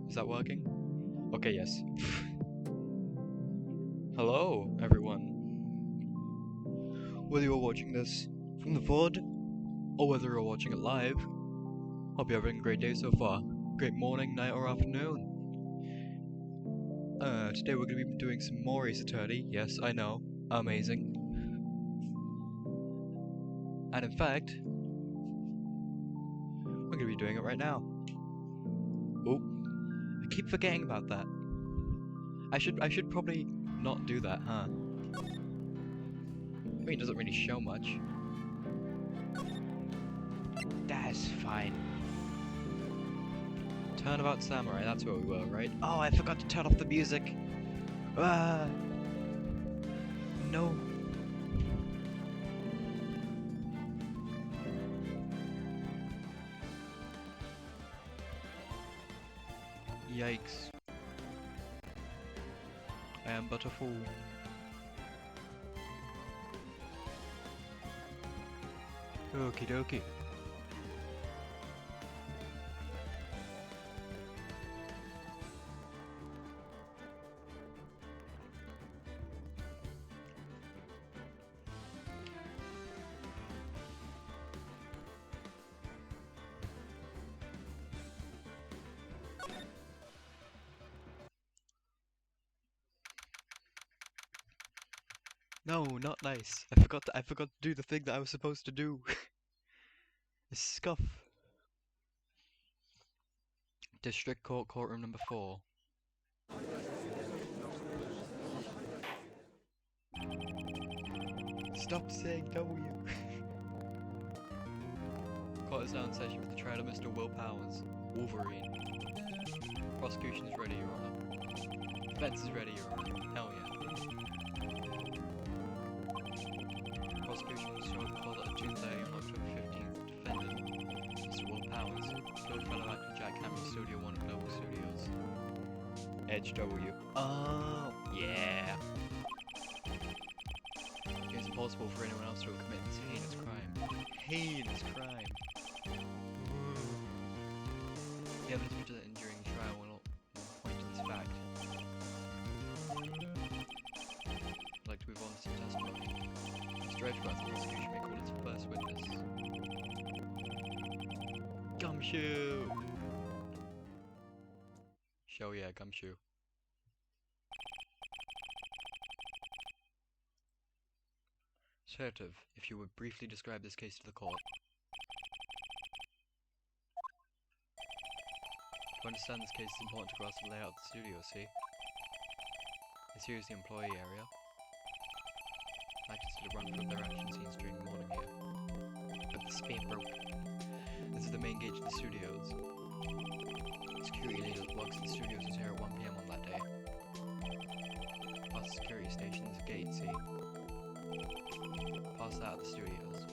Is that working? Okay, yes. Hello, everyone. Whether you're watching this from the VOD, or whether you're watching it live, hope you're having a great day so far. Great morning, night, or afternoon. Today we're going to be doing some more Ace Attorney. Yes, I know. Amazing. And in fact, we're going to be doing it right now. Oh, I keep forgetting about that. I should probably not do that, huh? I mean, it doesn't really show much. That's fine. Turnabout Samurai, that's where we were, right? Oh, I forgot to turn off the music! Ah! No. Yikes. I am but a fool. Okie dokie. No, not nice. I forgot to do the thing that I was supposed to do. Scuff. District Court Courtroom number 4. Stop saying W. Court is now in session for the trial of Mr. Will Powers. Wolverine. Prosecution is ready, Your Honor. Defense is ready, Your Honor. Hell yeah. Prosecution was shown call at 2:30 on October 15th. Defendant, Mr. Will Powers, killed fellow actor Jack Cameron, Studio One of Global Studios. Edge W. Oh, yeah. It is impossible for anyone else to have committed this heinous crime. Heinous crime. The evidence presented during the trial will point to this fact. I'd like to move on to some testimony. Mr. Edgeworth, the prosecution may call its first witness. Gumshoe! Show yeah, Gumshoe. Assertive, if you would briefly describe this case to the court. To understand this case, it's important to grasp the layout of the studio, see? This here is the employee area. Actors did a run through of their action scenes during the morning here. But the spear broke. This is the main gate to the studios. Security lady that works at the studios was here at 1 PM on that day. Past the security station is a gate, see? Past that at the studios.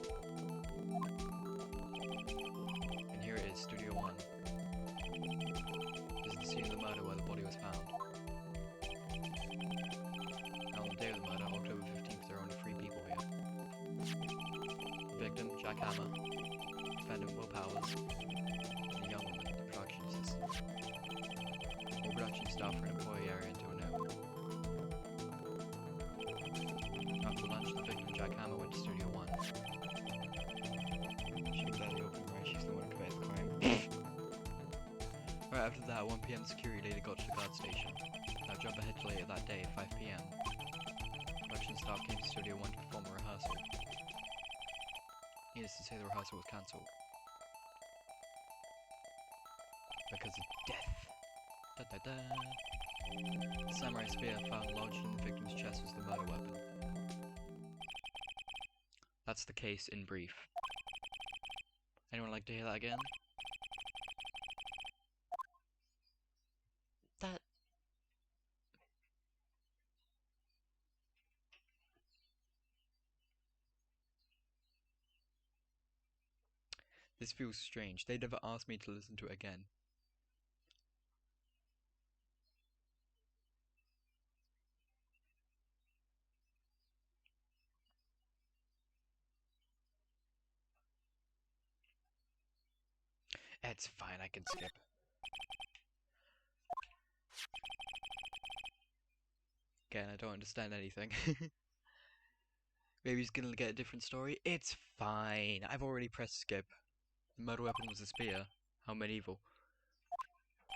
And here it is, Studio 1. This is the scene of the murder where the body was found. Now on the day of the murder, October 15th, there are only 3 people here. The victim, Jack Hammer, defendant Will Powers, and a young woman, the production assistant. All production staff are in employee area until noon. After lunch, the victim, Jack Hammer, went to Studio 1. She was there the opening right, she's the one who committed the crime. Right after that, at 1 PM, the security lady got to the guard station. Now jump ahead to later that day at 5 PM. Production staff came to Studio 1 to perform a rehearsal. Needless to say, the rehearsal was cancelled. Because of death. Da da da. The samurai spear found lodged in the victim's chest was the murder weapon. That's the case in brief. Anyone like to hear that again? That... This feels strange. They never asked me to listen to it again. It's fine, I can skip. Again, I don't understand anything. Maybe he's gonna get a different story? It's fine. I've already pressed skip. The murder weapon was a spear. How medieval.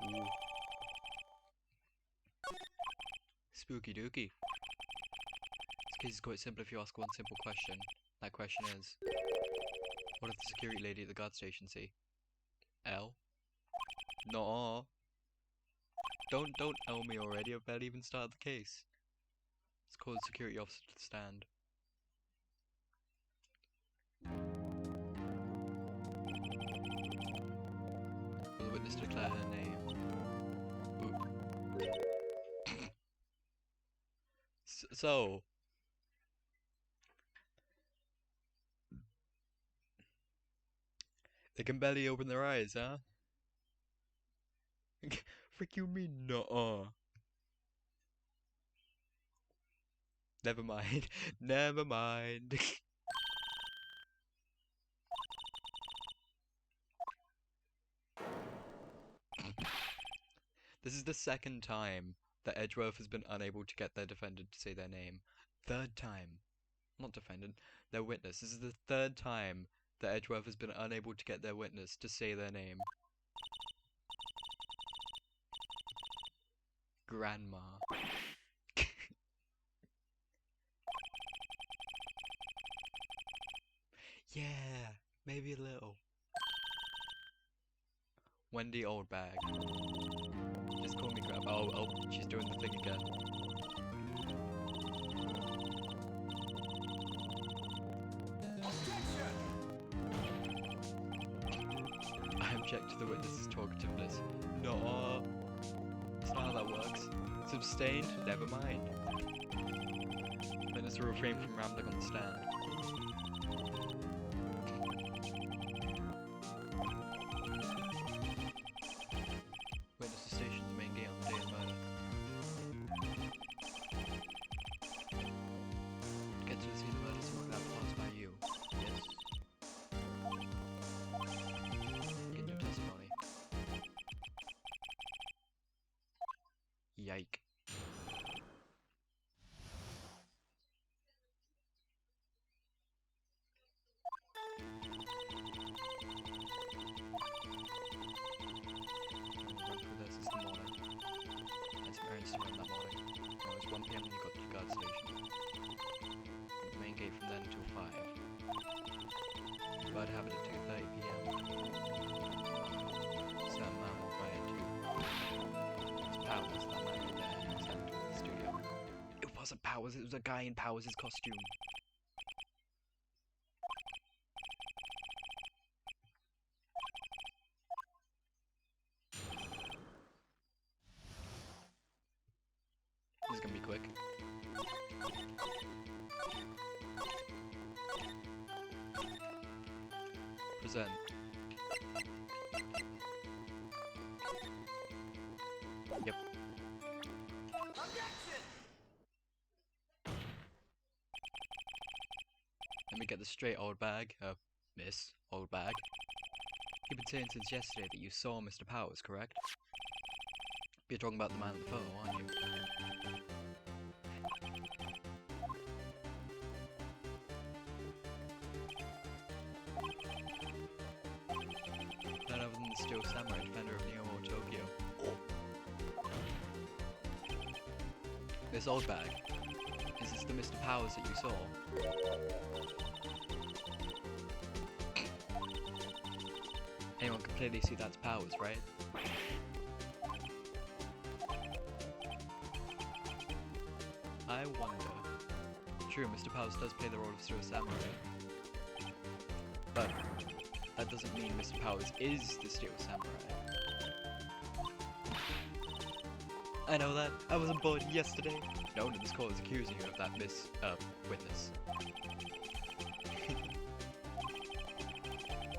Ooh. Spooky dooky. This case is quite simple if you ask one simple question. That question is, what did the security lady at the guard station see? L? No. Don't L me already. I've barely even started the case. Let's call the security officer to the stand. Will the witness declare her name? Oop. So, they can barely open their eyes, huh? Frick you mean no? Never mind. Never mind. This is the second time that Edgeworth has been unable to get their defendant to say their name. Third time. Not defendant, their witness. This is the third time that Edgeworth has been unable to get their witness to say their name. Grandma. Yeah, maybe a little. Wendy Oldbag. Just call me Grandma. Oh, she's doing the thing again. I object to the witness's talkativeness. No, that's not how that works. It's abstained? Never mind. Witness will refrain from rambling on the stand. Witness to station the main gate on the day of murder. Get to see the murder scene without passed by you. Yes. In your testimony. Yike. It was 1 PM when you got to the guard station. The main gate from then until 5. Bird habit at 2:30 PM. Certain man walked by at 2. It's Powers, that man in there, and sent to the studio. It wasn't Powers, it was a guy in Powers' costume. This is gonna be quick. Present. Yep. Objection! Let me get this straight, old bag. Miss, old bag. You've been saying since yesterday that you saw Mr. Powers, correct? You're talking about the man in the photo, aren't you? None other than the Steel Samurai, defender of Neo or Tokyo. This old bag. Is this the Mr. Powers that you saw? Anyone can clearly see that's Powers, right? I wonder. True, Mr. Powers does play the role of Steel Samurai. But that doesn't mean Mr. Powers is the Steel Samurai. I know that. I wasn't born yesterday. No one in this court is accusing you of that, witness.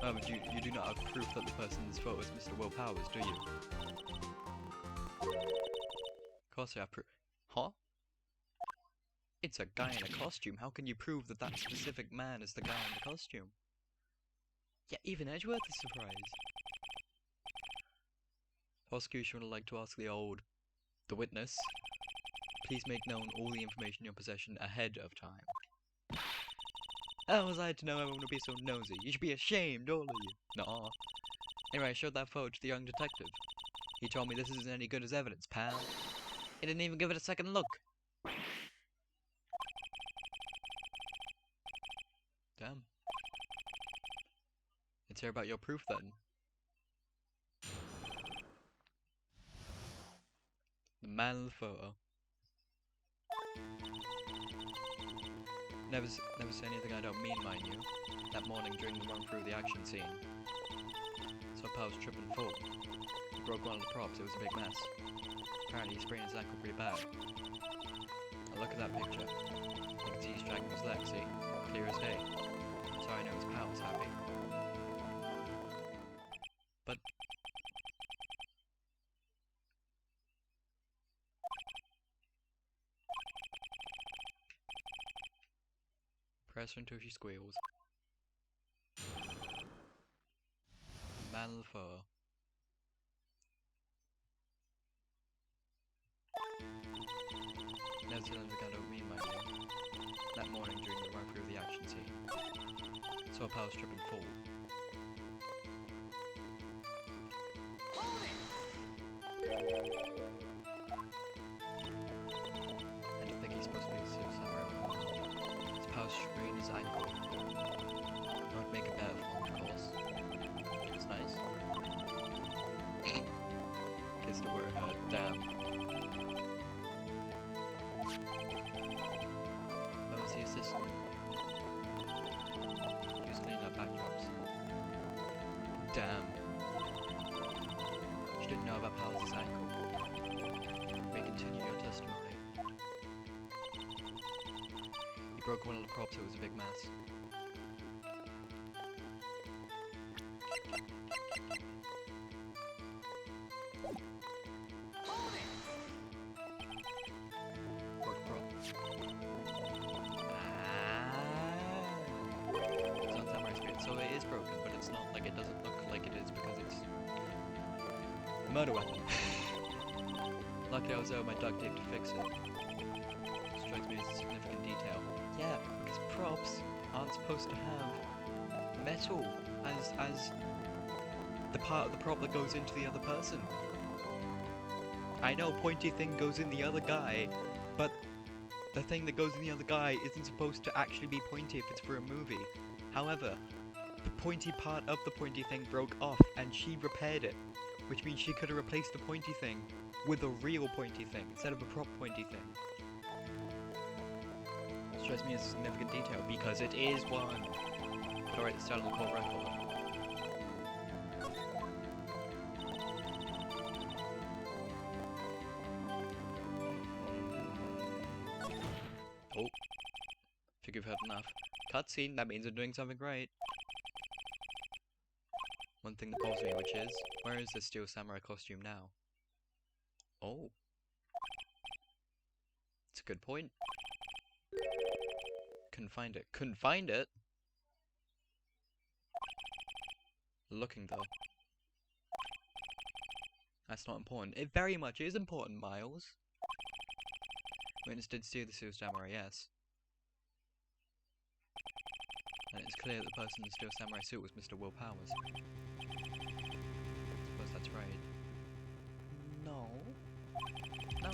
But you do not have proof that the person in this photo is Mr. Will Powers, do you? Of course I have proof. Huh? It's a guy in a costume. How can you prove that that specific man is the guy in the costume? Yeah, even Edgeworth is surprised. Prosecution would like to ask the old The witness. Please make known all the information in your possession ahead of time. How was I to know everyone would be so nosy? You should be ashamed, all of you. Nuh-uh. Anyway, I showed that photo to the young detective. He told me this isn't any good as evidence, pal. He didn't even give it a second look. Damn. Let's hear about your proof then. The man in the photo. Never say anything I don't mean, mind you. That morning during the run through the action scene. So pal was tripping and fall. He broke one of the props, it was a big mess. Apparently he sprained his ankle pretty bad. Now look at that picture. You can see he's dragging his leg, see? Clear as day. So I know his pal was happy. But... press her until she squeals. Man of the photo. Never tell him the guy don't mean, mind you. That morning during the run through the action scene. Saw pals trip and fall. I don't think he's supposed to be somewhere. His pals sprained his ankle. I would make it better for him, of course. It's nice. Kissed her where it hurt. Damn. Where was the assistant? He was cleaning up backdrops. Damn. She didn't know about Palace's ankle. May continue your testimony. He broke one of the props, it was a big mess. Broke prop. It's on Samurai's screen, so it is broken, but it's not like it doesn't look like it is because it's a murder weapon. Luckily I was there with my duct tape to fix it. Strikes me as a significant detail. Yeah, because props aren't supposed to have metal as the part of the prop that goes into the other person. I know pointy thing goes in the other guy, but the thing that goes in the other guy isn't supposed to actually be pointy if it's for a movie. However, the pointy part of the pointy thing broke off and she repaired it, which means she could have replaced the pointy thing with a real pointy thing instead of a prop pointy thing. It strikes me as a significant detail because it is one. But alright, let's start on the court record. Oh. Think you've heard enough. Cutscene, that means I'm doing something right. One thing that bothers me, which is, where is the Steel Samurai costume now? Oh. It's a good point. Couldn't find it. Couldn't find it? Looking though. That's not important. It very much is important, Miles. Witness did steal the Steel Samurai, yes. And it's clear that the person in the Steel Samurai suit was Mr. Will Powers. Suppose that's right. No. No.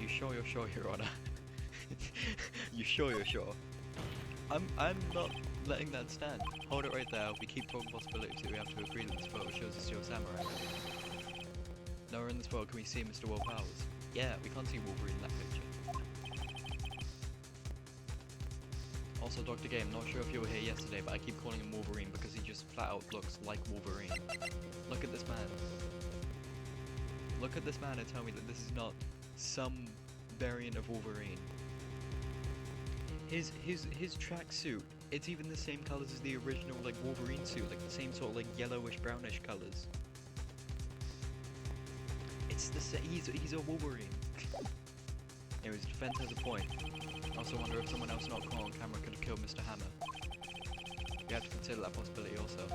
You sure you're sure, Your Honor? You sure you're sure? I'm not letting that stand. Hold it right there. We keep talking possibilities that we have to agree that this photo shows the Steel Samurai. Nowhere in this photo can we see Mr. Will Powers. Yeah, we can't see Wolverine in that picture. Also, Dr. Game, not sure if you were here yesterday, but I keep calling him Wolverine because he just flat out looks like Wolverine. Look at this man. Look at this man and tell me that this is not some variant of Wolverine. His tracksuit, it's even the same colours as the original like Wolverine suit, like the same sort of like yellowish brownish colours. It's the same. He's a Wolverine. Anyways, defense has a point. I also wonder if someone else not caught on camera could have killed Mr. Hammer. We have to consider that possibility also.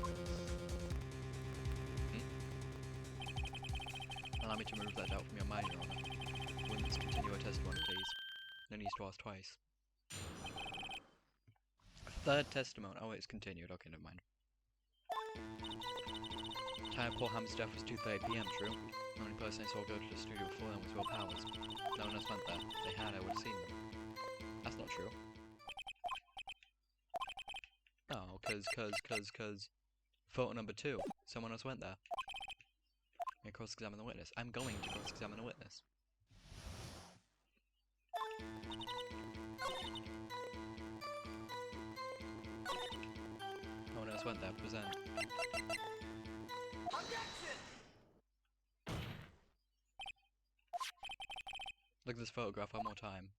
Allow me me to remove that doubt from your mind, Your Honor. Witness, continue your testimony, please. No need to ask twice. Third testimony. Oh, it's continued. Okay, never mind. Time of Paul Hammer's death was 2:30 PM, true? The only person I saw go to the studio before then was Will Powers. No one else went there. If they had, I would have seen them. That's not true. Oh, cause photo number 2. Someone else went there. May I cross-examine the witness? I'm going to cross-examine the witness. No one else went there. Present. Objection! Look at this photograph one more time.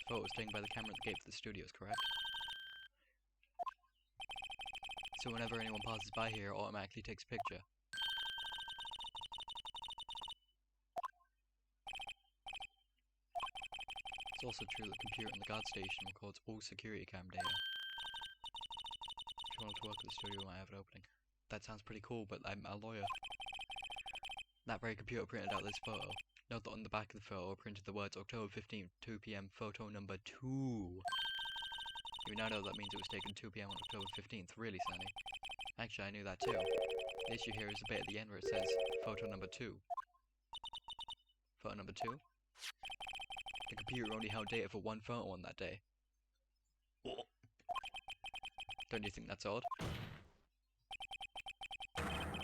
The photo was taken by the camera at the gate for the studios, correct? So whenever anyone passes by here, it automatically takes a picture. It's also true that the computer in the guard station records all security cam data. If you wanted to work at the studio, I have it opening. That sounds pretty cool, but I'm a lawyer. That very computer printed out this photo. Note that on the back of the photo printed the words October 15th, 2 PM, photo number 2. You now know that means it was taken 2 PM on October 15th, really, Sandy? Actually, I knew that too. The issue here is the bit at the end where it says, photo number 2. Photo number 2? The computer only held data for one photo on that day. Don't you think that's odd?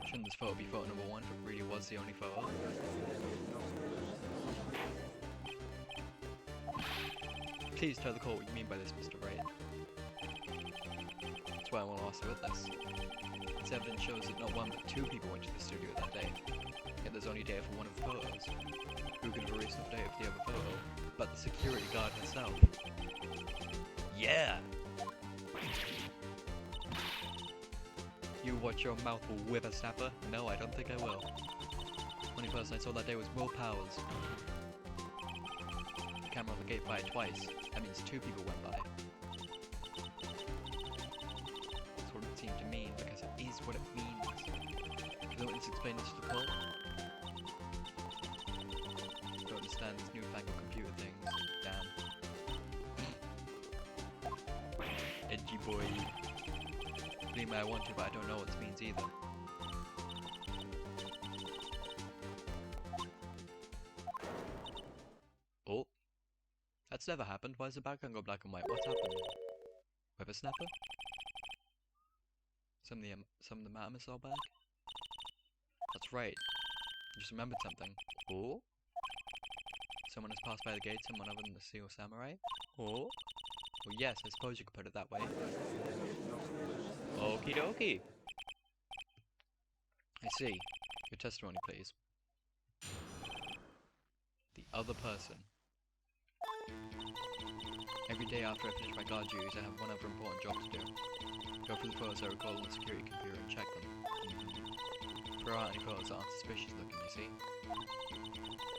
Shouldn't this photo be photo number 1 if it really was the only photo? Please tell the court what you mean by this, Mr. Wright. That's why I want to ask the witness. This evidence shows that not one but 2 people went to the studio that day. Yet there's only data for one of the photos. Who could have erased enough data for the other photo? But the security guard herself. Yeah! You watch your mouth, whippersnapper? No, I don't think I will. The only person I saw that day was Will Powers. The camera on the gate fired twice. That means 2 people went by. That's what it seemed to mean, because it is what it means. Can the witness explain this to the court? I don't understand these newfangled computer things. Damn. Edgy boy. Believe me, I want to, but I don't know what this means either. Oh. That's never happened. Why does the background go black and white? What's happened? Whippersnapper? Some of the matter, Miss Allback? That's right. I just remembered something. Oh? Someone has passed by the gate, someone other than the Seal Samurai? Oh? Well, yes, I suppose you could put it that way. Okie dokie. I see. Your testimony, please. The other person. Every day after I finish my guard duties, I have one other important job to do. Go through the photos I recall on the security computer and check them. Throw out any photos that aren't suspicious looking, you see?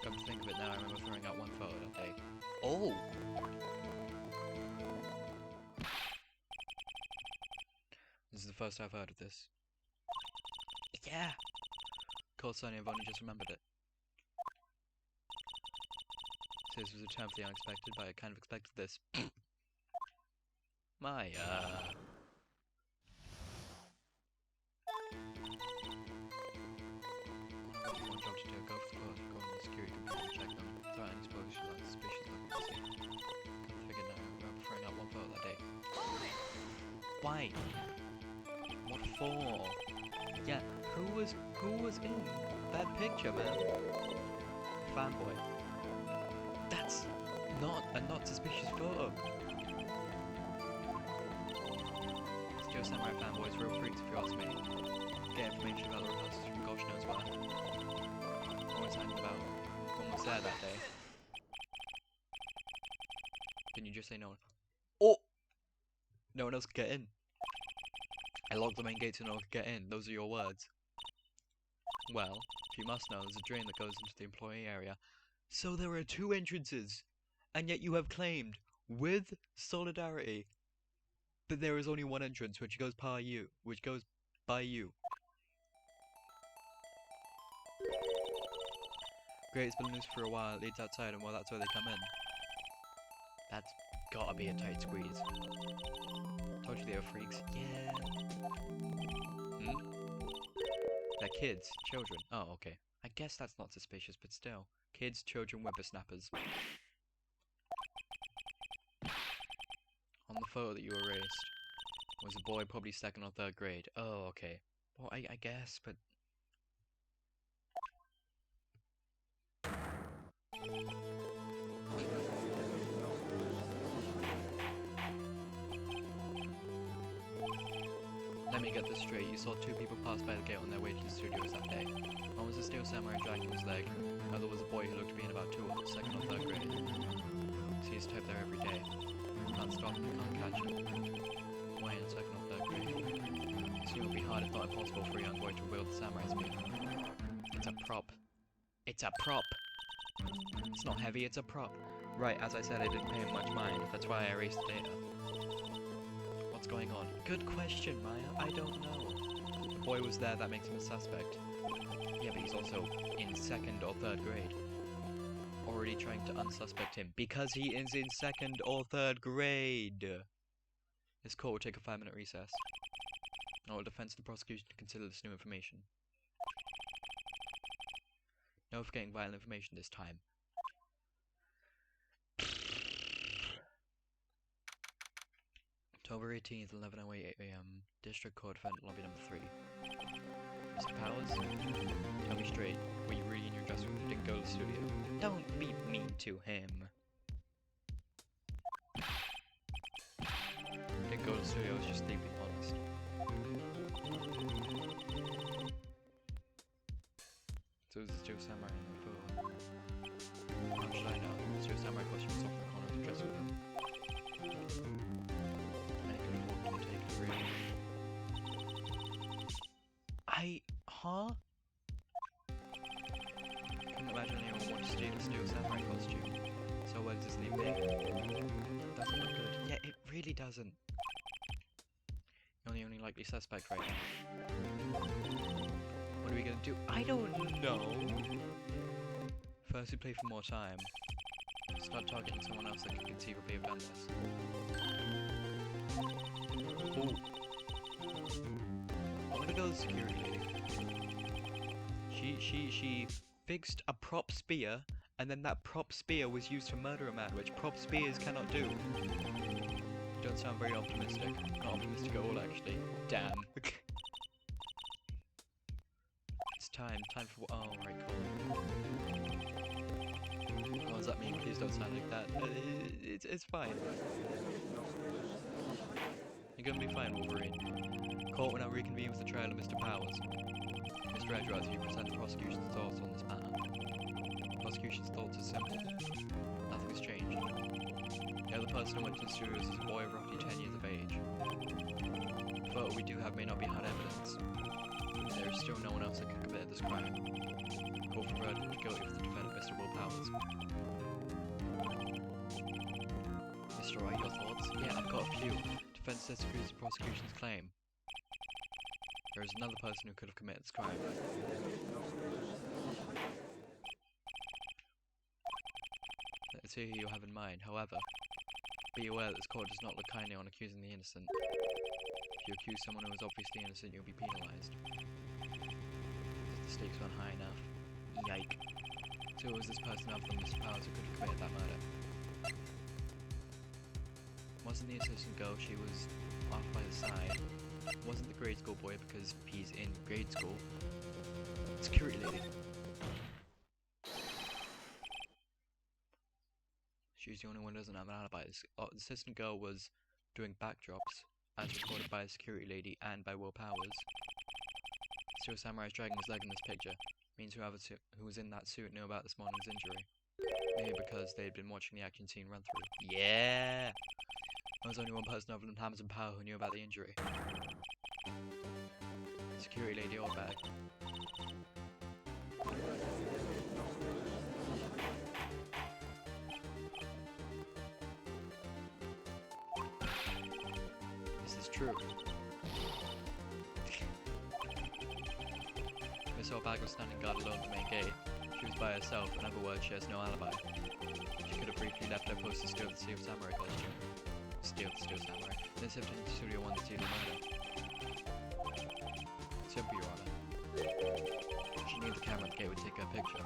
Come to think of it now, I remember throwing out one photo that day. Oh! This is the first I've heard of this. Yeah! Cold Sunny, I've only just remembered it. So this was a term for the unexpected, but I kind of expected this. My, one job to do, go for the photos, go on the security computer and check them. Throw out any exposure that suspicious looking to see. Come to figure now, I remember throwing out one photo that day. Why? What for? Yeah, who was in that picture, man? Fanboy. That's not suspicious photo. Still Samurai fanboys, real freaks if you ask me. Get information about the rehearsals from gosh knows where. No one's hanging about. One was there that day. Didn't you just say no one? Oh! No one else could get in. I locked the main gate so no one could get in. Those are your words. Well, if you must know, there's a drain that goes into the employee area. So there are 2 entrances, and yet you have claimed, with solidarity, that there is only one entrance which goes by you. Grate's been loose for a while, it leads outside, and well, that's where they come in. That's gotta be a tight squeeze. Told you they were freaks. Yeah. They're kids, children. Oh, okay. I guess that's not suspicious, but still. Kids, children, whippersnappers. On the photo that you erased was a boy probably 2nd or 3rd grade. Oh, okay. Well, I guess, but... Let me get this straight. You saw 2 people pass by the gate on their way to the studios that day. One was a steel samurai dragging his leg. The other was a boy who looked to be in about 2nd or 3rd grade. See his type there every day. Can't stop him, can't catch him. Why in 2nd or 3rd grade? Soon it would be hard if not impossible for a young boy to wield the samurai spear. It's a prop. It's a prop! It's not heavy, it's a prop. Right, as I said, I didn't pay him much mind. That's why I erased the data. What's going on? Good question, Maya. I don't know. The boy was there, that makes him a suspect. Yeah, but he's also in 2nd or 3rd grade. Already trying to unsuspect him because he is in 2nd or 3rd grade. This court will take a 5-minute recess. I will defense the prosecution to consider this new information. No forgetting vital information this time. October 18th, 11:08 AM. District Court, Defendant Lobby number 3. Mr. Powers? Tell me straight, were you really in your dressing room and didn't go to the studio? Don't be mean to him. Didn't go to the studio, I was just sleeping, honest. So is the Steel Samurai in the photo? How should I know? The Steel Samurai costume was off in the corner of the dressing room. Huh? Couldn't imagine anyone would want to steal a Steel Samurai costume. So where does this leave me? Doesn't look good. Yeah, it really doesn't. You're the only likely suspect right now. What are we gonna do? I don't know! First we play for more time. Start targeting someone else that can conceivably have done this. Ooh. I'm gonna go with the security lady. She fixed a prop spear, and then that prop spear was used to murder a man, which prop spears cannot do. You don't sound very optimistic. Not optimistic at all, actually. Damn. It's time. Time for... Oh, right, cool. What does that mean? Please don't sound like that. It's fine. You're gonna be fine, Wolverine. Court will now reconvene with the trial of Mr. Powers. Mr. Edgeworth, you present the prosecution's thoughts on this matter. The prosecution's thoughts are simple. Nothing's changed. The other person who went to the studios is a boy of roughly 10 years of age. The photo we do have may not be hard evidence. There is still no one else that can commit this crime. Call for verdict guilty for the defendant, Mr. Will Powers. Mr. Wright, your thoughts? Yeah, I've got a few. Defense disagrees with the prosecution's claim. There is another person who could have committed this crime. Let's see who you have in mind. However, be aware that this court does not look kindly on accusing the innocent. If you accuse someone who is obviously innocent, you'll be penalised. The stakes weren't high enough. Yike. So who was this person other than Mr. Powers who could have committed that murder? Wasn't the assistant girl, she was off by the side. Wasn't the grade school boy because he's in grade school. Security lady. She's the only one who doesn't have an alibi. The assistant girl was doing backdrops, as recorded by the security lady and by Will Powers. Steel Samurai is dragging his leg in this picture. Means who was in that suit knew about this morning's injury. Maybe because they had been watching the action scene run through. Yeah! There was only one person other than Hammers and Power who knew about the injury. Security lady or bag. This is true. Miss Orbag was standing guard alone at the main gate. She was by herself, in other words, she has no alibi. She could have briefly left her post to steal the Steel Samurai costume. Steal the Steel Samurai. Then stepped into Studio 1 to steal the murder. Simple, Your Honor. She knew the camera at the gate would take her picture.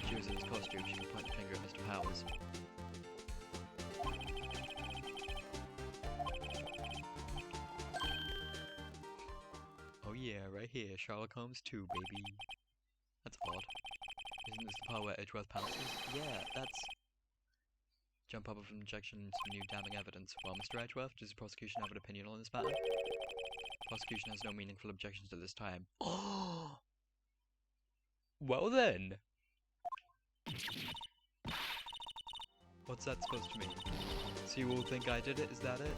If she was in his costume, she could point the finger at Mr. Powers. Oh yeah, right here, Sherlock Holmes 2, baby. That's odd. Isn't this the part where Edgeworth pounces? Yeah, that's... Jump up with an objection and some new damning evidence. Well, Mr. Edgeworth, does the prosecution have an opinion on this matter? Prosecution has no meaningful objections at this time. Oh! Well then! What's that supposed to mean? So you all think I did it? Is that it?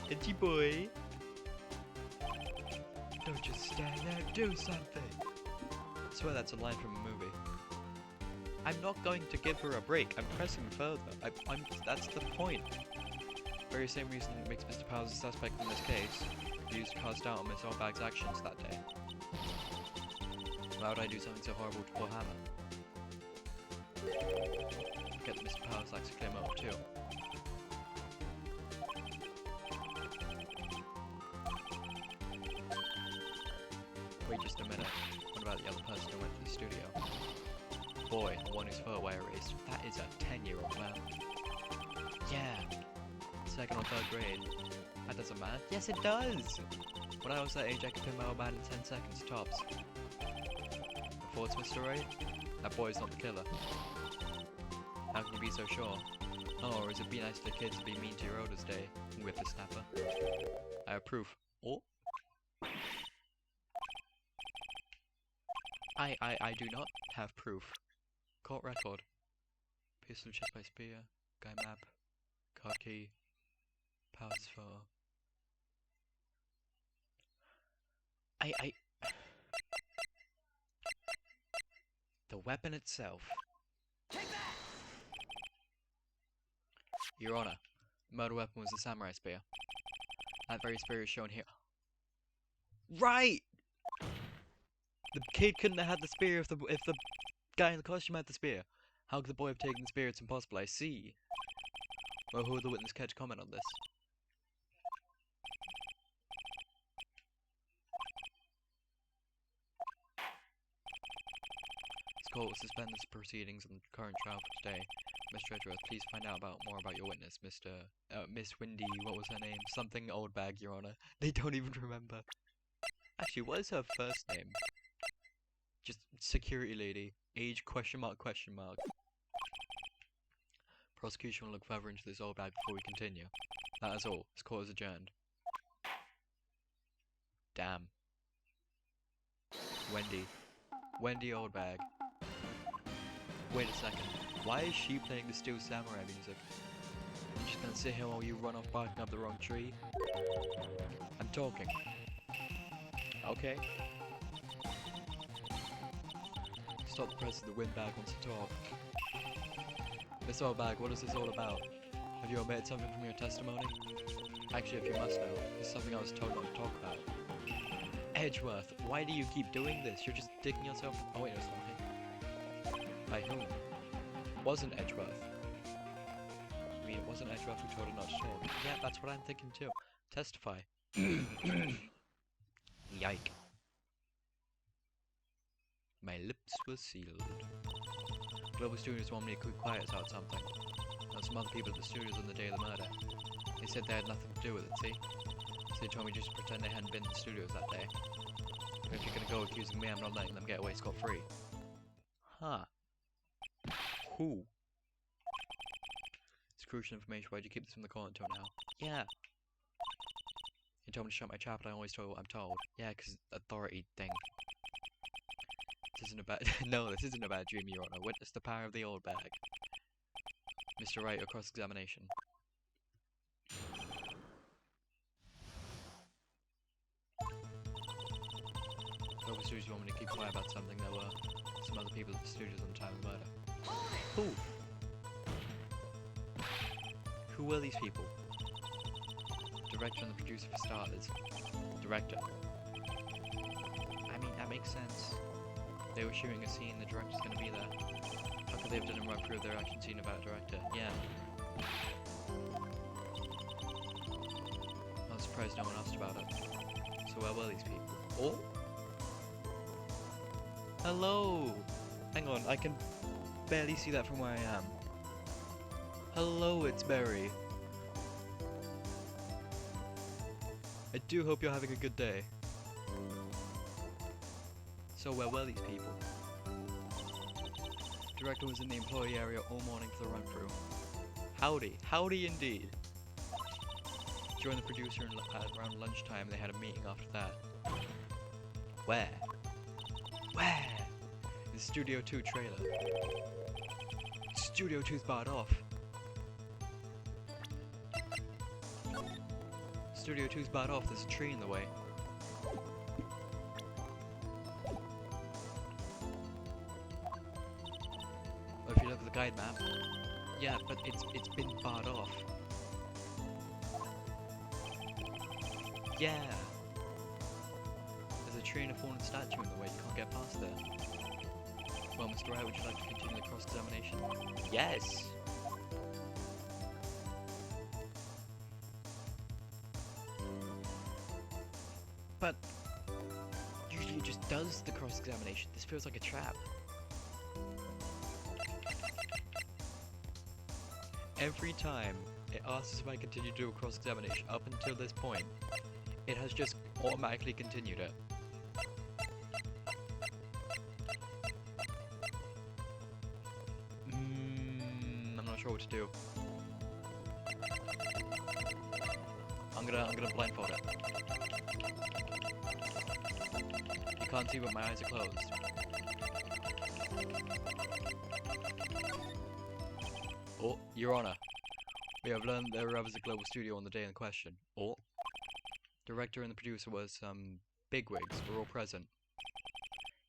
Itchy boy! Don't just stand there, do something! I swear that's a line from a movie. I'm not going to give her a break. I'm pressing further. That's the point. Very same reason that makes Mr. Powers a suspect in this case. He used to cast doubt on Miss Oldbag's actions that day. Why would I do something so horrible to poor Hammer? Forget that Mr. Powers likes a clear motive too. Wait just a minute. What about the other person who went to the studio? Boy, the one whose footwear erased. That is a 10-year-old man. Yeah. Second or third grade. That doesn't matter. Yes, it does! When I was that age, I could pin my old man in 10 seconds, tops. Your thoughts, Mr. Wright? That boy's not the killer. How can you be so sure? Oh, or is it be nice to the kids and be mean to your elders day? Whippersnapper. I have proof. Oh? I do not have proof. Court record. Pistol chest by spear. Guy map. Card key. Powers photo. The weapon itself. Your Honor, the murder weapon was a samurai spear. That very spear is shown here. Right! The kid couldn't have had the spear if the guy in the costume had the spear. How could the boy have taken the spear? It's impossible, I see. Well, who would the witness care to comment on this? This court will suspend its proceedings on the current trial for today. Mr. Edgeworth, please find out more about your witness, Miss Windy, what was her name? Something Oldbag, Your Honor. They don't even remember. Actually, what is her first name? Just security lady. Age question mark question mark. Prosecution will look further into this old bag before we continue. That is all. This court is adjourned. Damn. Wendy Oldbag. Wait a second. Why is she playing the Steel Samurai music? I'm just gonna sit here while you run off barking up the wrong tree? I'm talking. Okay. Stop the press, the windbag wants to talk. Miss Oldbag, what is this all about? Have you omitted something from your testimony? Actually, if you must know, there's something I was told not to talk about. Edgeworth, why do you keep doing this? You're just digging yourself. Oh wait, no, it's not him. By whom? It wasn't Edgeworth. I mean, it wasn't Edgeworth who told her not to talk. Yeah, that's what I'm thinking too. Testify. Yike. My lips were sealed. Global Studios wanted me to keep quiet about something. There were some other people at the studios on the day of the murder. They said they had nothing to do with it, see? So they told me just to pretend they hadn't been to the studios that day. But if you're gonna go accusing me, I'm not letting them get away scot-free. Huh. Who? It's crucial information. Why'd you keep this from the court until now? Yeah. You told me to shut my trap, and I always told you what I'm told. Yeah, 'cause authority thing. This isn't a bad... No, this isn't a bad dream, Your Honor. Witness the power of the old bag. Mr. Wright, your cross-examination. Global Studios want me to keep quiet about something. There were some other people at the studios on the time of the murder. Who? Who were these people? Director and the producer for starters. Director. I mean, that makes sense. They were shooting a scene, the director's gonna be there. How could they have done a run through of their action scene about a director? Yeah. I was surprised no one asked about it. So where were these people? Oh! Hello! Hang on, I can barely see that from where I am. Hello, it's Barry. I do hope you're having a good day. So where were these people? Director was in the employee area all morning for the run-through. Howdy, howdy indeed. Joined the producer around lunchtime. They had a meeting after that. Where? Where? The Studio 2 trailer. Studio 2's barred off. Studio 2's barred off. There's a tree in the way. Or if you look at the guide map, yeah, but it's been barred off. Yeah. There's a tree and a fallen statue in the way. You can't get past there. Well, Mr. Wright, would you like to continue the cross-examination? Yes. But usually it just does the cross-examination. This feels like a trap. Every time it asks if I continue to do a cross-examination up until this point, it has just automatically continued it. I'm not sure what to do. I'm gonna blindfold it. You can't see but my eyes are closed. Oh, Your Honor. We have learned there was a global studio on the day in question. Oh. Director and the producer was, bigwigs were all present.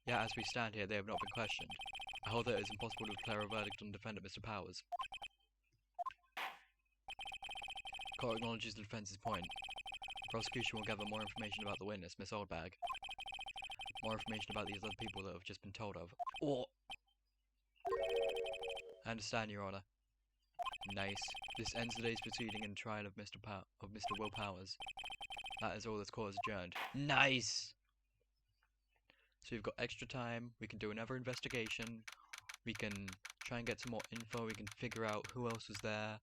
Yeah, as we stand here, they have not been questioned. I hold that it is impossible to declare a verdict on defendant Mr. Powers. Court acknowledges the defense's point. The prosecution will gather more information about the witness, Miss Oldbag. More information about these other people that have just been told of. Oh. I understand, Your Honor. Nice. This ends today's proceeding in trial of Mr. Will Powers. That is all this court is adjourned. Nice! So we've got extra time, we can do another investigation, we can try and get some more info, we can figure out who else was there.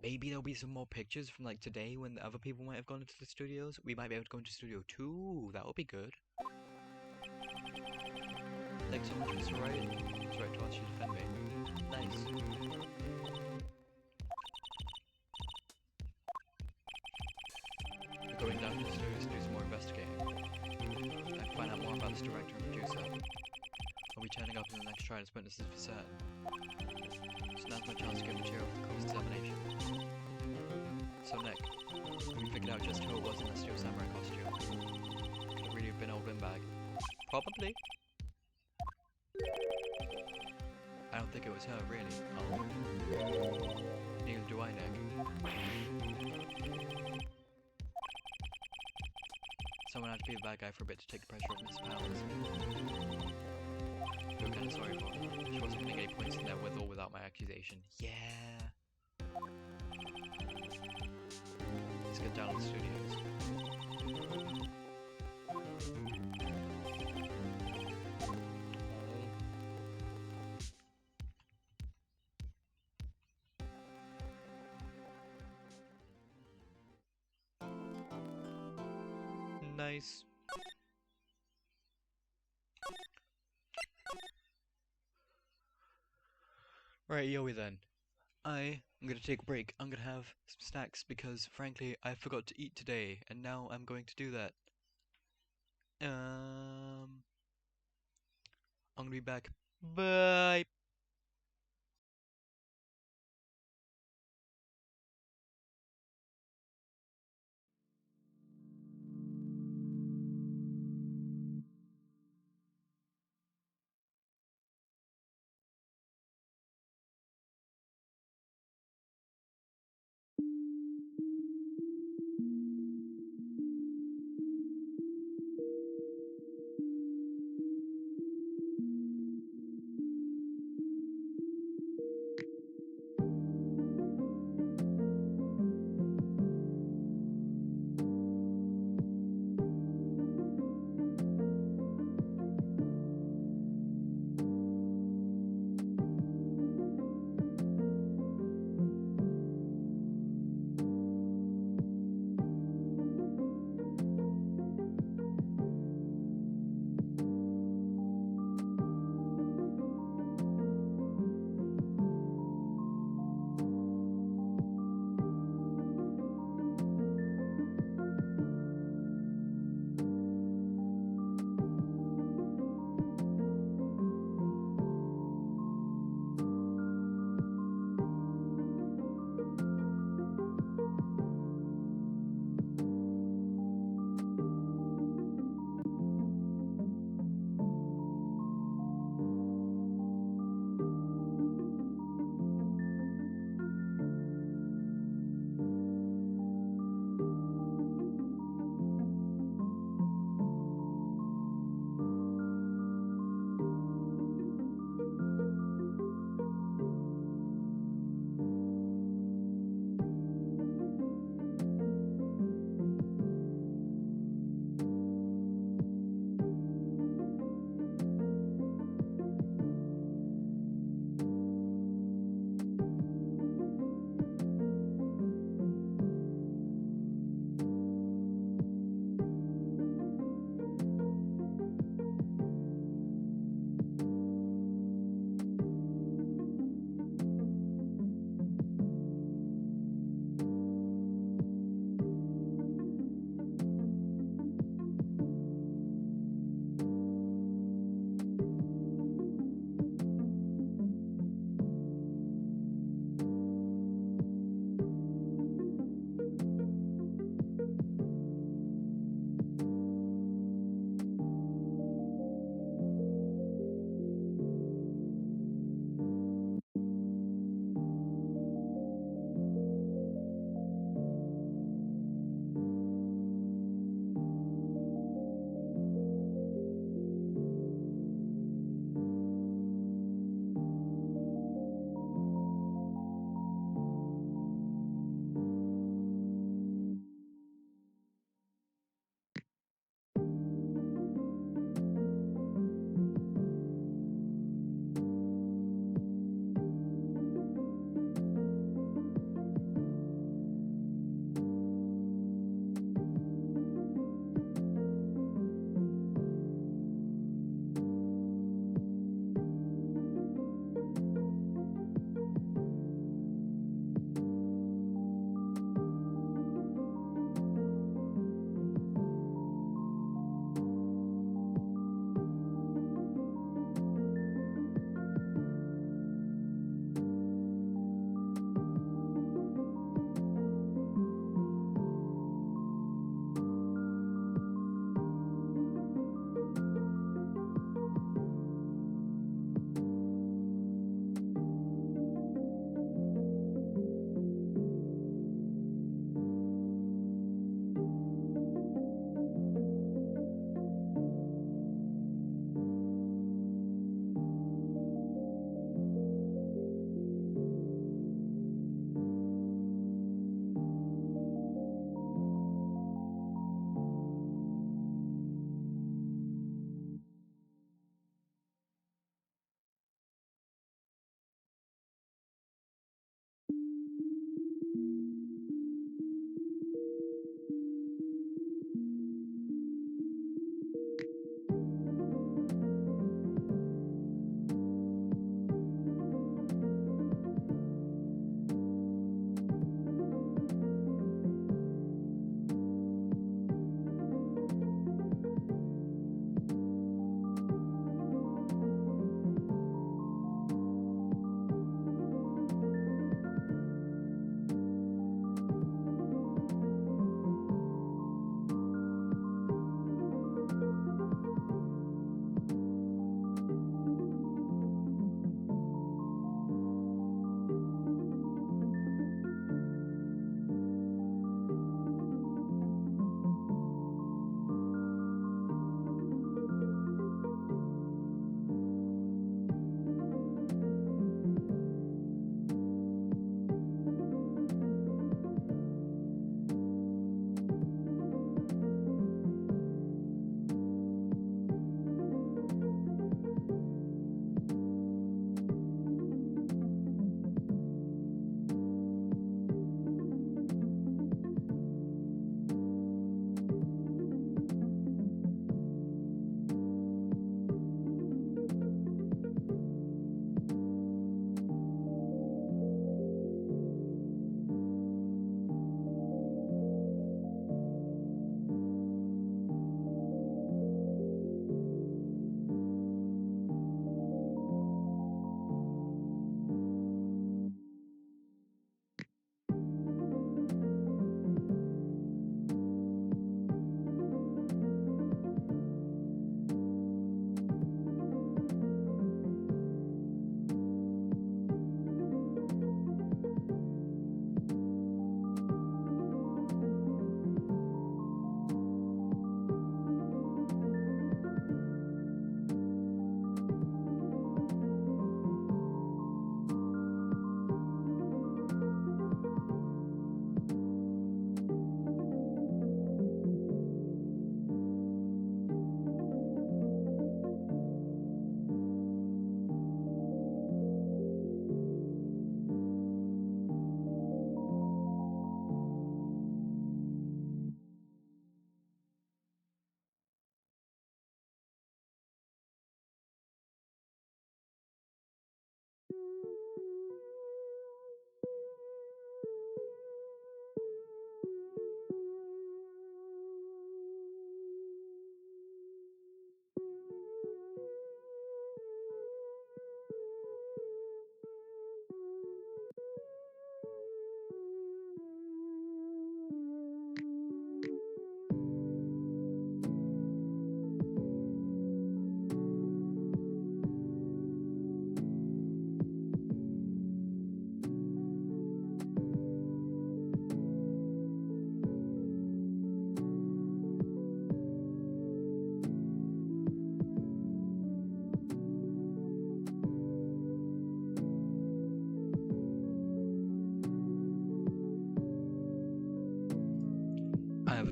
Maybe there'll be some more pictures from like today when the other people might have gone into the studios. We might be able to go into Studio 2, that would be good. Thanks so much, Mr. Wright. It's right to ask you to defend me. Nice. We're going down to the studios to do some more investigating. And find out more about this director and producer. I'll be turning up in the next trial as witnesses for certain. So now's my chance to get material for the cross-examination. So Nick, have you figured out just who it was in the Steel Samurai costume? Could it really have been old Windbag? Probably. I don't think it was her, really. Oh. Neither do I, Nick. Someone had to be the bad guy for a bit to take the pressure off Mrs. Powers. I feel kinda sorry for her. She wasn't putting any points in there with or without my accusation. Yeah. Let's get down to the studios. Nice. Right, Yowie then. I'm gonna take a break. I'm gonna have some snacks because, frankly, I forgot to eat today, and now I'm going to do that. I'm gonna be back. Bye!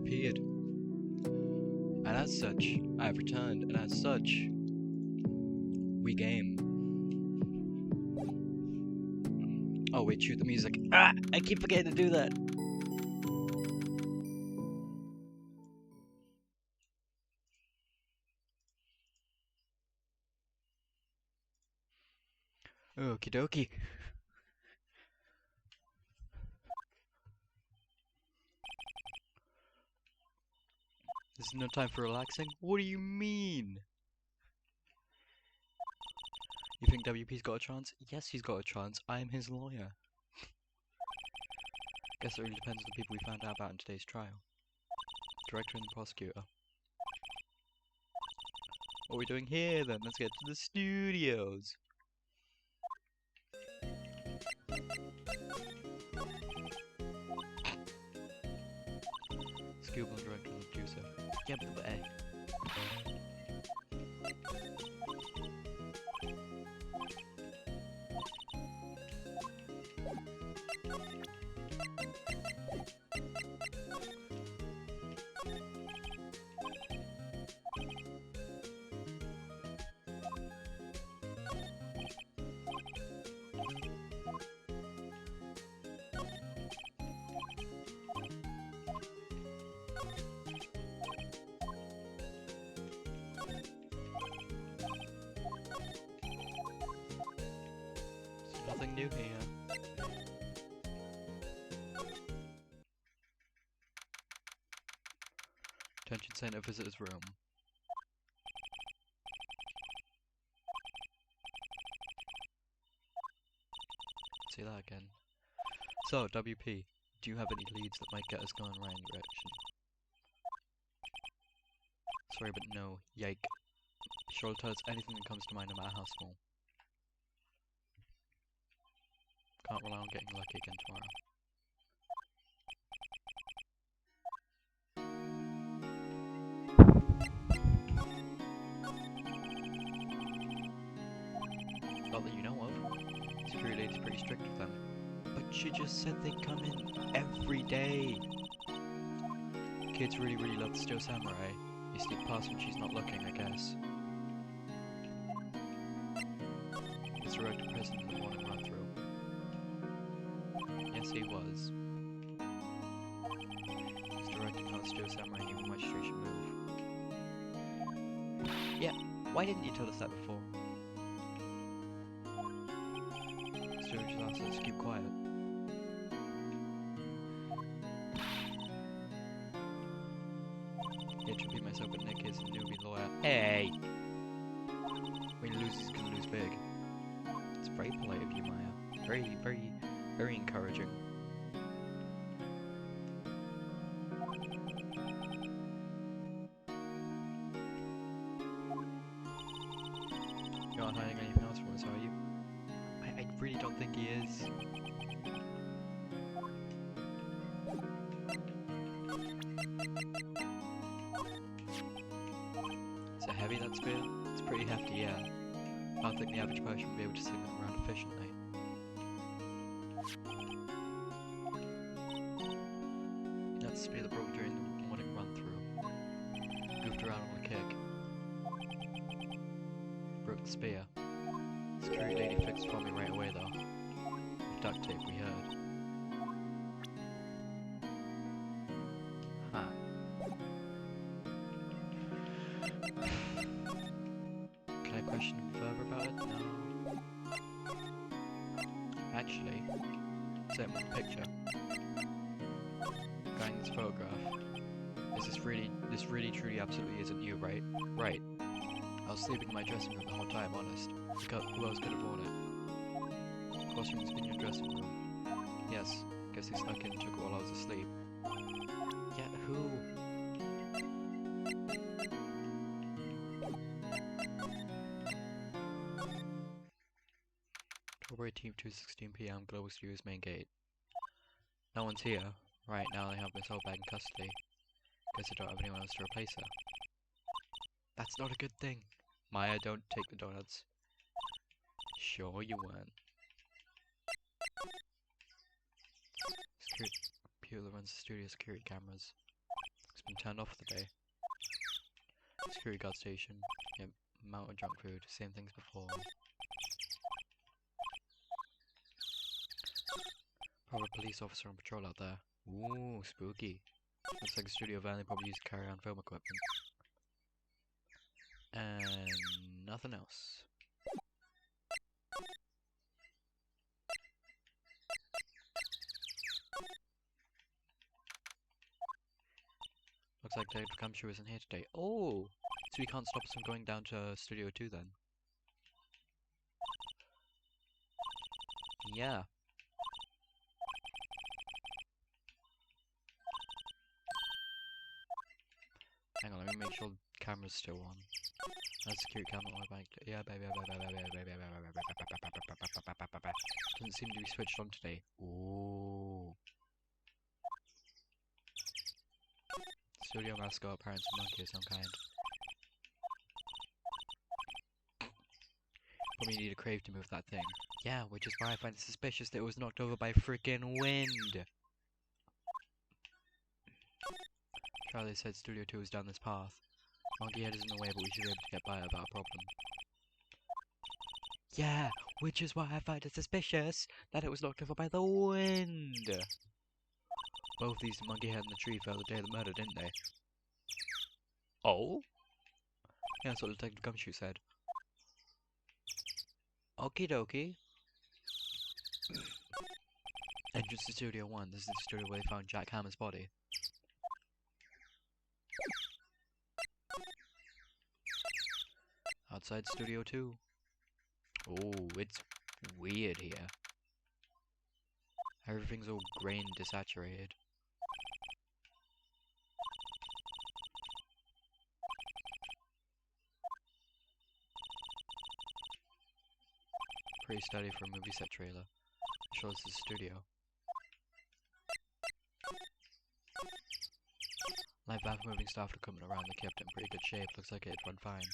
appeared. And as such, I have returned, and as such, we game. Oh wait, shoot the music. Ah! I keep forgetting to do that! Okie dokie. This is no time for relaxing? What do you mean? You think WP's got a chance? Yes, he's got a chance. I am his lawyer. Guess it really depends on the people we found out about in today's trial. Director and the prosecutor. What are we doing here then? Let's get to the studios. Scuba director and the producer. Yeah, but nothing new here. Attention center visitor's room. See that again. So, WP, do you have any leads that might get us going right in the direction? Sorry, but no. Yike. Be sure to tell us anything that comes to mind, no matter how small. Can't rely on getting lucky again tomorrow. Not that you know of. Security lady's pretty strict with them. But she just said they come in every day. Kids really love the Steel Samurai. You sneak past when she's not looking, I guess. Was the director present in the morning run through? Yes, he was. Was directing how the Steel Samurai knew the magistration move? Yeah, why didn't you tell us that before? Stuart just asked us to keep quiet. Hate to repeat myself, but Nick is a newbie lawyer. Hey! When he loses, he's gonna lose big. It's very polite of you, Maya. Very encouraging. You're not hiding anything else from us, are you? I really don't think he is. Is it heavy, that spear? It's pretty hefty, yeah. I don't think the average person would be able to swing them around efficiently. That's the spear that broke during the morning run-through. Moved around on a kick. Broke the spear. Security lady fixed for me right away though. With duct tape, we heard. Huh. Can I question him further about it? No. Actually, same with the picture. Guy in this photograph. This really truly absolutely isn't you, right? Right. I was sleeping in my dressing room the whole time, honest. Who else could have worn it? Costume's been in your dressing room. Yes, guess they snuck in and took it while I was asleep. Yeah, who? October 18th, 2:16 PM, Global Studios main gate. No one's here. Right now they have Miss Oldbag in custody. Guess I don't have anyone else to replace her. That's not a good thing. Maya, don't take the donuts. Sure you weren't. Security computer runs the studio security cameras. been turned off for the day. Security guard station. Yep, mounted junk food. Same things before. Probably a police officer on patrol out there. Ooh, spooky. Looks like a studio van they probably use to carry on film equipment. And nothing else. Looks like Dave Gumshoe isn't here today. Oh! So we can't stop us from going down to Studio 2 then. Yeah. Hang on, let me make sure the camera's still on. That's security camera on my bike. Yeah, baby. Doesn't seem to be switched on today. Ooh. Studio mascot, parents and monkey of some kind. Probably need a crave to move that thing. Yeah, which is why I find it suspicious that it was knocked over by frickin' wind. Charlie said Studio 2 is down this path. Monkey head is in the way, but we should be able to get by without a problem. Yeah, which is why I find it suspicious that it was knocked over by the wind. Both these monkey head and the tree fell the day of the murder, didn't they? Oh? Yeah, that's what Detective Gumshoe said. Okie dokie. Entrance to Studio 1. This is the studio where they found Jack Hammer's body. Outside Studio 2. Oh, it's weird here. Everything's all grey and desaturated. Pretty steady for a movie set trailer. I'm sure this is a studio. Live van for moving staff equipment around, they kept it in pretty good shape. Looks like it'd run fine.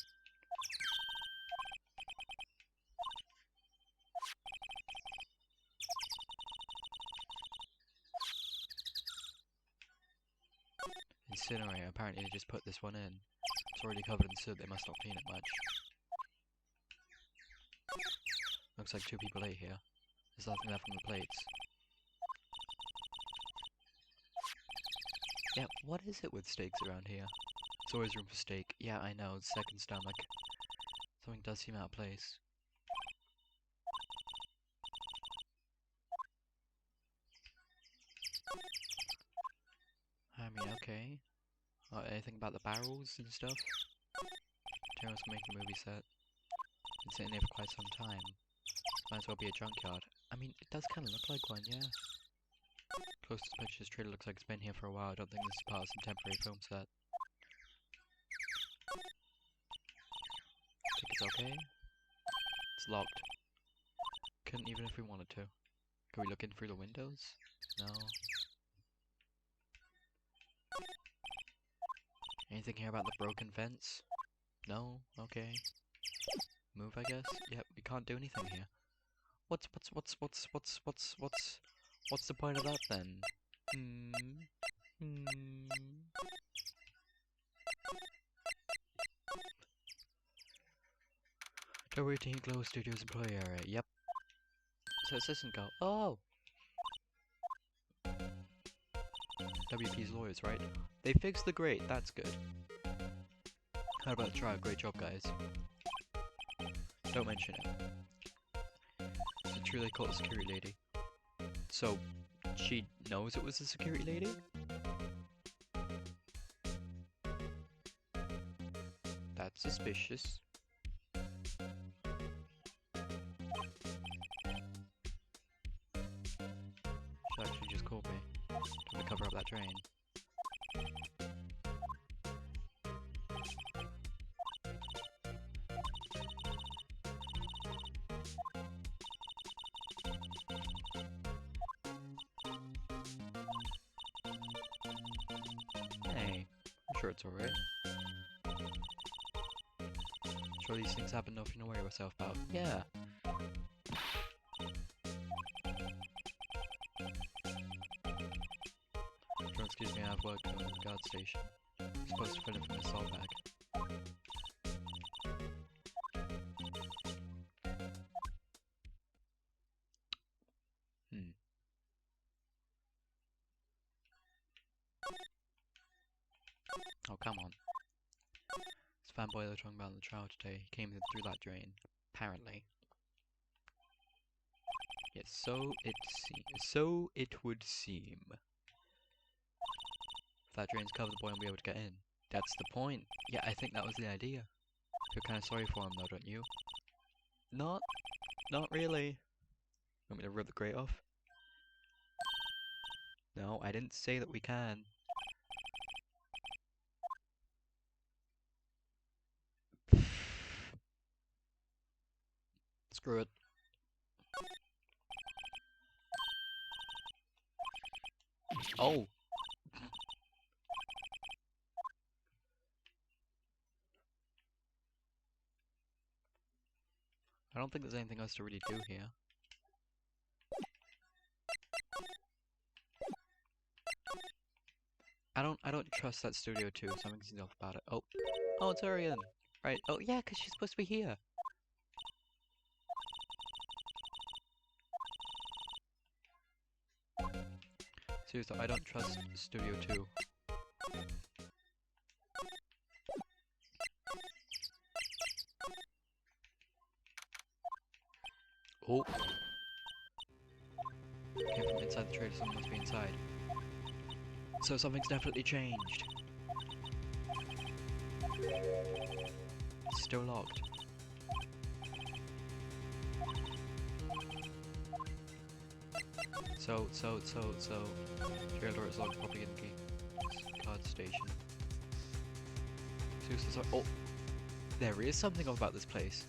Incinerator, apparently they just put this one in. It's already covered in soot, they must not clean it much. Looks like 2 people ate here. There's nothing left from the plates. Yeah, what is it with steaks around here? There's always room for steak. Yeah, I know, it's second stomach. Something does seem out of place. I mean, okay. Anything about the barrels and stuff? Terrence will make a movie set. Been sitting there for quite some time. Might as well be a junkyard. I mean, it does kind of look like one, yeah. Closest picture's trailer looks like it's been here for a while. I don't think this is part of some temporary film set. Think it's okay? It's locked. Couldn't even if we wanted to. Can we look in through the windows? No. Anything here about the broken fence? No? Okay. Move, I guess? Yep, we can't do anything here. What's the point of that then? Doorway to Glow Studios employee area. Yep. So assistant go. Oh! WP's lawyers, right? They fixed the grate, that's good. How about the trial? Great job, guys. Don't mention it. Is it true they caught the security lady? So, she knows it was a security lady? That's suspicious. She actually just called me. Trying to cover up that train. Hey, I'm sure it's alright. Sure these things happen, nothing to worry yourself about. Yeah. Excuse me, I have work at the guard station. Supposed to fill in from the salt bag. Oh, come on. This fanboy they're talking about in the trial today, he came through that drain. Apparently. Yes, so it would seem. If that drain's covered, the boy won't be able to get in. That's the point. Yeah, I think that was the idea. Feel kind of sorry for him though, don't you? Not really. Want me to rip the grate off? No, I didn't say that we can. Screw it. Oh! I don't think there's anything else to really do here. I don't trust that studio too. Something's off about it. Oh, it's Arian. Right. Oh yeah, 'cause she's supposed to be here. Seriously, I don't trust Studio 2. Oh. Came from inside the trailer, someone must be inside. So something's definitely changed. It's still locked. So, trailer door is locked, probably in the card station. So, oh! There is something about this place.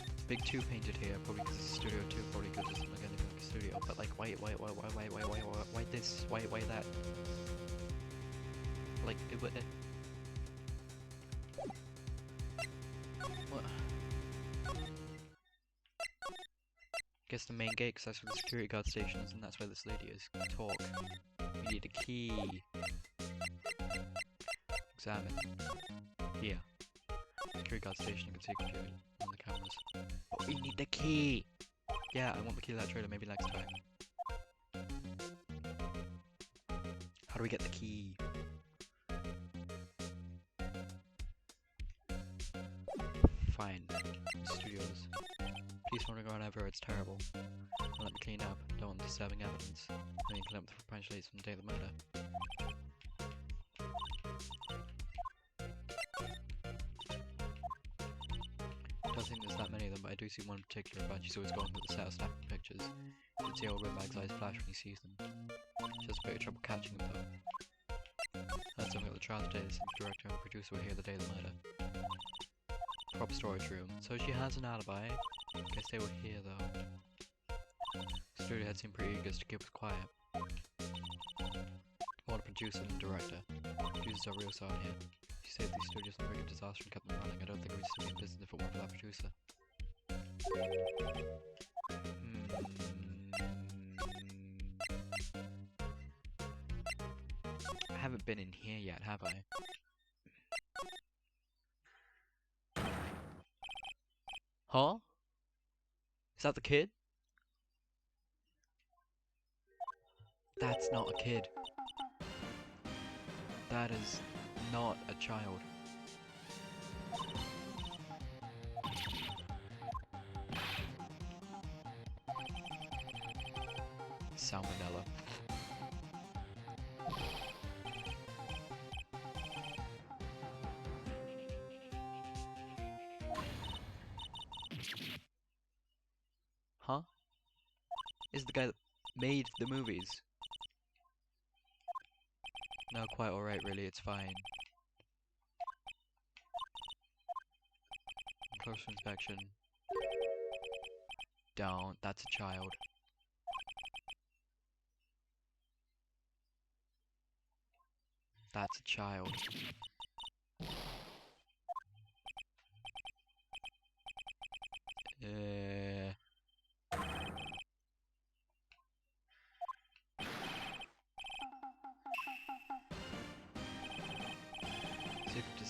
It's Big 2 painted here, probably because it's Studio 2, probably because it doesn't look anything like a studio. But like, why this? Why that? Like, it would. What? Guess the main gate, because that's where the security guard station is, and that's where this lady is. Talk. We need a key. Examine. Here. Security guard station, you can see computer on the cameras. But we need the key! Yeah, I want the key to that trailer, maybe next time. How do we get the key? Fine. Studios. Police want to go on ever, it's terrible. Don't let me clean up, don't want disturbing evidence. I need to clean up the French leads from the day of the murder. I don't think there's that many of them, but I do see one in particular bunch. He's always going through the set of snapping pictures. You can see old Windbag's eyes flash when he sees them. She has a bit of trouble catching them though. That's something at the trial today, the director and producer were here the day of the murder. Prop storage room. So she has an alibi. Guess they were here though. Studio head seemed pretty eager to keep us quiet. What a producer and director. Producers are real side here. She saved these studios from a big disaster and kept them running. I don't think we'd still be in business if it weren't for that producer. I haven't been in here yet, have I? Huh? Is that the kid? That's not a kid. That is not a child. Salmonella. Huh? Is the guy that made the movies? No, quite alright really, it's fine. Closer inspection. Don't, that's a child. That's a child.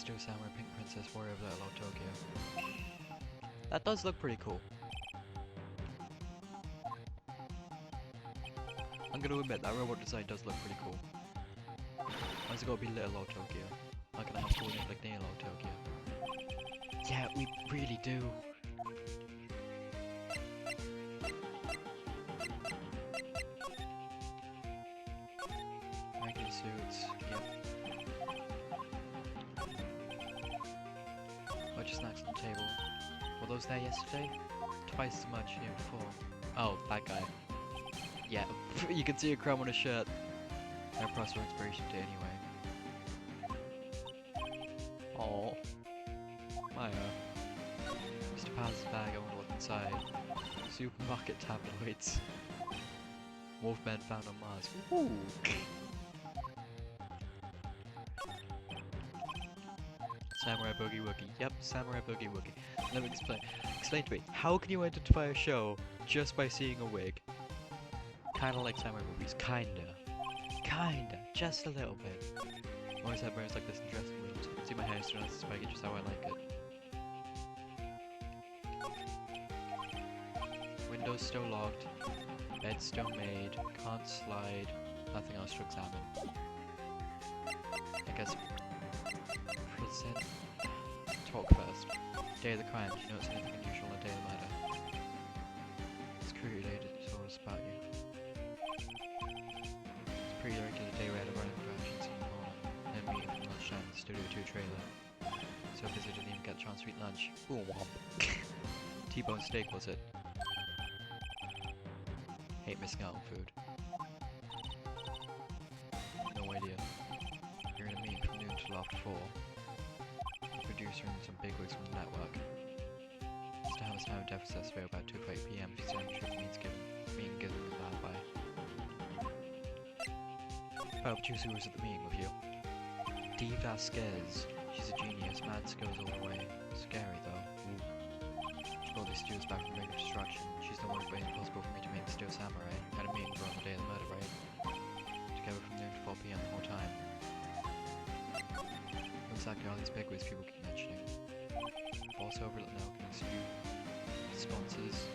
Still Samurai Pink Princess Warrior of Little Old Tokyo. That does look pretty cool. I'm gonna admit that robot design does look pretty cool. Why's it gotta be Little Old Tokyo? Why can't I have full name like Near Old Tokyo? Yeah, we really do. Regular suits, yep. Bunch of snacks on the table. Were those there yesterday? Twice as much here before. Oh, that guy. Yeah, you can see a crumb on his shirt. No process of expiration date anyway. Oh, Maya. Mr. Paz's bag, I wonder what's inside. Supermarket tabloids. Wolfman found on Mars. Ooh. Samurai Boogie Woogie. Yep, Samurai Boogie Woogie. Let me explain. Explain to me. How can you identify a show just by seeing a wig? Kinda like Samurai movies. Kinda. Just a little bit. I always have mirrors like this in dressing rooms. I can see my hair still nice spiky just how I like it. Windows still locked. Bed still made. Can't slide. Nothing else to examine. I guess... Present... Talk first. Day of the crime. Do you notice anything unusual on the day of the murder? It's crew related. It's all about you. It's pretty regular day we had a running productions in the morning. Then meeting from lunchtime at the Studio 2 trailer. So busy didn't even get a chance to eat lunch. Ooh, womp. T-bone steak was it? Hate missing out on food. No idea. You're in a meeting from noon till after 4. The producer and some bigwigs from the network. Mr. Hammer's time of death assessed for about 2 PM. She's on a trip meeting given with an alibi. Oh, Juicy was at the meeting with you. Dee Vasquez. She's a genius. Mad skills all the way. Scary though. Ooh. She brought these steals back from Ring of Destruction. She's the one who made it possible for me to make the Steel Samurai. Had a meeting with her on the day of the murder, right? Together from noon to 4 PM the whole time. Exactly all these bigwigs people keep mentioning. Also over at now can see you. Sponsors.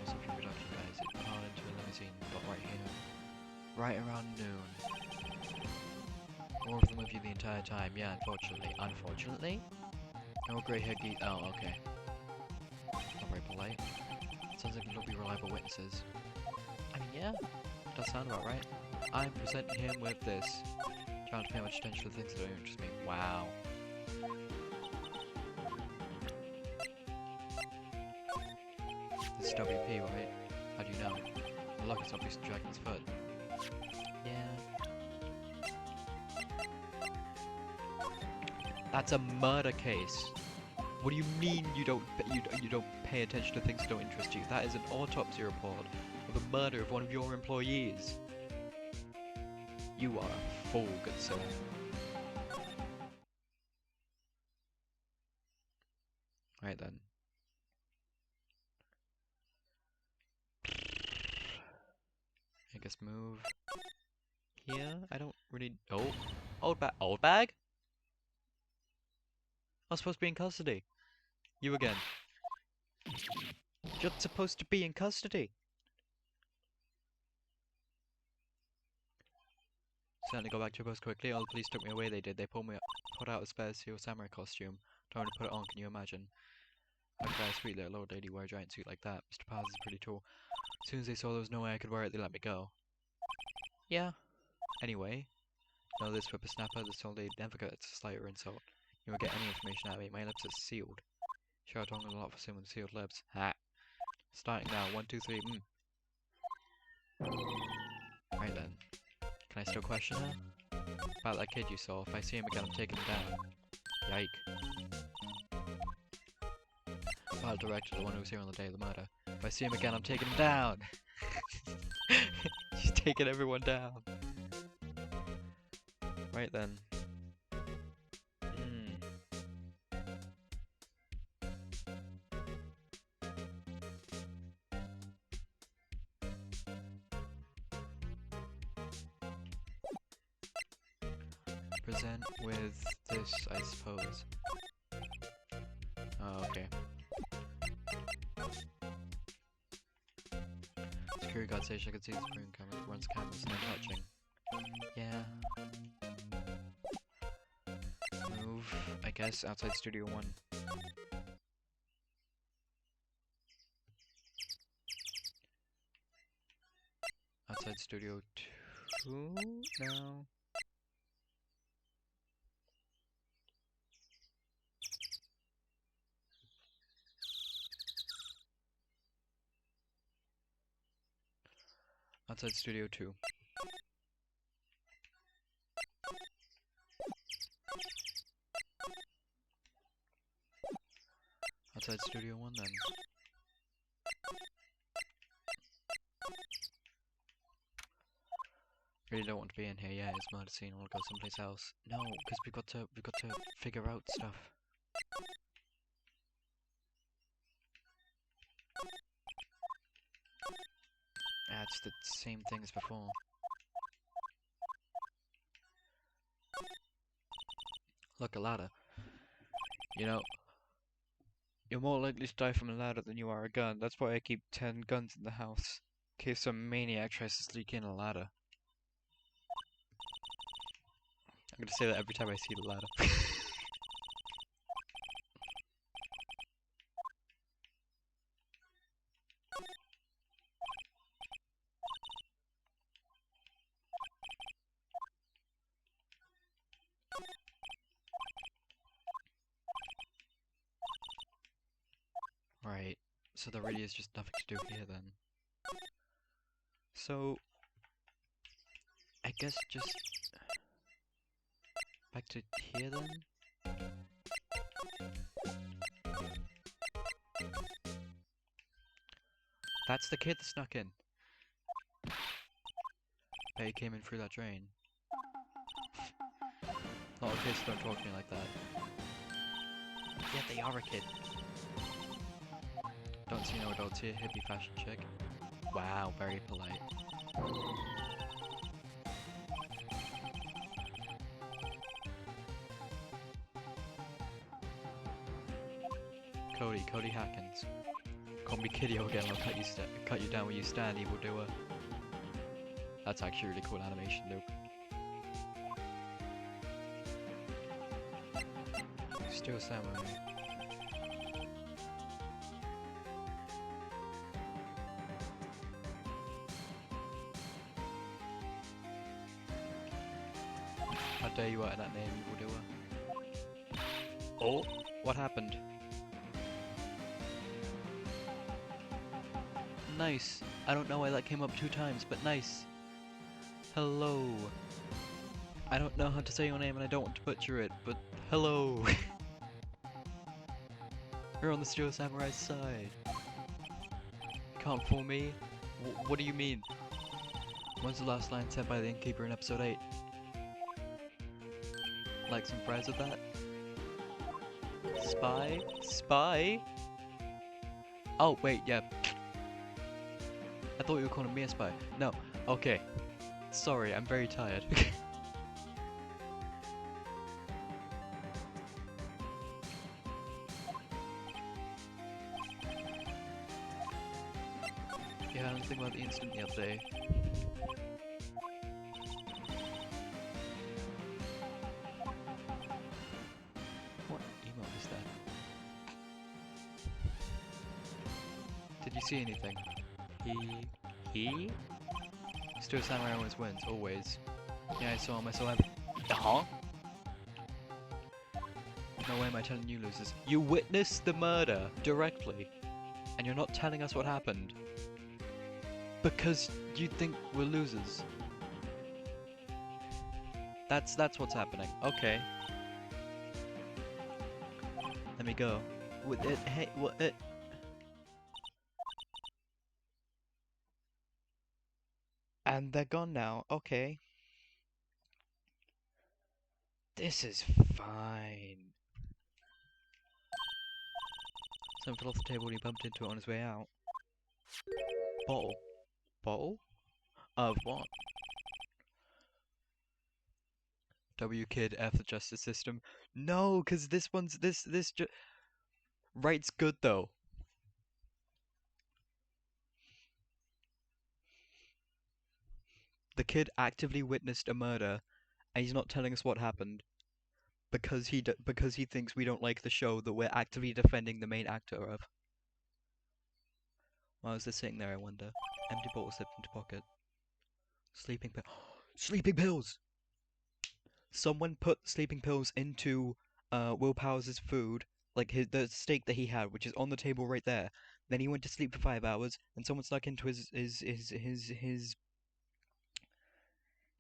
Also a few production guys. It piled into a limousine, but right here. Right around noon. More of them with you the entire time, yeah, unfortunately. Unfortunately? No grey hair geek. Oh, okay. Not very polite. Sounds like they'll be reliable witnesses. I mean, yeah, does sound about right. I'm presenting him with this. Trying to pay much attention to things that don't interest me. Wow. This is WP, right? How do you know? The luck is obviously dragging his foot. Yeah. That's a murder case. What do you mean you don't pay attention to things that don't interest you? That is an autopsy report of the murder of one of your employees. You are a fool, good sir. Right then. I guess move here. I don't really. Oh, old bag. Old bag? I was supposed to be in custody. You again. You're supposed to be in custody. Certainly go back to your post quickly. All the police took me away. They did. They pulled out a spare steel samurai costume. Told me to put it on. Can you imagine? How could a sweet little old lady wear a giant suit like that? Mr. Paz is pretty tall. As soon as they saw there was no way I could wear it, they let me go. Yeah. Anyway, know this whippersnapper, this old lady never gets a slight or insult. You won't get any information out of me. My lips are sealed. Sure, I talk a lot for someone with sealed lips. Ha. Starting now. 1, 2, 3. Right then. Can I still question her? About that kid you saw. If I see him again, I'm taking him down. Yike. File director, the one who was here on the day of the murder. If I see him again, I'm taking him down. She's taking everyone down. Right then. present with this, I suppose. Oh, okay. Security guard station, I can see the screen camera, runs cameras, no touching. Yeah. Move, I guess, outside Studio 1. Outside Studio 2 now. Outside Studio 2. Outside Studio 1 then. Really don't want to be in here, yeah, it's murder scene, I wanna go someplace else. No, because we've got to figure out stuff. Yeah, it's the same thing as before. Look, a ladder. You know, you're more likely to die from a ladder than you are a gun. That's why I keep 10 guns in the house. In case some maniac tries to sneak in a ladder. I'm gonna say that every time I see the ladder. Right, so there really is just nothing to do here then. So, I guess just back to here then? That's the kid that snuck in. Bet he came in through that drain. Not okay, so don't talk to me like that. Yeah, they are a kid. Don't see no adults here, hippie fashion chick. Wow, very polite. Cody Hackins. Call me Kiddio again, I'll cut you down where you stand, evildoer. That's actually really cool animation, Luke. Still samurai. How dare you utter that name, evildoer? Oh, what happened? Nice. I don't know why that came up 2 times, but nice. Hello. I don't know how to say your name and I don't want to butcher it, but hello. You're on the Steel Samurai's side. Can't fool me? What do you mean? When's the last line said by the innkeeper in episode 8? Like some fries with that? Spy? Spy? Oh, wait, yeah. I thought you were calling me a spy. No, okay. Sorry, I'm very tired. Yeah, I was thinking about the incident the other day. What emote is that? Did you see anything? He? Still Samurai always wins, always. Yeah, I saw him, Huh? No way am I telling you losers. You witnessed the murder directly, and you're not telling us what happened. Because you think we're losers. That's what's happening. Okay. Let me go. With it, hey, what it? And they're gone now. Okay. This is fine. Someone fell off the table and he bumped into it on his way out. Bottle. Bottle? Of what? W kid F the justice system. No, cause this one's this ju right's good though. The kid actively witnessed a murder, and he's not telling us what happened because because he thinks we don't like the show that we're actively defending the main actor of. Why was this sitting there, I wonder? Empty bottle slipped into pocket. Sleeping pill. Sleeping pills! Someone put sleeping pills into Will Powers' food, like the steak that he had, which is on the table right there. Then he went to sleep for 5 hours, and someone snuck into his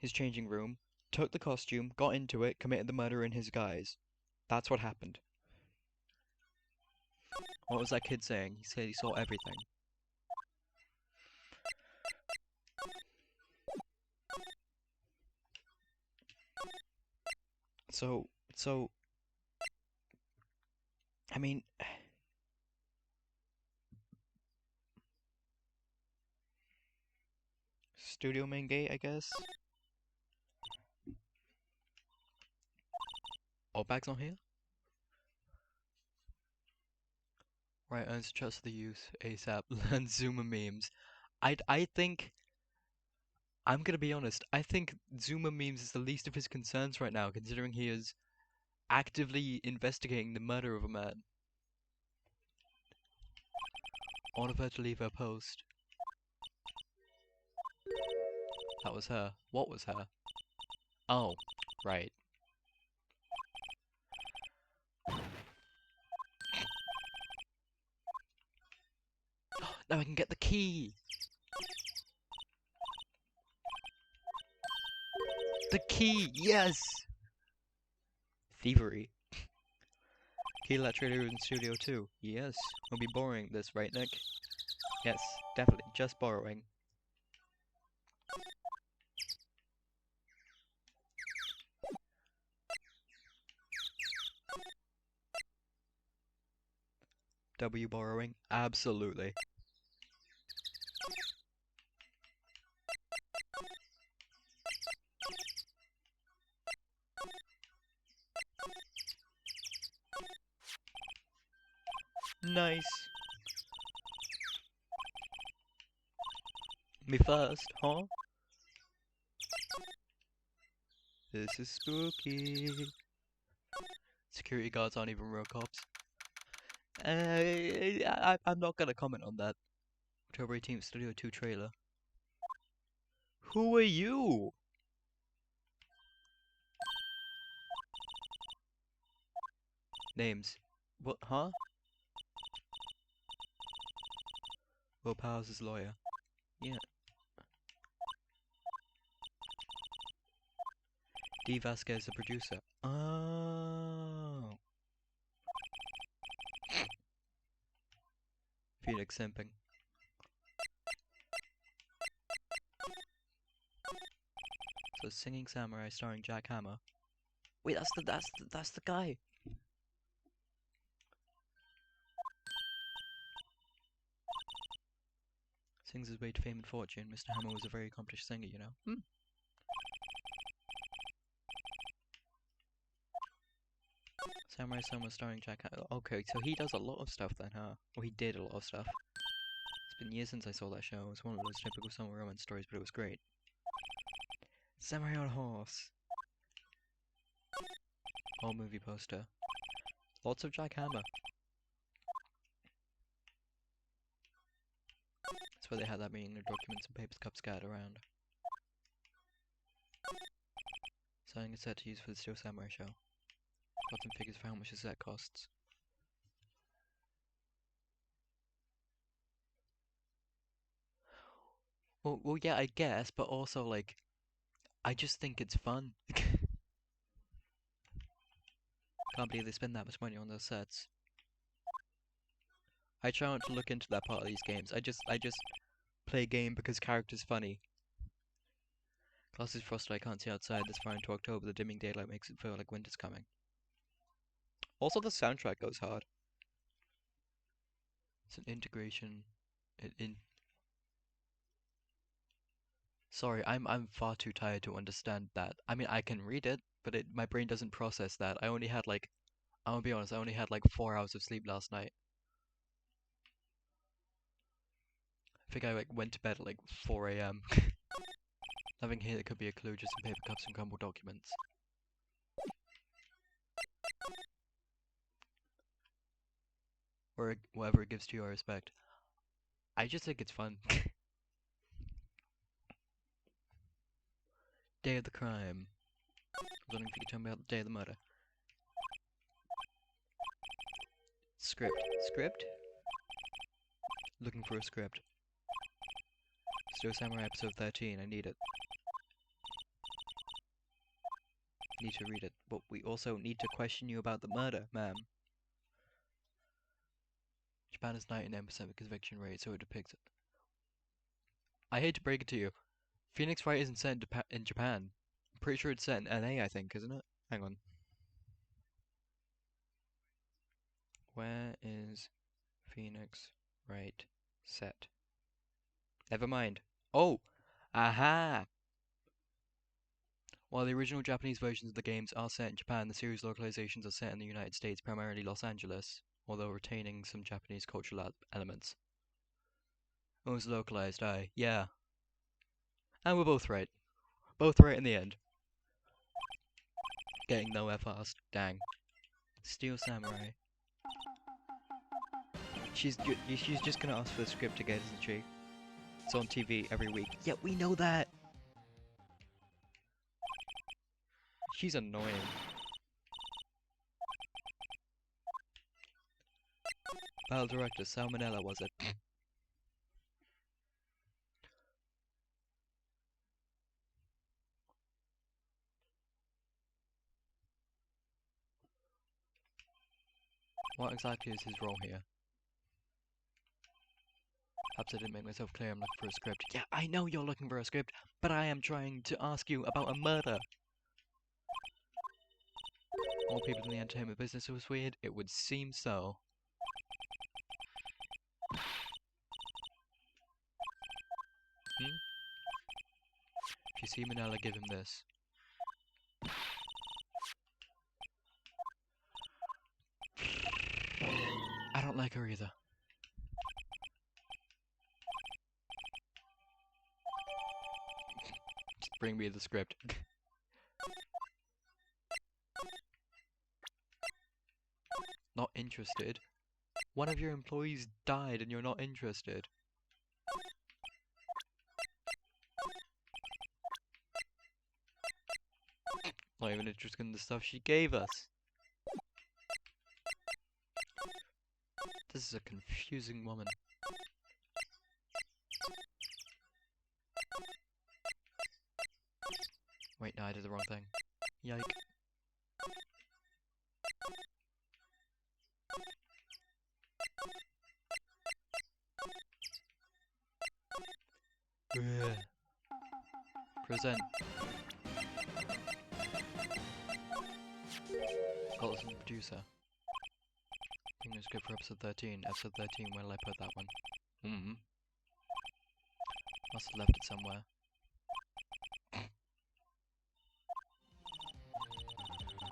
changing room, took the costume, got into it, committed the murder in his guise. That's what happened. What was that kid saying? He said he saw everything. So, I mean, studio main gate, I guess. Oh, bag's not here. Right, earns trust of the youth ASAP. Learn Zoomer memes. I think I'm gonna be honest. I think Zoomer memes is the least of his concerns right now, considering he is actively investigating the murder of a man. Order her to leave her post. That was her. What was her? Oh, right. Now I can get the key! The key! Yes! Thievery. Key let trader in studio too. Yes. We'll be borrowing this, right, Nick? Yes, definitely. Just borrowing. W borrowing? Absolutely. Nice. Me first, huh? This is spooky. Security guards aren't even real cops. I'm not gonna comment on that. October 18th, Studio 2 trailer. Who are you? Names. What, huh? Will Powers' lawyer. Yeah. D. Vasquez, the producer. Oh. Felix simping. So Singing Samurai starring Jack Hammer. Wait, that's the guy. Sings his way to fame and fortune. Mr. Hammer was a very accomplished singer, you know. Samurai Summer starring Jack Hammer. Okay, so he does a lot of stuff then, huh? Or he did a lot of stuff. It's been years since I saw that show. It was one of those typical summer romance stories, but it was great. Samurai on a horse. Whole movie poster. Lots of Jack Hammer. That's where they had that meeting. The documents and papers cup scattered around. Selling a set to use for the Steel Samurai show. Got some figures for how much the set costs. Well, yeah, I guess, but also, like, I just think it's fun. Can't believe they spend that much money on those sets. I try not to look into that part of these games. I just play a game because character's funny. Glass is frosted, I can't see outside this far into October. The dimming daylight makes it feel like winter's coming. Also, the soundtrack goes hard. It's an integration. Sorry, I'm far too tired to understand that. I mean, I can read it, but my brain doesn't process that. I only had like, I'll be honest, I only had like 4 hours of sleep last night. I think I like went to bed at like 4 a.m. Nothing here that could be a clue, just some paper cups and crumbled documents. Or whatever it gives to your respect. I just think it's fun. Day of the crime. I was wondering if you could tell me about the day of the murder. Script. Script? Looking for a script. Still Samurai episode 13, I need it. Need to read it, but we also need to question you about the murder, ma'am. Japan is 99% conviction rate, so it depicts it. I hate to break it to you. Phoenix Wright isn't set in Japan. I'm pretty sure it's set in LA, I think, isn't it? Hang on. Where is Phoenix Wright set? Never mind. Oh! Aha! While the original Japanese versions of the games are set in Japan, the series localizations are set in the United States, primarily Los Angeles, although retaining some Japanese cultural elements. It was localized, aye. Yeah. And we're both right. Both right in the end. Getting nowhere fast. Dang. Steel Samurai. She's just gonna ask for the script again, isn't she? It's on TV every week. Yeah, we know that! She's annoying. Battle director, Salmonella, was it? What exactly is his role here? Perhaps I didn't make myself clear. I'm looking for a script. Yeah, I know you're looking for a script, but I am trying to ask you about a murder. More people in the entertainment business was weird? It would seem so. If you see Manila, give him this. I don't like her either. Just bring me the script. Not interested? One of your employees died and you're not interested. Not even interested in the stuff she gave us. This is a confusing woman. Wait, no, I did the wrong thing. Yike. Ugh. Present. Scott is the producer. English script for episode 13. Episode 13, where did I put that one? Must have left it somewhere.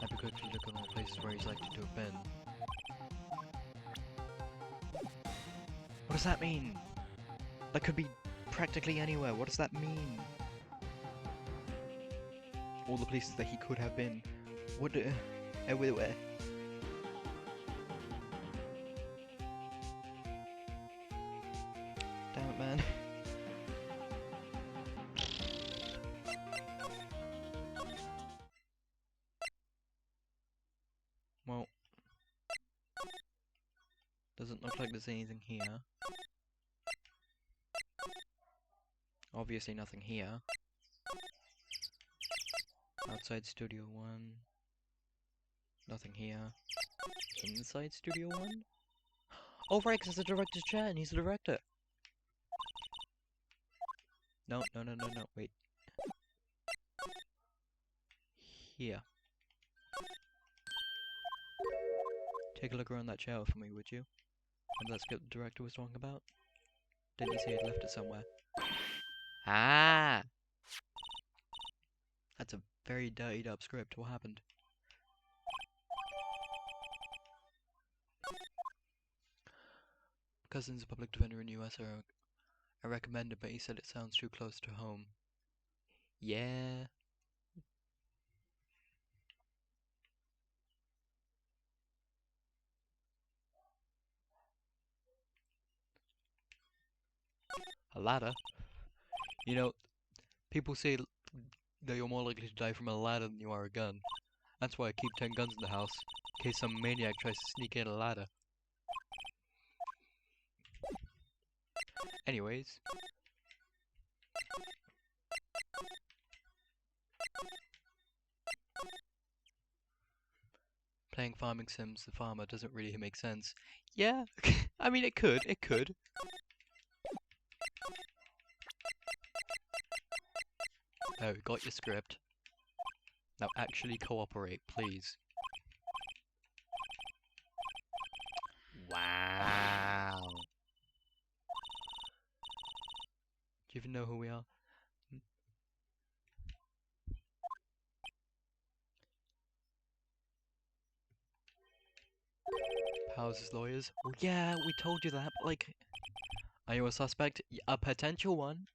I'd be quickly look on all places where he's likely to have been. What does that mean? That could be practically anywhere. What does that mean? All the places that he could have been. What? Everywhere. Damn it, man. Well, doesn't look like there's anything here. Obviously nothing here. Outside Studio 1. Nothing here. Inside Studio 1? Oh right, because it's the director's chair and he's the director. No, wait. Here. Take a look around that chair for me, would you? Remember that script the director was talking about? Didn't you say he'd left it somewhere? Ah! That's a Very dirtied up script. What happened? Cousin's a public defender in US. I recommend it, but he said it sounds too close to home. Yeah. A ladder? You know, people say that you're more likely to die from a ladder than you are a gun. That's why I keep 10 guns in the house, in case some maniac tries to sneak in a ladder. Anyways. Playing farming sims, the farmer, doesn't really make sense. Yeah, I mean it could. Oh, got your script. Now actually cooperate, please. Wow. Do you even know who we are? Houses, lawyers? Well, yeah, we told you that, but like... Are you a suspect? A potential one?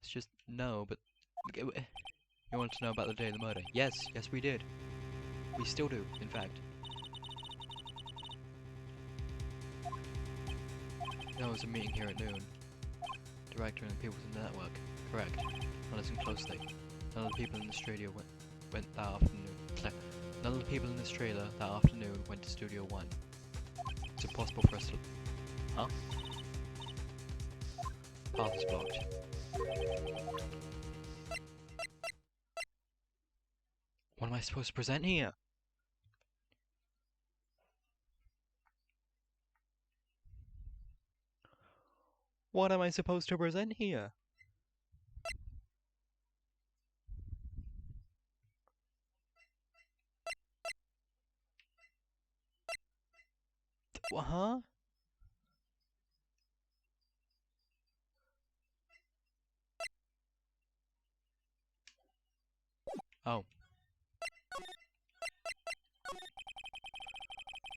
It's just, no, but... You wanted to know about the day of the murder? Yes, yes we did. We still do, in fact. There was a meeting here at noon. Director and the people in the network. Correct. Now listen closely. None of the people in this trailer went that afternoon. None of the people in this trailer that afternoon went to Studio 1. It's impossible for us to... Huh? Path is blocked. What am I supposed to present here? What am I supposed to present here? Huh? Oh.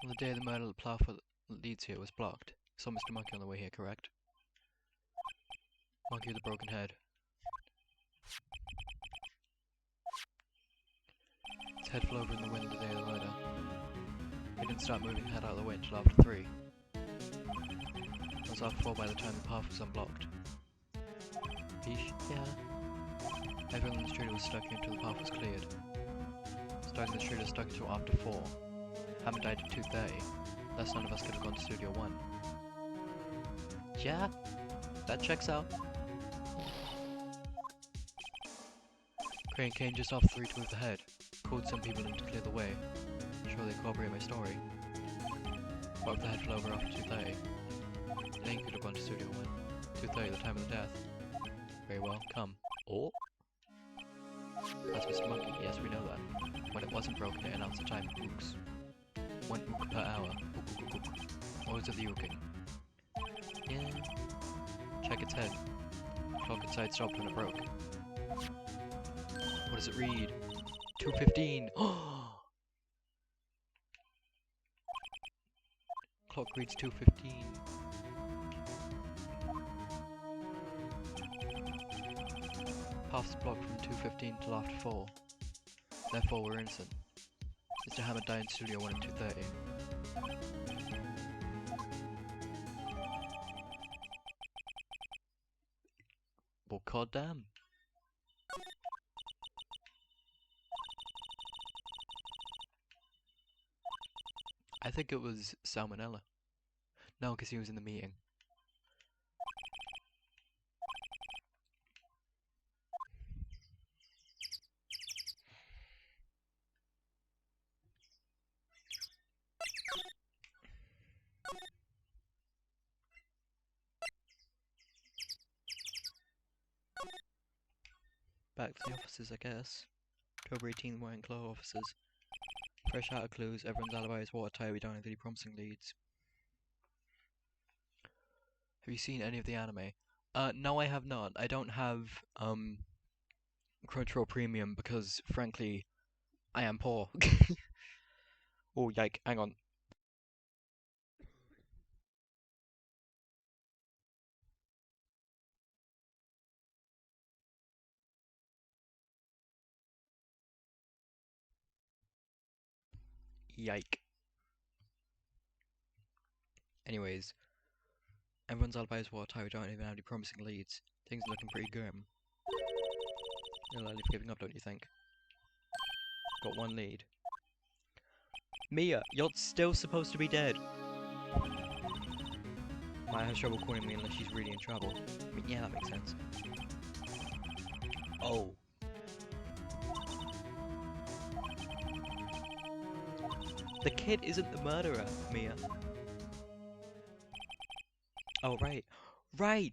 On the day of the murder, the path that leads here was blocked. Saw Mr. Monkey on the way here, correct? Monkey with a broken head. His head flew over in the wind the day of the murder. He didn't start moving his head out of the way until after 3. It was after 4 by the time the path was unblocked. Beesh? Yeah. Everyone in the street was stuck until the path was cleared. Starting the street was stuck until after 4. Haven't died at 2:30. Thus none of us could have gone to Studio 1. Yeah, that checks out. Crane came just after 3 to move the head. Called some people in to clear the way. Sure they corroborate my story. But if the head fell over after 2:30, then you could have gone to Studio 1. 2:30, the time of the death. Very well, come. Oh? That's Mr. Monkey, yes we know that. When it wasn't broken it announced the time in ooks. 1 ook per hour. Ook, ook, ook, ook. What was it the ooking? Yeah. Check its head. Clock inside stopped when it broke. What does it read? 2:15. Oh! Clock reads 2:15. Path's blocked from 2:15 till after 4. Therefore we're innocent. Mr. Hammer died in Studio 1 at 2:30. Well, goddamn. I think it was Salmonella. No, because he was in the meeting. Back to the offices, I guess. October 18th, White and Claw offices. Fresh out of clues, everyone's alibi is watertight, we don't have any promising leads. Have you seen any of the anime? No I have not. I don't have, Crunchyroll Premium because, frankly, I am poor. Oh, yike, hang on. Yike. Anyways, everyone's alibi is watertight, we don't even have any promising leads. Things are looking pretty grim. You're likely giving up, don't you think? Got one lead. Mia, you're still supposed to be dead. Maya has trouble calling me unless she's really in trouble. I mean, yeah, that makes sense. Oh. The kid isn't the murderer, Mia. Oh, right. Right!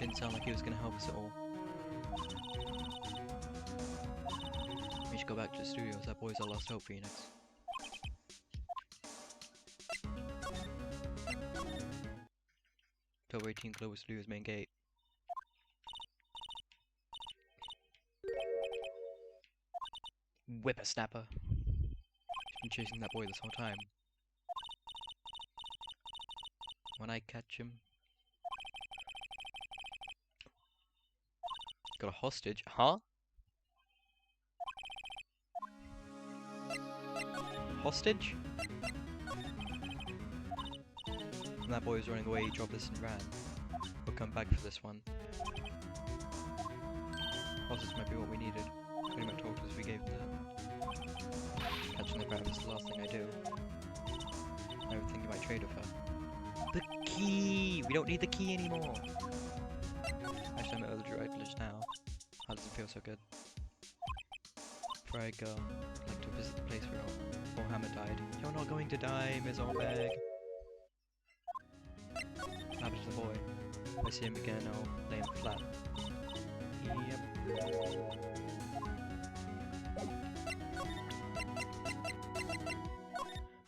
Didn't sound like he was gonna help us at all. We should go back to the studios. That boy's our last hope, Phoenix. October 18, Global Studios main gate. Whippersnapper. He's been chasing that boy this whole time. When I catch him... Got a hostage? Huh? Hostage? When that boy was running away, he dropped us and ran. We'll come back for this one. Hostage might be what we needed. Pretty much talked as we gave him that. Catching the crab is the last thing I do. I would think you might trade with her. The key! We don't need the key anymore! Actually, I'm at the right village now. How does it feel so good? Before I go, I'd like to visit the place where Warhammer died. You're not going to die, Ms. Orbeg! What happened to the boy? If I see him again, I'll lay him flat. Yep.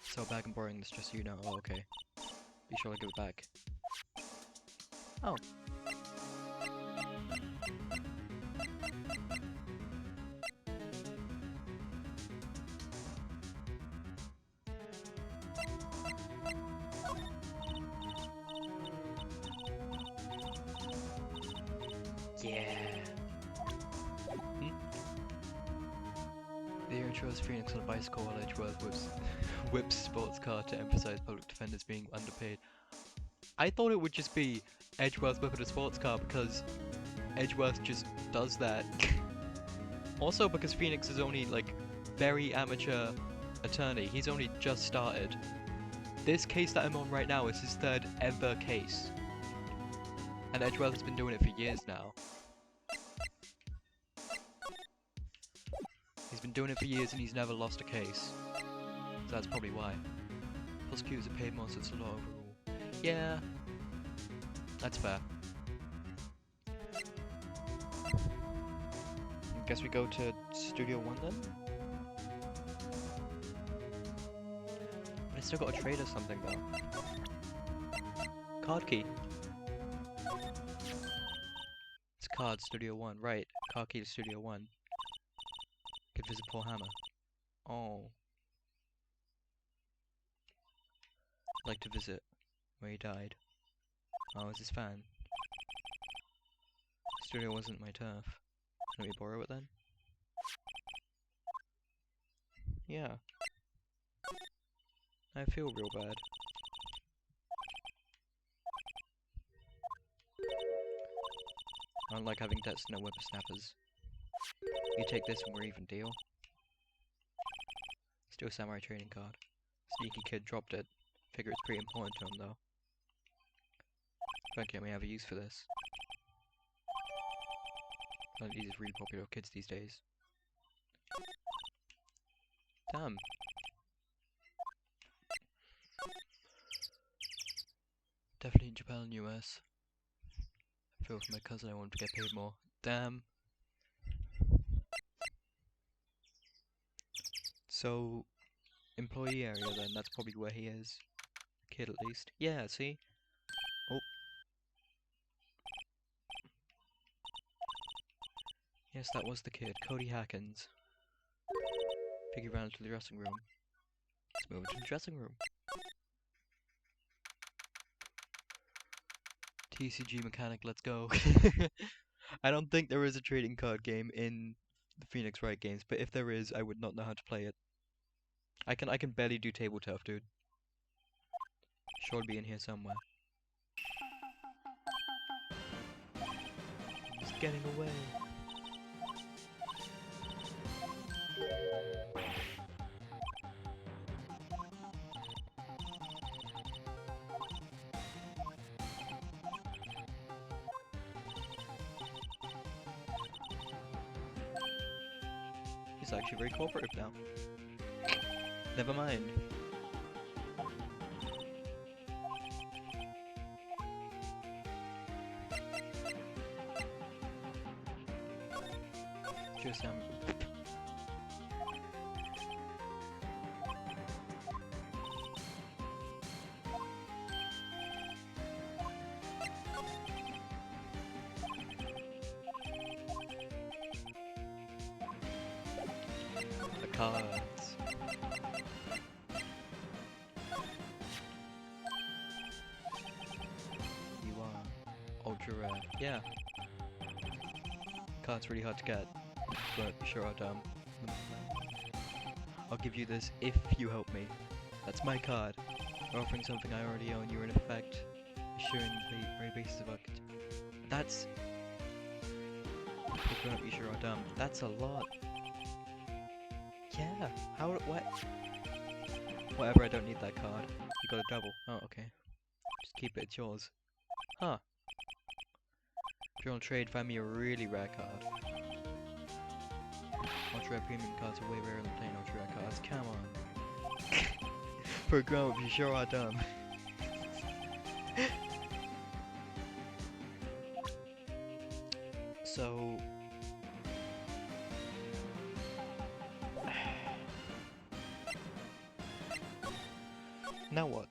So back and borrowing this just so you know. Oh, okay. Be sure to give it back. Oh. Yeah. The hero chose Phoenix on a bicycle while Edgeworth whips sports car to emphasize public defenders being underpaid. I thought it would just be Edgeworth whipping a sports car because Edgeworth just does that. Also because Phoenix is only like very amateur attorney. He's only just started. This case that I'm on right now is his third ever case. And Edgeworth has been doing it for years now. He's been doing it for years and he's never lost a case. So that's probably why. Prosecutors are paid more, so it's a lot overall. Yeah. That's fair. I guess we go to Studio 1 then? I still got a trade or something though. Card key. It's card Studio 1, right. Card key to Studio 1. Could visit Paul Hammer. Oh. I'd like to visit where he died. I was his fan. Studio wasn't my turf. Can we borrow it then? Yeah. I feel real bad. I don't like having debts to no whippersnappers. You take this and we're even, deal? Still samurai trading card. Sneaky kid dropped it. Figure it's pretty important to him though. Frankly, I may have a use for this. These are really popular with kids these days. Damn. Definitely in Japan and US. I feel for my cousin I want him to get paid more. Damn. So, employee area then, that's probably where he is. kid at least. Yeah, see? Oh. Yes, that was the kid, Cody Hackins. Piggy ran to the dressing room. Let's move into the dressing room. TCG mechanic, let's go. I don't think there is a trading card game in the Phoenix Wright games, but if there is, I would not know how to play it. I can barely do tabletop, dude. Should be in here somewhere. He's getting away. He's actually very cooperative now. Never mind. Just the cards. You are ultra rare. Yeah. Cards really hard to get, but sure are dumb. I'll give you this if you help me. That's my card. You're offering something I already own. You're in effect assuring the very basis of our. That's. You sure are dumb. That's a lot. Yeah. How? What? Whatever. I don't need that card. You got a double. Oh, okay. Just keep it. It's yours. Huh. If you're on trade, find me a really rare card. Ultra rare premium cards are way rarer than plain ultra rare cards. Come on. For a grown up, you sure are dumb. So. Now what?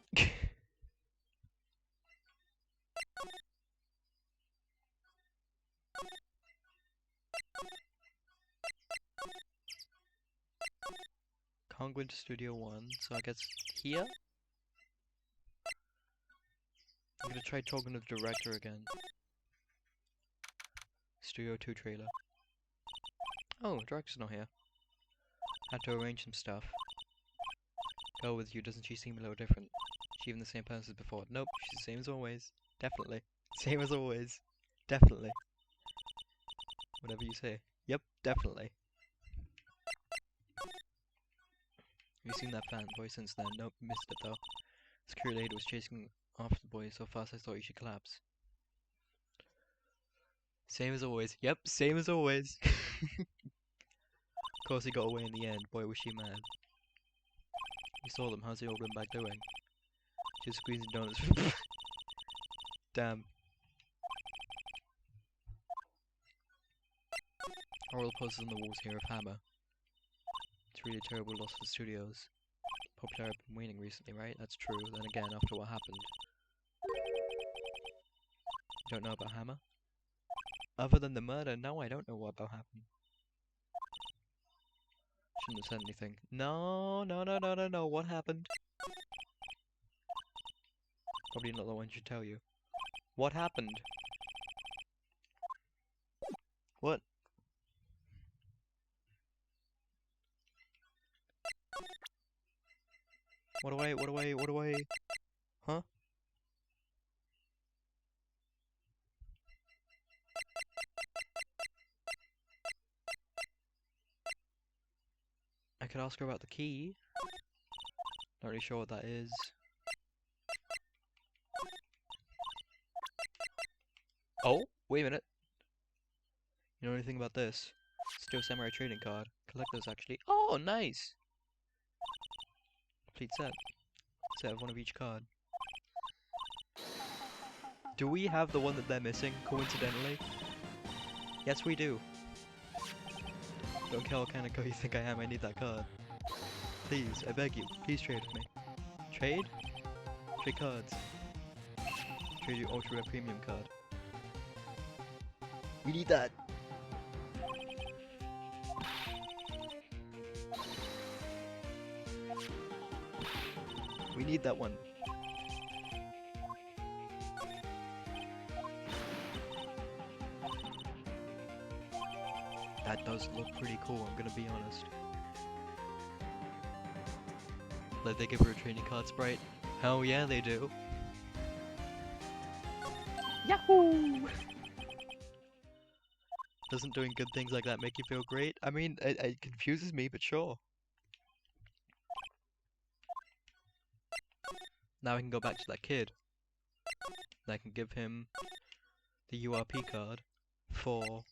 Can't go into Studio 1, so I guess here? I'm gonna try talking to the director again. Studio 2 trailer. Oh, director's not here. Had to arrange some stuff. Girl with you, doesn't she seem a little different? She even the same person as before? Nope, she's the same as always. Definitely. Same as always. Definitely. Whatever you say. Yep, definitely. Have you seen that fan boy since then? Nope, missed it though. Security lady was chasing after the boy so fast I thought you should collapse. Same as always. Yep, same as always. Of course he got away in the end. Boy, was she mad. You saw them. How's the old one back doing? She's squeezing donuts. Damn. Oral posters on the walls here of Hammer. It's really a terrible loss for the studios. Popularity been waning recently, right? That's true. Then again, after what happened. You don't know about Hammer? Other than the murder, no, I don't know what about happened. Shouldn't have said anything. No, no, no, no, no, no. What happened? Probably not the one should tell you. What happened? What? What do I... Huh? I could ask her about the key. Not really sure what that is. Oh, wait a minute. You know anything about this? Steel Samurai trading card. Collect those actually. Oh, nice! Complete set. Set of one of each card. Do we have the one that they're missing, coincidentally? Yes, we do. Don't care what kind of girl you think I am, I need that card. Please, I beg you, please trade with me. Trade? epic cards. Trade your ultra rare premium card. We need that! We need that one. That does look pretty cool, I'm gonna be honest. Like they give her a training card sprite? Hell yeah they do. Yahoo! Doesn't doing good things like that make you feel great? I mean, it confuses me, but sure. Now I can go back to that kid. And I can give him the URP card for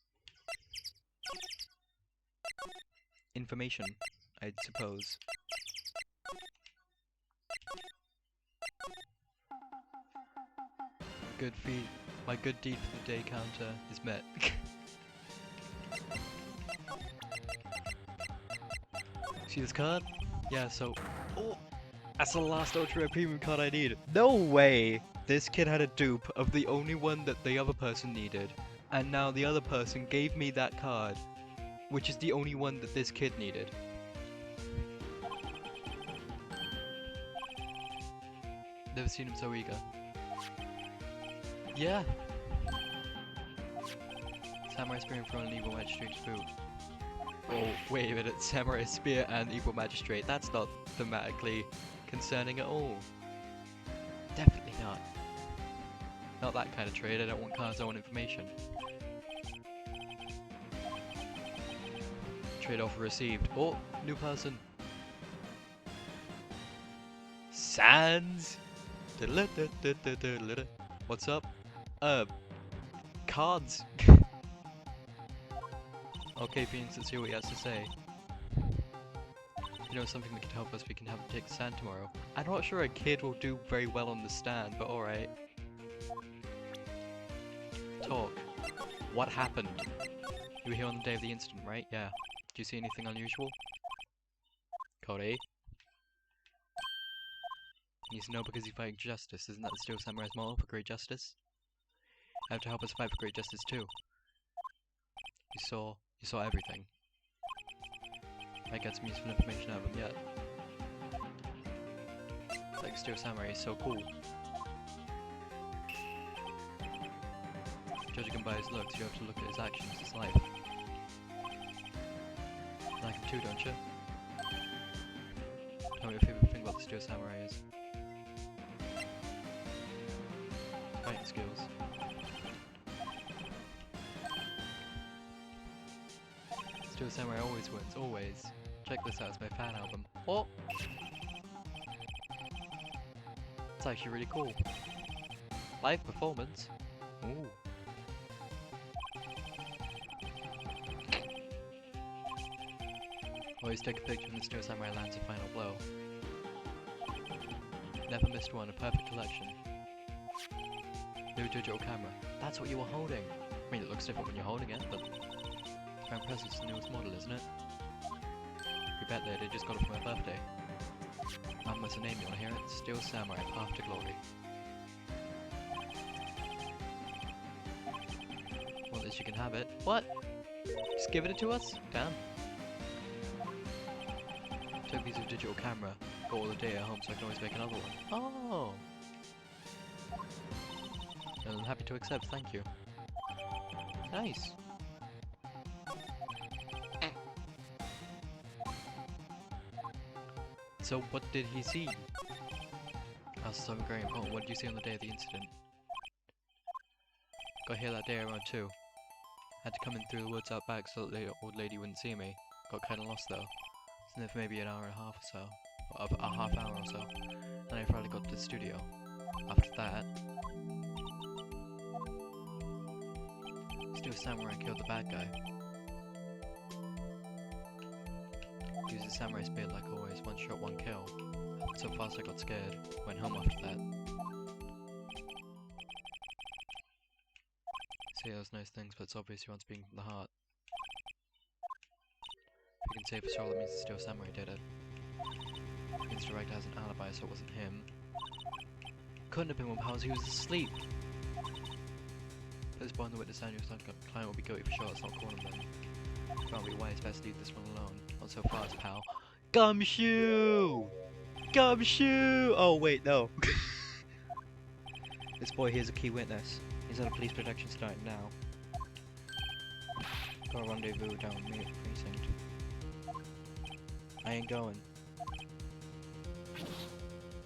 information, I suppose. Good feat. My good deed for the day counter is met. See this card? Yeah, so... Oh! That's the last ultra rare premium card I need. No way! This kid had a dupe of the only one that the other person needed. And now the other person gave me that card, which is the only one that this kid needed. Never seen him so eager. Yeah! Samurai Spear and Throne and Evil Magistrate's boot. Oh, wait a minute, Samurai Spear and Evil Magistrate, that's not thematically concerning at all. Definitely not. Not that kind of trade, I don't want cards, I want information. Trade offer received. Oh, new person. Sans! What's up? Cards! Okay, Phoenix, let's hear what he has to say. You know something that could help us, we can have him take the stand tomorrow. I'm not sure a kid will do very well on the stand, but alright. Talk. What happened? You were here on the day of the incident, right? Yeah. Do you see anything unusual? Cody? He needs to know because he's fighting justice. Isn't that the Steel Samurai's motto for great justice? You have to help us fight for great justice too. You saw everything. Might get some useful information out of him yet. Like Steel Samurai is so cool. Judging him by his looks, you have to look at his actions, his life. You like him too, don't you? Tell me your favorite thing about the Steel Samurai is. Fighting skills. Steel Samurai always wins, always. Check this out, it's my fan album. Oh! It's actually really cool. Live performance? Ooh. Always take a picture when the Steel Samurai lands a final blow. Never missed one, a perfect collection. New digital camera. That's what you were holding! I mean, it looks different when you're holding it, but... Very impressive, it's the newest model, isn't it? You bet, lady, just got it for my birthday. I must name, you wanna hear it? Steel Samurai, Path to Glory. Want this, you can have it. What? Just giving it to us? Damn. Took a piece of digital camera, got all the data at home so I can always make another one. Oh! And I'm happy to accept, thank you. Nice! So what did he see? That's something very important. What did you see on the day of the incident? Got here that day around 2. Had to come in through the woods out back so that the old lady wouldn't see me. Got kinda lost though. Was in there for maybe an hour and a half or so. Or a half hour or so. Then I finally got to the studio. After that... Steel Samurai killed the bad guy. Used a samurai spear like always, one shot, one kill. Happened so fast I got scared. Went home after that. Say those nice things, but it's obvious he wants speaking from the heart. If you can say for sure, that means the Steel Samurai did it. Means the director has an alibi, so it wasn't him. couldn't have been Will Powers, he was asleep. At this point, the witness and your client will be guilty for sure, let's not call him then. Can't be wise, best leave this one alone. Not so fast, pal. Gumshoe! Gumshoe! Oh, wait, no. This boy here's a key witness. He's under police protection starting now. Got a rendezvous down me precinct. I ain't going.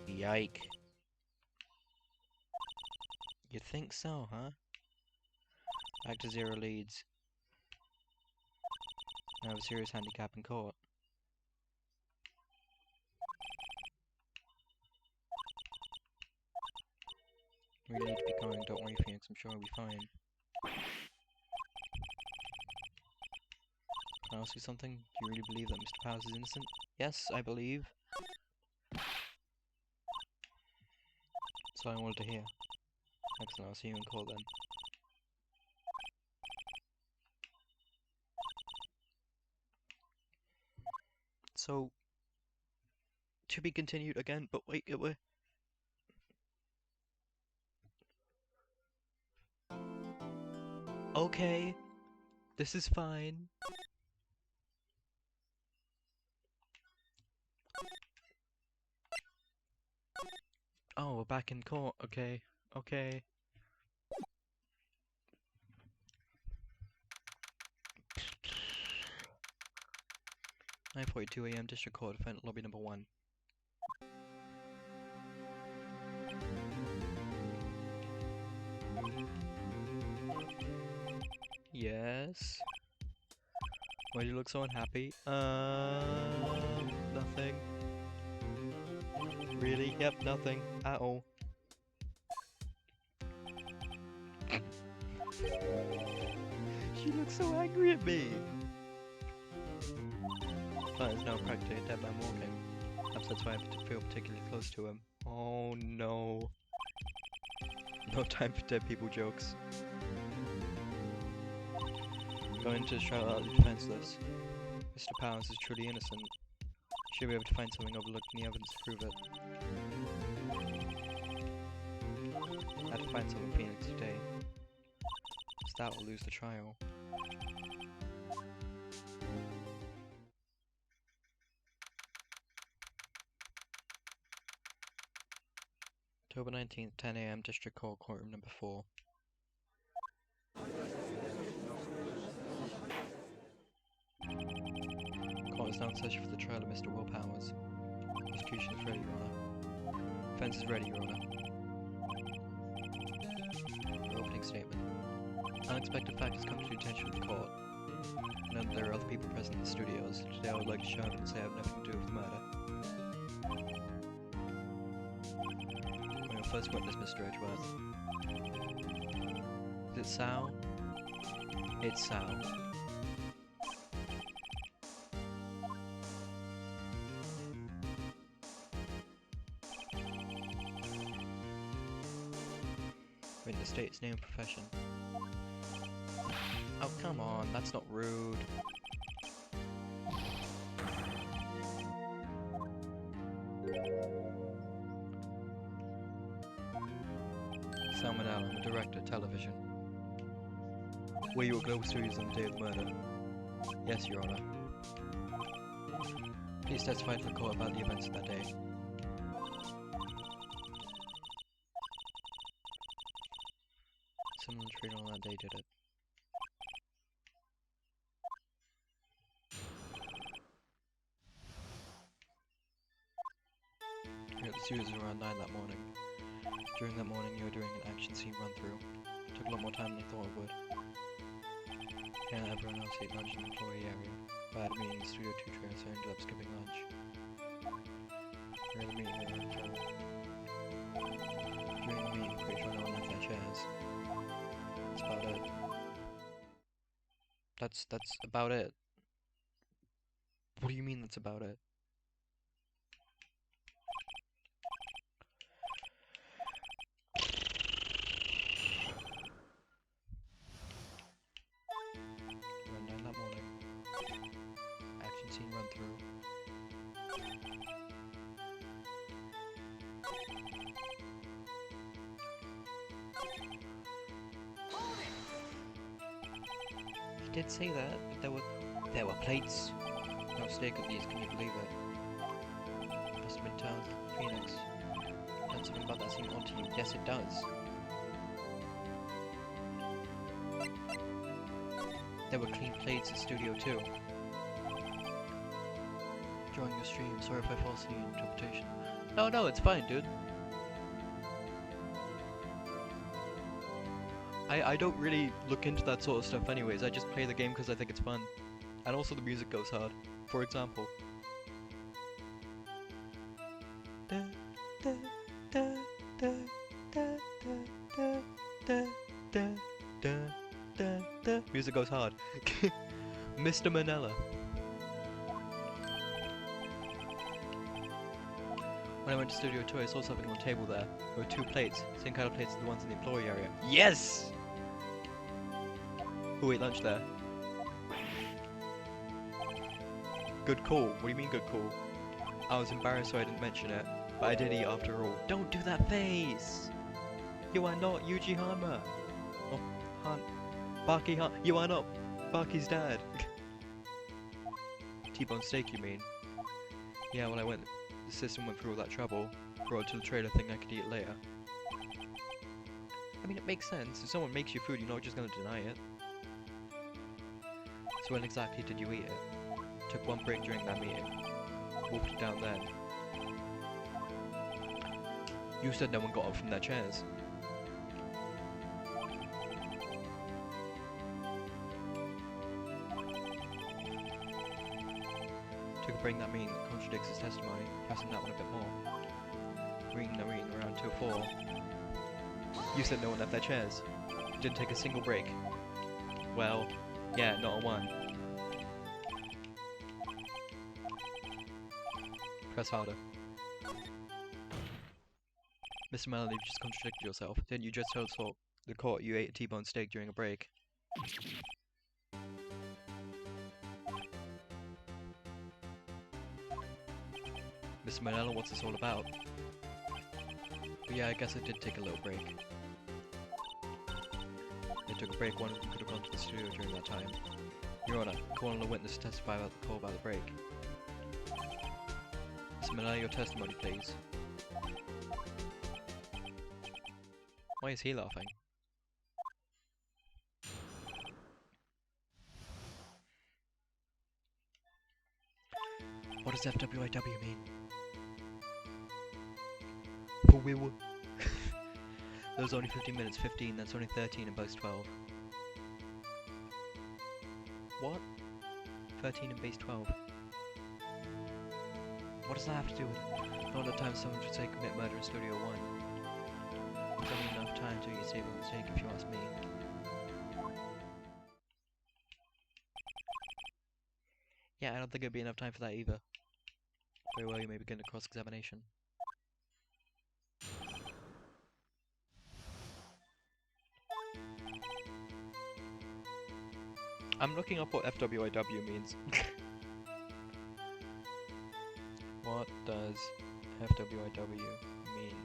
Yike. You think so, huh? Back to 0 leads. I have a serious handicap in court. We need to be going, don't worry Phoenix, I'm sure we'll be fine. Can I ask you something? Do you really believe that Mr. Powers is innocent? Yes, I believe. That's all I wanted to hear. Excellent, I'll see you in court then. So, to be continued again, but wait, it were... Okay, this is fine. Oh, we're back in court, okay, okay. 9:42 AM, District Court, Defendant Lobby number 1. Yes? Why do you look so unhappy? Nothing. Really? Yep, nothing. At all. She looks so angry at me! Client is now practically a dead man walking. Perhaps that's why I feel particularly close to him. Oh no. No time for dead people jokes. Going into the trial out of the defenseless. Mr. Powers is truly innocent. Should be able to find something overlooked in the evidence to prove it. I had to find something Phoenix today. Stout will lose the trial. October 19th, 10 AM, District Court, Courtroom number 4. Court is now in session for the trial of Mr. Will Powers. Prosecution is ready, Your Honour. Defense is ready, Your Honour. Your opening statement. Unexpected fact has come to the attention of the court. I know that there are other people present in the studios. Today I would like to show up and say I have nothing to do with the murder. I'm your first witness, Mr. Edgeworth. Is it Sal? It's Sal. Witness state its name and profession. Oh, come on, that's not rude. Salmonella, I'm a director, television. Were you at Global Studios on the day of the murder? Yes, Your Honour. Please testify to the court about the events of that day. Someone treated on that day did it. You were at the studios around 9 that morning. During that morning you were doing an action scene run-through. It took a lot more time than I thought it would. Yeah, everyone else ate lunch in the employee area. Bad meeting Studio 2 trailer, so I ended up skipping lunch. During the meeting, pretty sure no one left their chairs. That's about it. That's about it. What do you mean that's about it? Around 9 that morning. Action scene run through. He did say that, but there were plates. No steak at these, can you believe it? Must have been Towns, Phoenix. And something about that seem odd to you. Yes, it does. There were clean plates at Studio 2. During your stream, sorry if I false the interpretation. No, it's fine, dude. I don't really look into that sort of stuff anyways. I just play the game because I think it's fun. And also the music goes hard. For example. Music goes hard. Mr. Manila. When I went to Studio 2, I saw something on the table there. There were 2 plates, same kind of plates as the ones in the employee area. Yes! Who ate lunch there? Good call. What do you mean good call? I was embarrassed so I didn't mention it, but I did eat after all. Don't do that face! You are not Yuji Hanma! Oh, Baki Han. You are not Baki's dad! T-bone steak, you mean? Yeah, when I went, the system went through all that trouble, brought it to the trailer thinking I could eat it later. I mean, it makes sense. If someone makes you food, you're not just gonna deny it. So when exactly did you eat it? Took one break during that meeting. Wolfed it down then. You said no one got up from their chairs. Took a break that meeting that contradicts his testimony, pressing that one a bit more. Reading around 2 or 4. You said no one left their chairs. You didn't take a single break. Well, yeah, not a one. Press harder. Mr. Melody, you've just contradicted yourself. Didn't you just tell the court you ate a T-bone steak during a break? Mr. Manella, what's this all about? But yeah, I guess I did take a little break. They took a break, one of them could have gone to the studio during that time. Your Honor, call on a witness to testify about the call about the break. Mr. Manella, your testimony, please. Why is he laughing? What does FWIW mean? For we were. There was only 15 minutes, 15, that's only 13 in base 12. What? 13 in base 12. What does that have to do with it? Not enough time someone should say commit murder in Studio 1. There's only enough time to eat a stable mistake if you ask me. Yeah, I don't think it'd be enough time for that either. Very well, you may begin a cross-examination. I'm looking up what FWIW means. What does FWIW mean?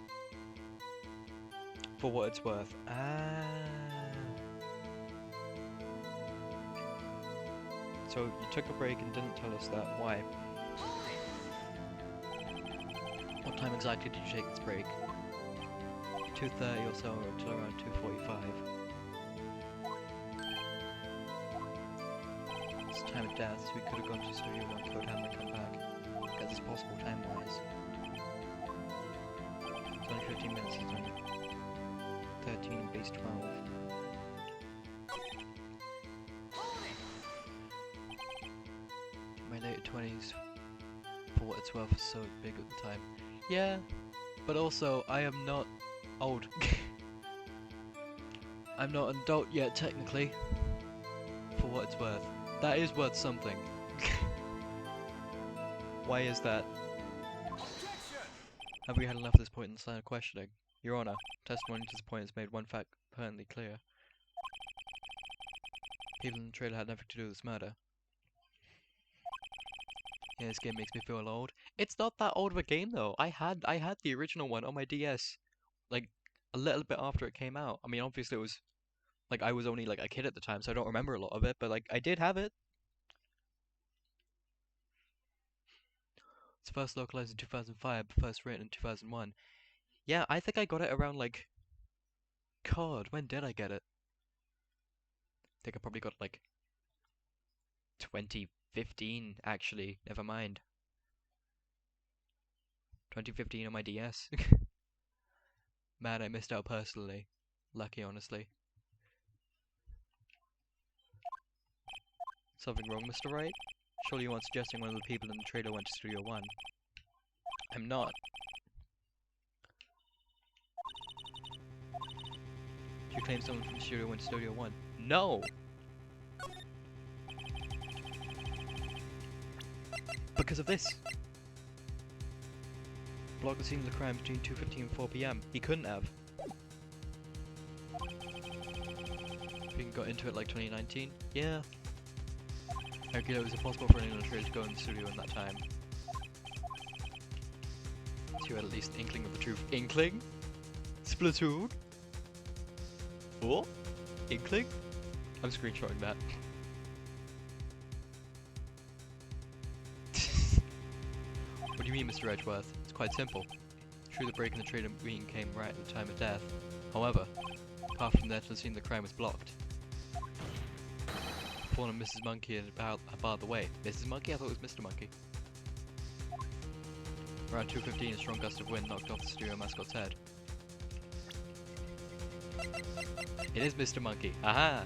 For what it's worth. Ah. So you took a break and didn't tell us that. Why? What time exactly did you take this break? 2:30 or so, until around 2:45. It's time of death, so we could have gone to Studio 1 code hammer and come back. Get this possible time-wise. It's only 15 minutes, it's only 13 in base 12. My late 20s, for what it's worth, was so big at the time. Yeah, but also, I am not old. I'm not an adult yet, technically. For what it's worth. That is worth something. Why is that? Have we had enough at this point in the line of questioning? Your Honor, testimony to this point has made one fact permanently clear. People in the trailer had nothing to do with this murder. Yeah, this game makes me feel old. It's not that old of a game though. I had the original one on my DS, like a little bit after it came out. I mean, obviously it was Like, I was only, like, a kid at the time, so I don't remember a lot of it, but, like, I did have it. It's first localized in 2005, but first written in 2001. Yeah, I think I got it around, like... God, when did I get it? I think I probably got, like... 2015, actually. Never mind. 2015 on my DS. Man, I missed out personally. Lucky, honestly. Something wrong, Mr. Wright? Surely you aren't suggesting one of the people in the trailer went to Studio One. I'm not. Do you claim someone from the studio went to Studio One? No! Because of this! Block the scene of the crime between 2:15 and 4 PM. He couldn't have. We got into it like 2019? Yeah. I agree it was impossible for anyone to go in the studio in that time. So you had at least an inkling of the truth. Inkling? Splatoon? Oh? Inkling? I'm screenshotting that. What do you mean, Mr. Edgeworth? It's quite simple. True, the break in the trade meeting came right at the time of death. However, apart from that, the scene of the crime was blocked. Fawn and Mrs. Monkey had barred the way. Mrs. Monkey? I thought it was Mr. Monkey. Around 2:15, a strong gust of wind knocked off the studio mascot's head. It is Mr. Monkey. Aha!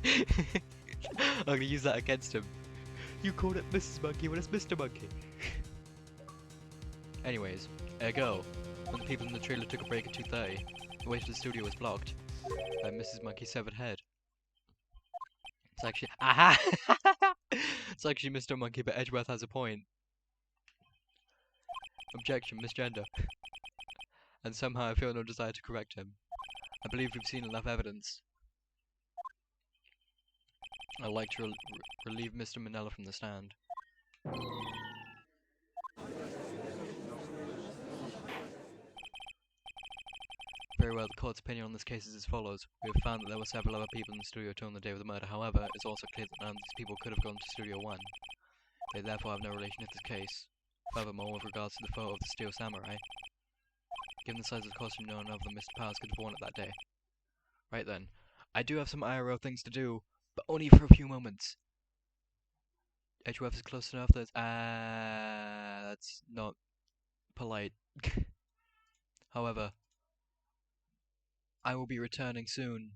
I'm gonna use that against him. You called it Mrs. Monkey when it's Mr. Monkey. Anyways, ergo, when the people in the trailer took a break at 2:30, the way to the studio was blocked by Mrs. Monkey's severed head. It's actually— aha! It's actually Mr. Monkey, but Edgeworth has a point. Objection, misgender. And somehow I feel no desire to correct him. I believe we've seen enough evidence. I'd like to relieve Mr. Manella from the stand. Very well, the court's opinion on this case is as follows. We have found that there were several other people in the studio on the day of the murder. However, it's also clear that none of these people could have gone to Studio One. They therefore have no relation to this case. Furthermore, with regards to the photo of the Steel Samurai, given the size of the costume, none of them Mr. Powers could have worn it that day. Right then, I do have some IRL things to do, but only for a few moments. Edgeworth is close enough that that's not polite. However, I will be returning soon.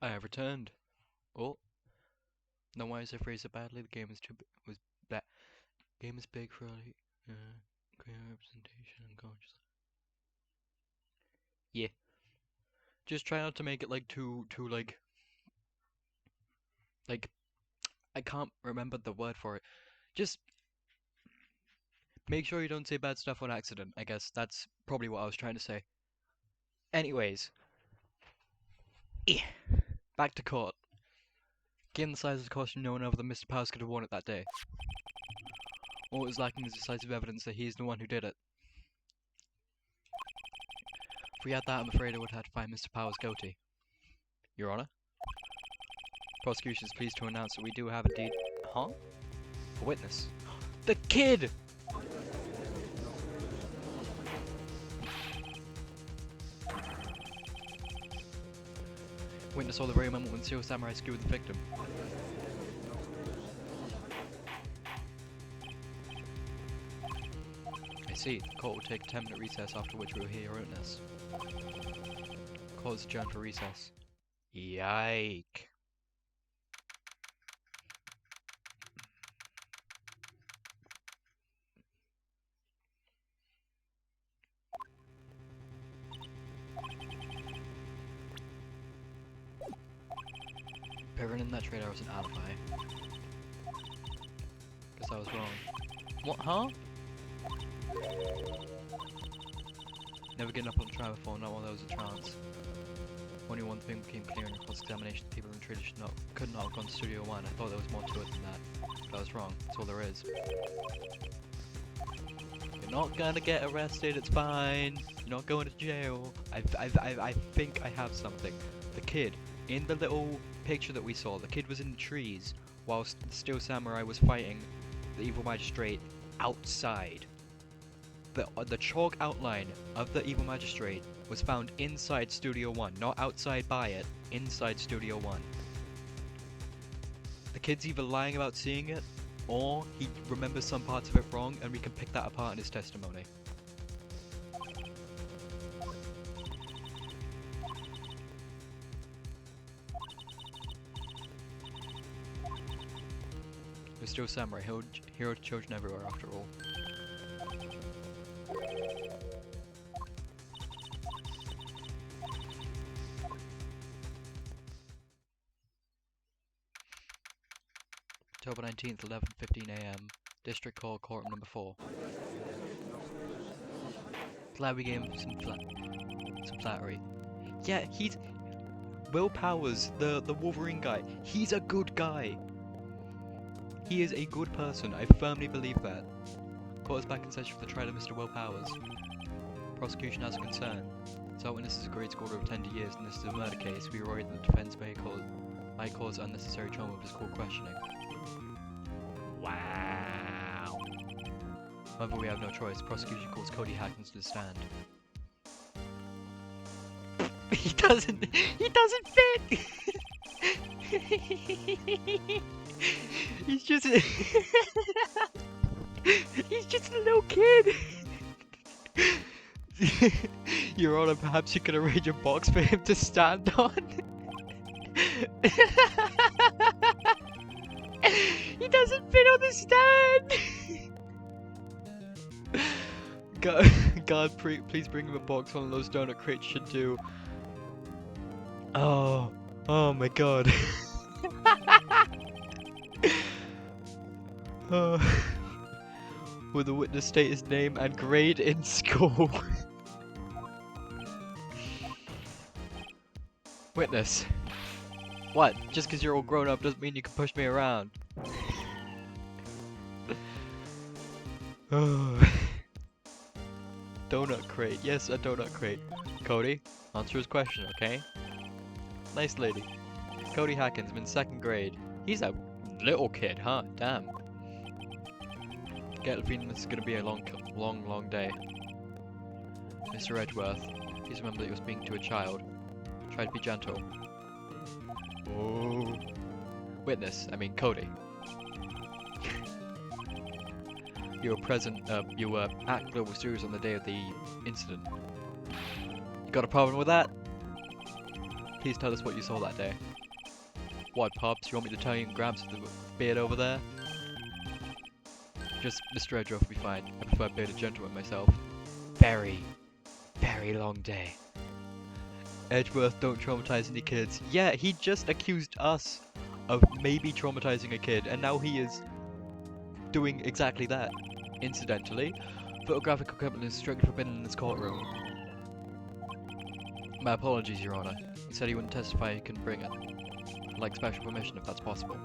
I have returned. Oh, no, why is I phrased it badly? The game is that game is big for clear representation and conscious. Yeah. Just try not to make it like too like I can't remember the word for it. Just make sure you don't say bad stuff on accident. I guess that's probably what I was trying to say. Anyways, back to court. Given the size of the costume, no one other than Mr. Powers could have worn it that day. All it was lacking is decisive evidence that he is the one who did it. If we had that, I'm afraid I would have had to find Mr. Powers guilty. Your Honor? Prosecution is pleased to announce that we do have indeed... Huh? A witness. The kid! Witness saw the very moment when Steel Samurai skewered the victim. I see. The court will take a 10-minute recess, after which we will hear your witness. Court is adjourned for recess. Yike. Apparently in that trade I was an alibi. Guess I was wrong. What, huh? Never getting up on trial before, not while there was a trance. Only one thing became clear in the cross-examination: people in tradition could not have gone to Studio 1. I thought there was more to it than that. But I was wrong. That's all there is. You're not gonna get arrested, it's fine. You're not going to jail. I think I have something. The kid, in the little picture that we saw, the kid was in the trees whilst the Steel Samurai was fighting the evil magistrate outside. The chalk outline of the evil magistrate was found inside Studio 1, not outside by it, inside Studio 1. The kid's either lying about seeing it, or he remembers some parts of it wrong, and we can pick that apart in his testimony. We're still samurai, hero to children everywhere after all. October 19th, 11:15 AM. District Court, Courtroom Number 4. Glad we gave him some flattery. Yeah, he's... Will Powers, the Wolverine guy, he's a good guy. He is a good person, I firmly believe that. Court is back in session for the trial of Mr. Will Powers. Prosecution has a concern. So witnesses agreed to order of 10 years, and this is a murder case. We worry that the defense might cause unnecessary trauma with his court questioning. Wow. However, we have no choice. Prosecution calls Cody Hackins to the stand. He doesn't fit! He's just he's just a little kid. Your Honor, perhaps you could arrange a box for him to stand on. He doesn't fit on the stand. God, please bring him a box. One of those donut crates should do. Oh my God. Will the witness state his name and grade in school? Witness. What? Just because you're all grown up doesn't mean you can push me around. Donut crate. Yes, a donut crate. Cody, answer his question, okay? Nice lady. Cody Hackins, been 2nd grade. He's a little kid, huh? Damn. Get the feeling this is gonna be a long day. Mr. Edgeworth, please remember that you're speaking to a child. Try to be gentle. Oh. Witness, I mean Cody. You were at Global Studios on the day of the incident. You got a problem with that? Please tell us what you saw that day. What, Pops? You want me to tell you and grabs the beard over there? Just Mr. Edgeworth will be fine. I prefer bearded gentleman myself. Very, very long day. Edgeworth, don't traumatize any kids. Yeah, he just accused us of maybe traumatizing a kid, and now he is doing exactly that. Incidentally, photographic equipment is strictly forbidden in this courtroom. My apologies, Your Honor. He said he wouldn't testify, he couldn't bring it. I'd like special permission if that's possible.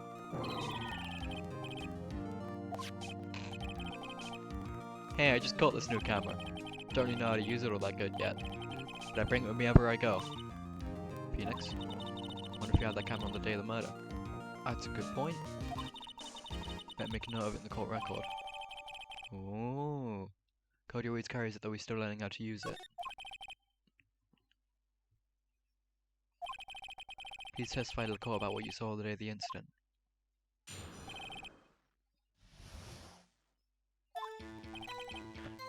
Hey, I just got this new camera. Don't really know how to use it all that good yet. But I bring it with me wherever I go. Phoenix? Wonder if you had that camera on the day of the murder. That's a good point. Better make a note of it in the court record. Ooh. Cody always carries it though he's still learning how to use it. Please testify to the court about what you saw the day of the incident.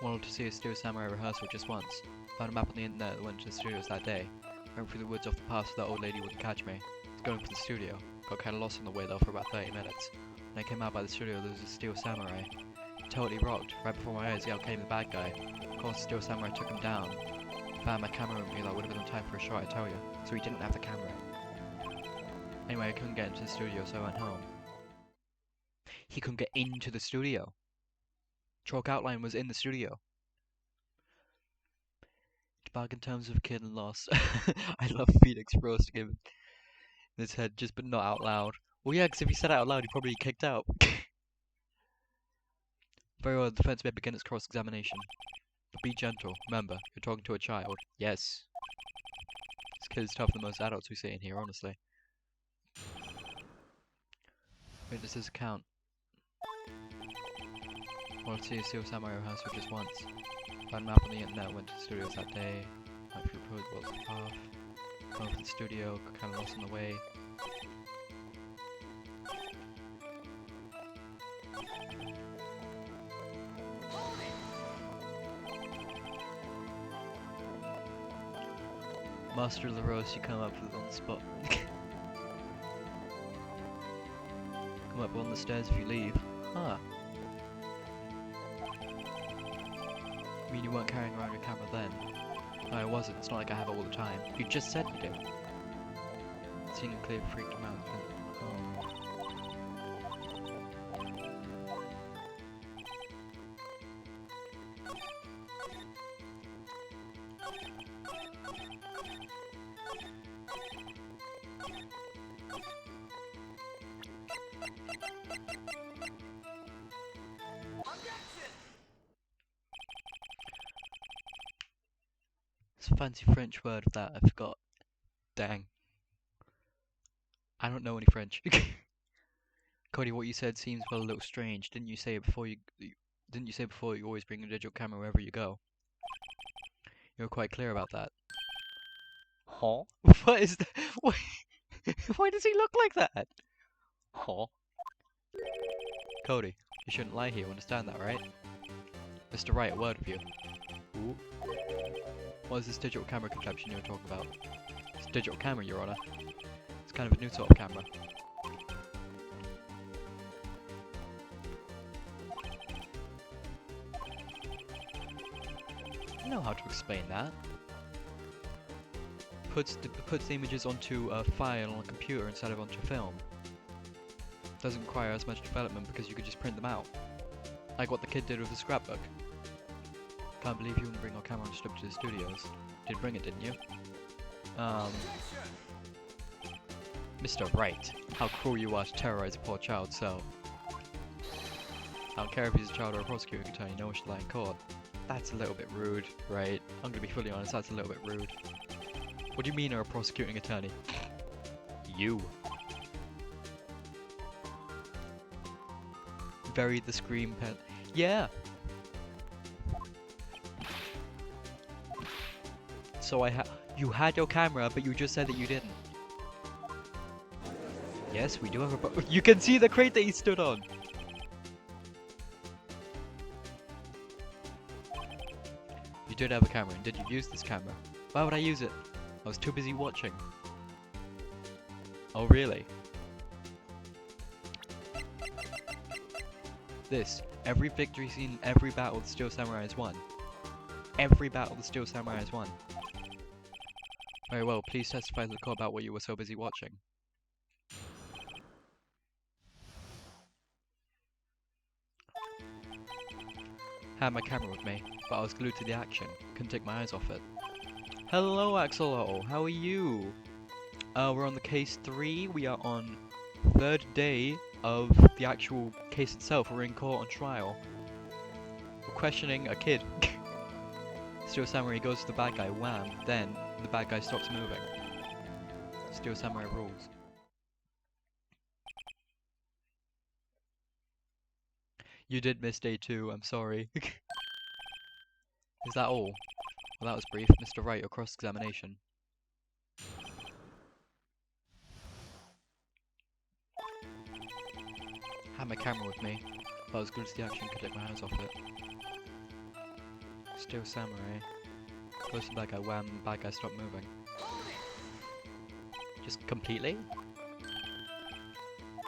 Wanted to see a Steel Samurai rehearsal just once. Found a map on the internet that went to the studios that day. Went through the woods off the path so that old lady wouldn't catch me. I was going for the studio. Got kinda lost on the way though for about 30 minutes. When I came out by the studio there was a Steel Samurai. Totally rocked. Right before my eyes out came the bad guy. Of course the Steel Samurai took him down. If I had my camera with me that would have been in time for a shot, I tell you. So he didn't have the camera. Anyway, I couldn't get into the studio so I went home. He couldn't get into the studio. Chalk outline was in the studio. To bargain terms of kid and loss. I love Phoenix roasting him in his head, just but not out loud. Well, yeah, because if he said it out loud, he'd probably be kicked out. Very well, the defense may begin its cross-examination. But be gentle. Remember, you're talking to a child. Yes. This kid is tougher than most adults we see in here, honestly. Witness's account. Wanted to see a Steel Samurai rehearsal just once. Found a map on the internet, went to the studios that day. Went through the path. Went to the studio, got kinda lost on the way. Master of the roast, you come up with on the spot. Come up on the stairs if you leave. Huh. I mean, you weren't carrying around your camera then. No, I wasn't. It's not like I have it all the time. You just said you did. Seeing him clear freaked him out. Oh. It's a fancy French word of that, I forgot. Dang. I don't know any French. Cody, what you said seems well a little strange. Didn't you say before you always bring a digital camera wherever you go? You were quite clear about that. Huh? What is that? Why does he look like that? Huh? Cody, you shouldn't lie here, you understand that, right? Mr. Right, a word with you. Ooh. What is this digital camera contraption you were talking about? It's a digital camera, Your Honor. It's kind of a new sort of camera. I know how to explain that. Puts the images onto a file on a computer instead of onto film. Doesn't require as much development because you could just print them out. Like what the kid did with the scrapbook. Can't believe you wouldn't bring your camera and strip to the studios. Did bring it, didn't you? Mr. Wright, how cruel you are to terrorize a poor child so. I don't care if he's a child or a prosecuting attorney, no one should lie in court. That's a little bit rude, right? I'm gonna be fully honest, that's a little bit rude. What do you mean you're a prosecuting attorney? You. Bury the scream pen. Yeah! So you had your camera, but you just said that you didn't. Yes, we do have a you can see the crate that he stood on! You did have a camera, and did you use this camera? Why would I use it? I was too busy watching. Oh, really? Every victory scene, every battle the Steel Samurai has won. Every battle the Steel Samurai has won. Very well, please testify to the court about what you were so busy watching. Had my camera with me, but I was glued to the action. Couldn't take my eyes off it. Hello, Axolotl. How are you? We're on the case 3. We are on 3rd day of the actual case itself. We're in court on trial. We're questioning a kid. Steel Samurai goes to the bad guy, wham, then the bad guy stops moving. Steel Samurai rules. You did miss day 2, I'm sorry. Is that all? Well, that was brief. Mr. Wright, your cross-examination. Had my camera with me, but I was glued to the action, could take my hands off it. Steel Samurai. Close to the bad guy, wham, the bad guy stopped moving. Just completely?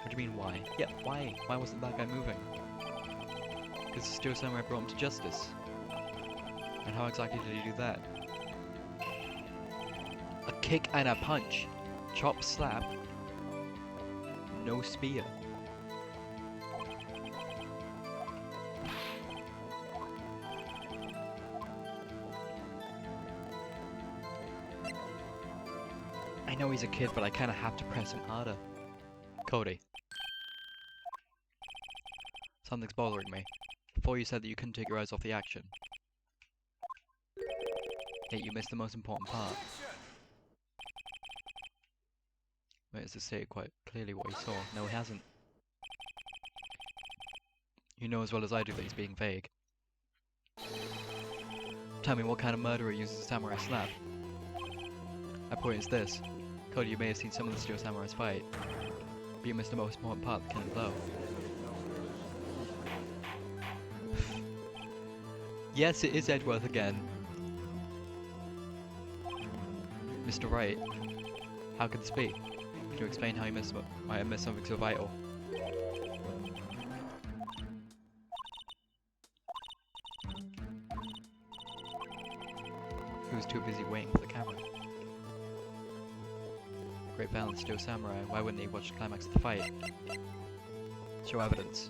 What do you mean, why? Yeah, why? Why wasn't that guy moving? Because the Steel Samurai brought him to justice. And how exactly did he do that? A kick and a punch. Chop, slap. No spear. I know he's a kid, but I kinda have to press him harder. Cody. Something's bothering me. Before you said that you couldn't take your eyes off the action. Yet you missed the most important part. Wait, has it stated quite clearly what he saw? No, he hasn't. You know as well as I do that he's being vague. Tell me what kind of murderer uses a samurai slap? My point is this. Cody, you may have seen some of the Steel Samurai's fight, but you missed the most important part, the killing blow. Yes, it is Edgeworth again. Mr. Wright, how could this be? Could you explain how you might have missed something so vital? He was too busy waiting for the camera. Great balance, Steel Samurai. Why wouldn't he watch the climax of the fight? Show evidence.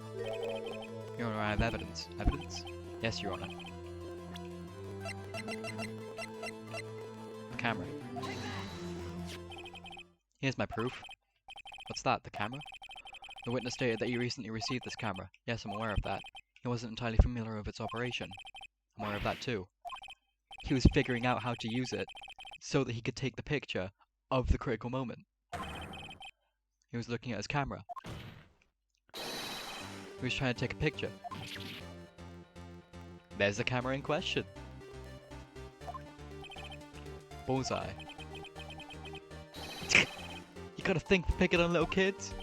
Your Honor, I have evidence. Evidence? Yes, Your Honor. The camera. Here's my proof. What's that, the camera? The witness stated that he recently received this camera. Yes, I'm aware of that. He wasn't entirely familiar with its operation. I'm aware of that too. He was figuring out how to use it so that he could take the picture of the critical moment. He was looking at his camera. He was trying to take a picture. There's the camera in question. Bullseye. You gotta think for picking on little kids.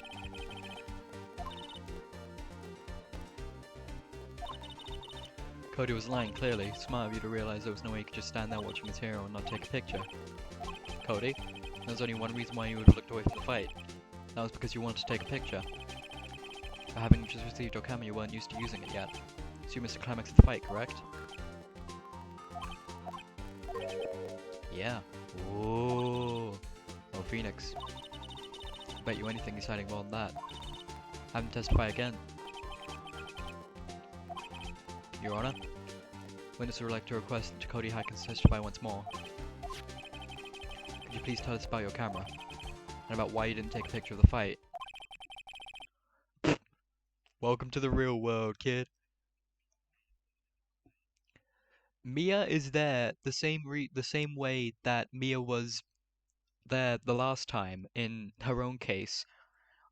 Cody was lying, clearly. Smart of you to realize there was no way you could just stand there watching his hero and not take a picture. Cody, there was only one reason why you would have looked away from the fight. That was because you wanted to take a picture. For having just received your camera, you weren't used to using it yet. So you missed the climax of the fight, correct? Yeah. Ooh. Oh, Phoenix. Bet you anything he's hiding more than that. Have him testify again. Your Honor, witness would like to request that Cody Hackins testify once more. Could you please tell us about your camera? And about why you didn't take a picture of the fight? Welcome to the real world, kid. Mia is there the same way that Mia was there the last time in her own case.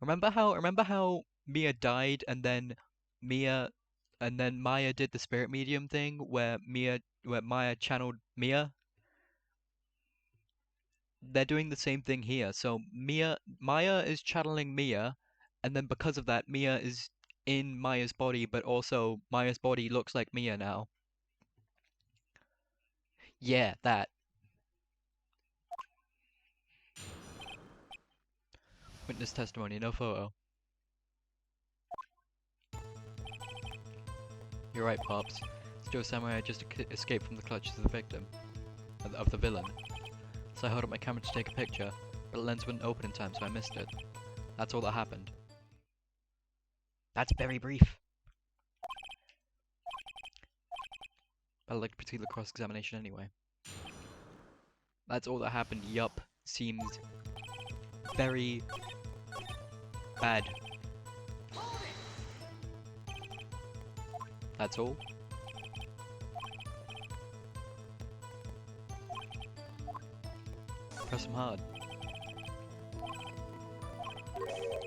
Remember how Mia died and then Maya did the spirit medium thing where Maya channeled Mia? They're doing the same thing here. So Maya is channeling Mia, and then because of that, Mia is in Maya's body, but also Maya's body looks like Mia now. Yeah, that. Witness testimony, no photo. You're right, Pops. Steel Samurai had just escaped from the clutches of the victim. Of the villain. So I held up my camera to take a picture, but the lens wouldn't open in time, so I missed it. That's all that happened. That's very brief. I'd like to proceed with cross-examination anyway. That's all that happened, yup. Seems very bad. That's all? Press him hard.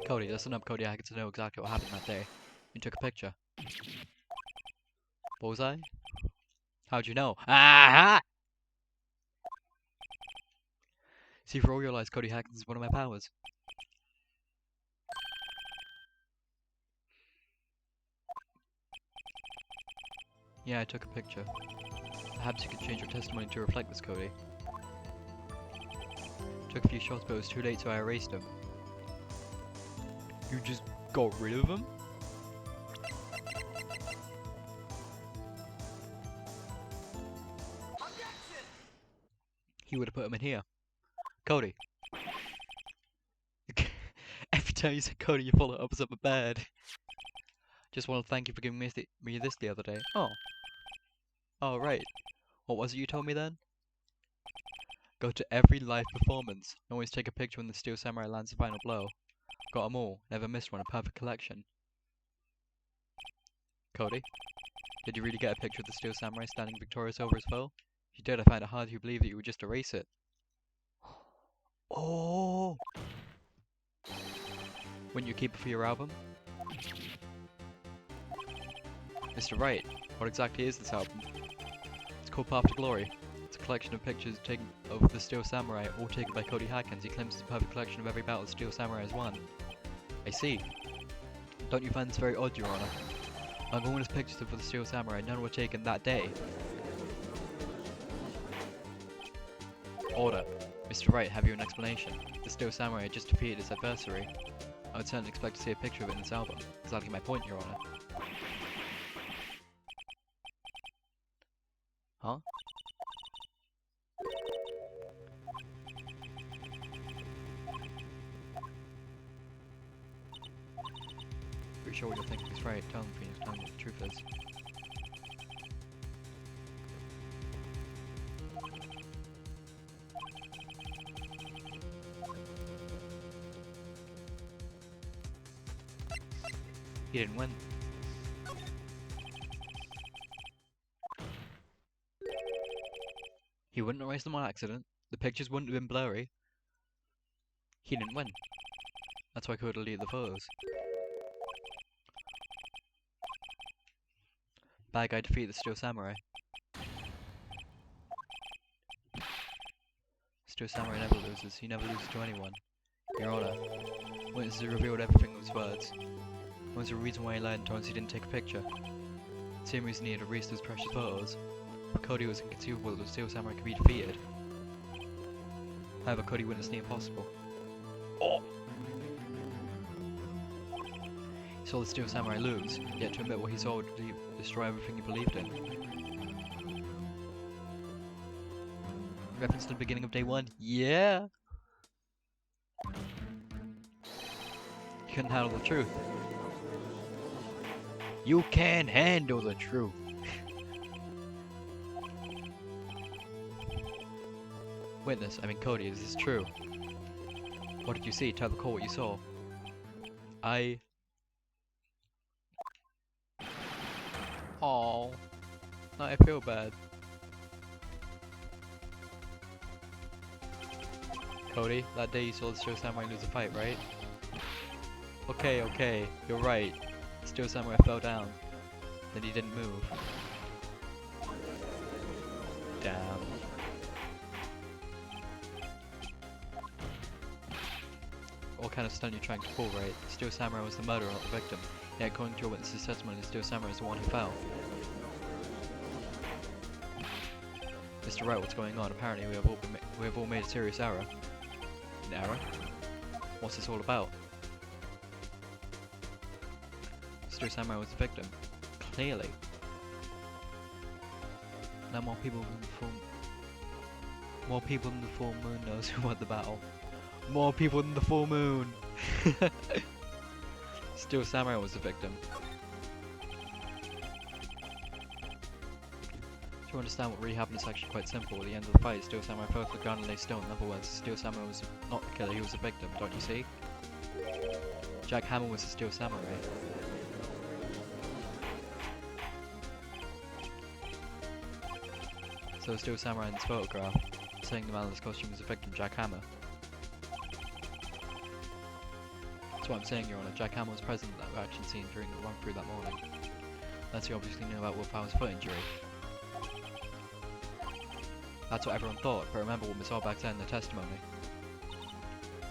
Cody, listen up, Cody. I get to know exactly what happened that day. You took a picture. What was I? How'd you know? Aha! See, for all your lies, Cody Hackins is one of my powers. Yeah, I took a picture. Perhaps you could change your testimony to reflect this, Cody. Took a few shots, but it was too late, so I erased them. You just got rid of them? He would have put them in here. Cody. Every time you say Cody, you follow up as up a bad. Just want to thank you for giving me this the other day. Oh. Oh, right. What was it you told me then? Go to every live performance. Always take a picture when the Steel Samurai lands the final blow. Got 'em all. Never missed one. A perfect collection. Cody? Did you really get a picture of the Steel Samurai standing victorious over his foe? If you did, I find it hard to believe that you would just erase it. Oh! Wouldn't you keep it for your album? Mr. Wright, what exactly is this album? It's called Path to Glory. It's a collection of pictures taken of the Steel Samurai, all taken by Cody Hackins. He claims it's a perfect collection of every battle the Steel Samurai has won. I see. Don't you find this very odd, Your Honor? Among all his pictures of the Steel Samurai, none were taken that day. Order. Mr. Wright, have you an explanation? The Steel Samurai had just defeated his adversary. I would certainly expect to see a picture of it in this album. Exactly my point, Your Honor. Huh? Pretty sure what you're thinking is right. Tell him, Phoenix. Tell him what the truth is. He didn't win. He wouldn't erase them on accident. The pictures wouldn't have been blurry. He didn't win. That's why I could delete the photos. Bad guy defeated the Steel Samurai. Steel Samurai never loses. He never loses to anyone. Your Honor, witnesses revealed everything with his words. There was a reason why he lied and told us he didn't take a picture. The same reason he had erased those precious photos. But Cody was inconceivable that the Steel Samurai could be defeated. However, Cody witnessed the impossible. Oh! He saw the Steel Samurai lose, yet to admit what he saw would destroy everything he believed in. Reference to the beginning of day 1? Yeah! He couldn't handle the truth. You can't handle the truth. Witness, I mean Cody, is this true? What did you see? Tell the court what you saw. Oh, now I feel bad. Cody, that day you saw the Steel Samurai lose a fight, right? Okay, you're right. The Steel Samurai fell down. Then he didn't move. Damn. What kind of stunt are you trying to pull, right? The Steel Samurai was the murderer, not the victim. Yet according to your witness's testimony, the Steel Samurai is the one who fell. Mr. Wright, what's going on? Apparently we have all made a serious error. An error? What's this all about? Studio Samurai was the victim. Clearly. Now more people than the full moon knows who won the battle. More people than the full moon! Studio Samurai was the victim. To understand what really happened is actually quite simple. At the end of the fight, Steel Samurai fell to the ground and lay still. In other words, Steel Samurai was not the killer, he was the victim, don't you see? Jack Hammer was the Steel Samurai. So Steel Samurai in this photograph, saying the man in this costume was the victim, Jack Hammer. That's what I'm saying, Your Honor. Jack Hammer was present at that action scene during the run-through that morning. Unless he obviously knew about Will Power's foot injury. That's what everyone thought, but remember what we saw back then in the testimony.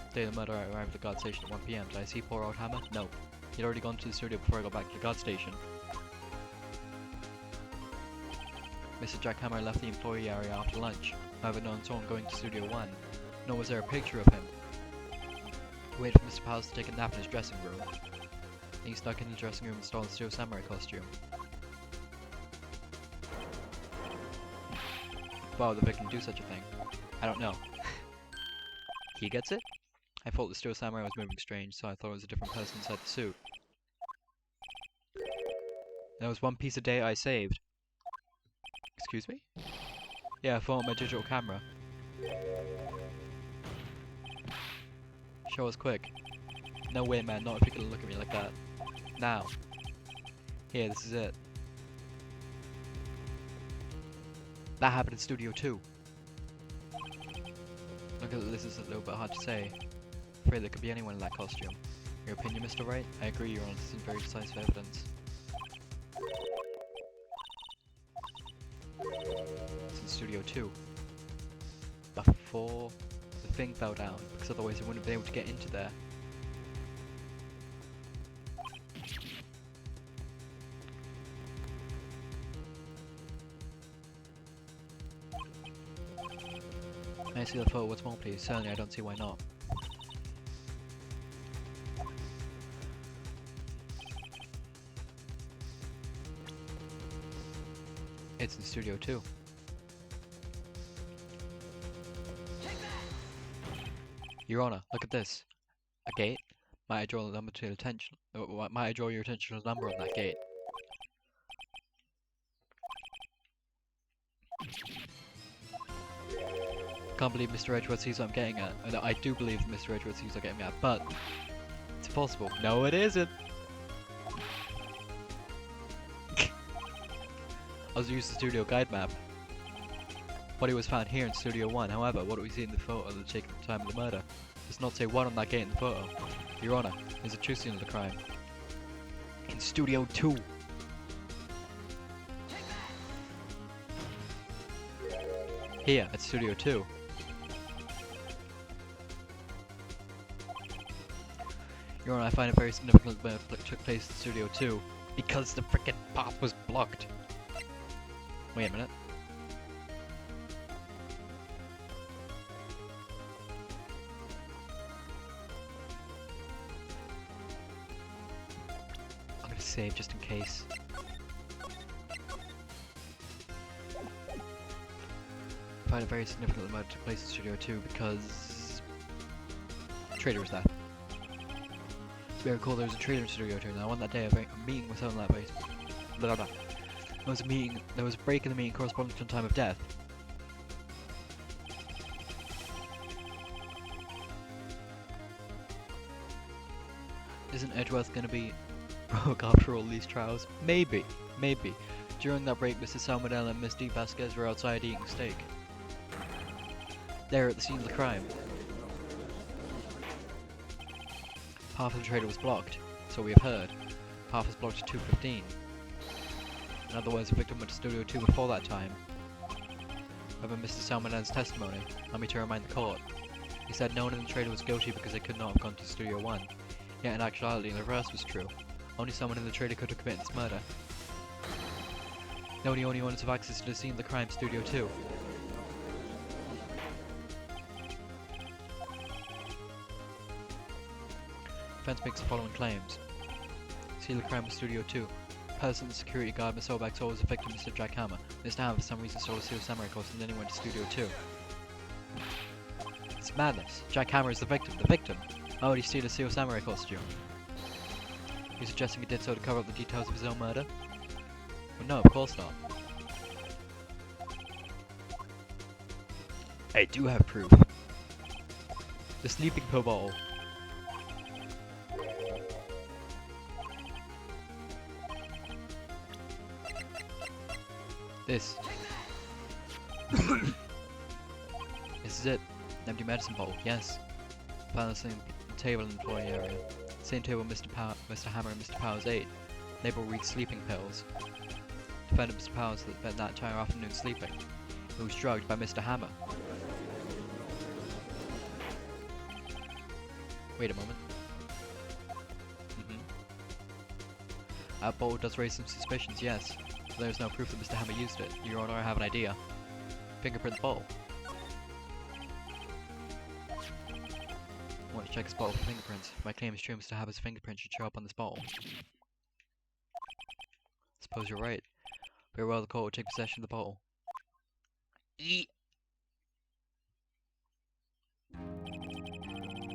The day of the murder, I arrived at the guard station at 1 PM. Did I see poor old Hammer? No. He'd already gone to the studio before I got back to the guard station. Mr. Jack Hammer left the employee area after lunch. However, no one saw him going to Studio 1, nor was there a picture of him. He waited for Mr. Powers to take a nap in his dressing room. Then he snuck in the dressing room and stole the Steel Samurai costume. Why would the victim do such a thing? I don't know. He gets it? I thought the Steel Samurai was moving strange, so I thought it was a different person inside the suit. There was one piece of data I saved. Excuse me? Yeah, I found my digital camera. Show us quick. No way, man, not if you're gonna look at me like that. Now. Here, this is it. That happened in Studio 2. Look at this, is a little bit hard to say. I'm afraid there could be anyone in that costume. Your opinion, Mr. Wright? I agree, Your Honor, this is very decisive evidence. It's in Studio 2. Before the thing fell down, because otherwise they wouldn't have been able to get into there. May I see the photo once more, please? Certainly, I don't see why not. It's in Studio 2. Your Honor, look at this. A gate? Might I draw the number to your attention? Might I draw your attention to the number on that gate? Can't believe Mr. Edgeworth sees what I'm getting at. No, I do believe Mr. Edgeworth sees what I'm getting at, but it's impossible. No, it isn't. I was using the studio guide map. Body was found here in Studio 1. However, what do we see in the photo of the taken at the time of the murder? It does not say 1 on that gate in the photo. Your Honor, there's a true scene of the crime. In Studio 2. Here, at Studio 2. Your Honor, I find it very significant that it took place in Studio 2 because the frickin' path was blocked. Wait a minute. I'm gonna save just in case. I find it very significant that the murder took place in Studio 2 because the traitor was there. It's very cool there was a traitor in Studio 2. Now on that day, a meeting was held in that place. Blah blah blah. There was a break in the meeting corresponding to the time of death. Isn't Edgeworth gonna be broke after all these trials? Maybe. During that break, Mr. Salmonella and Miss D. Vasquez were outside eating steak. They were at the scene of the crime. Half of the trailer was blocked, so we have heard. Half is blocked at 2:15. In other words, the victim went to Studio 2 before that time. However, Mr. Salmonell's testimony, allow me to remind the court, he said no one in the trailer was guilty because they could not have gone to Studio 1. Yet in actuality, the reverse was true. Only someone in the trailer could have committed this murder. The only one to have access to the scene of the crime, Studio 2. Defense makes the following claims. Seal of crime was Studio 2. Person security guard Miss Obak saw was a victim, Mr. Jack Hammer. Mr. Hammer for some reason stole a Seal Samurai costume and then he went to Studio 2. It's madness. Jack Hammer is the victim. The victim! How would he steal a Seal Samurai costume? He's suggesting he did so to cover up the details of his own murder? Well, no, of course not. I do have proof. The sleeping pill bottle. This. This is it. An empty medicine bottle. Yes. Found the same table in the employee area. Same table Mr. Hammer and Mr. Powers ate. Label reads sleeping pills. Defendant Mr. Powers spent that entire afternoon sleeping. He was drugged by Mr. Hammer. Wait a moment. That bottle does raise some suspicions, yes. But there's no proof that Mr. Hammer used it. Your Honor, I have an idea. Fingerprint the bottle. I want to check this bottle for fingerprints. If my claim is true, Mr. Hammer's fingerprint should show up on this bottle. Suppose you're right. Very well, the court will take possession of the bottle.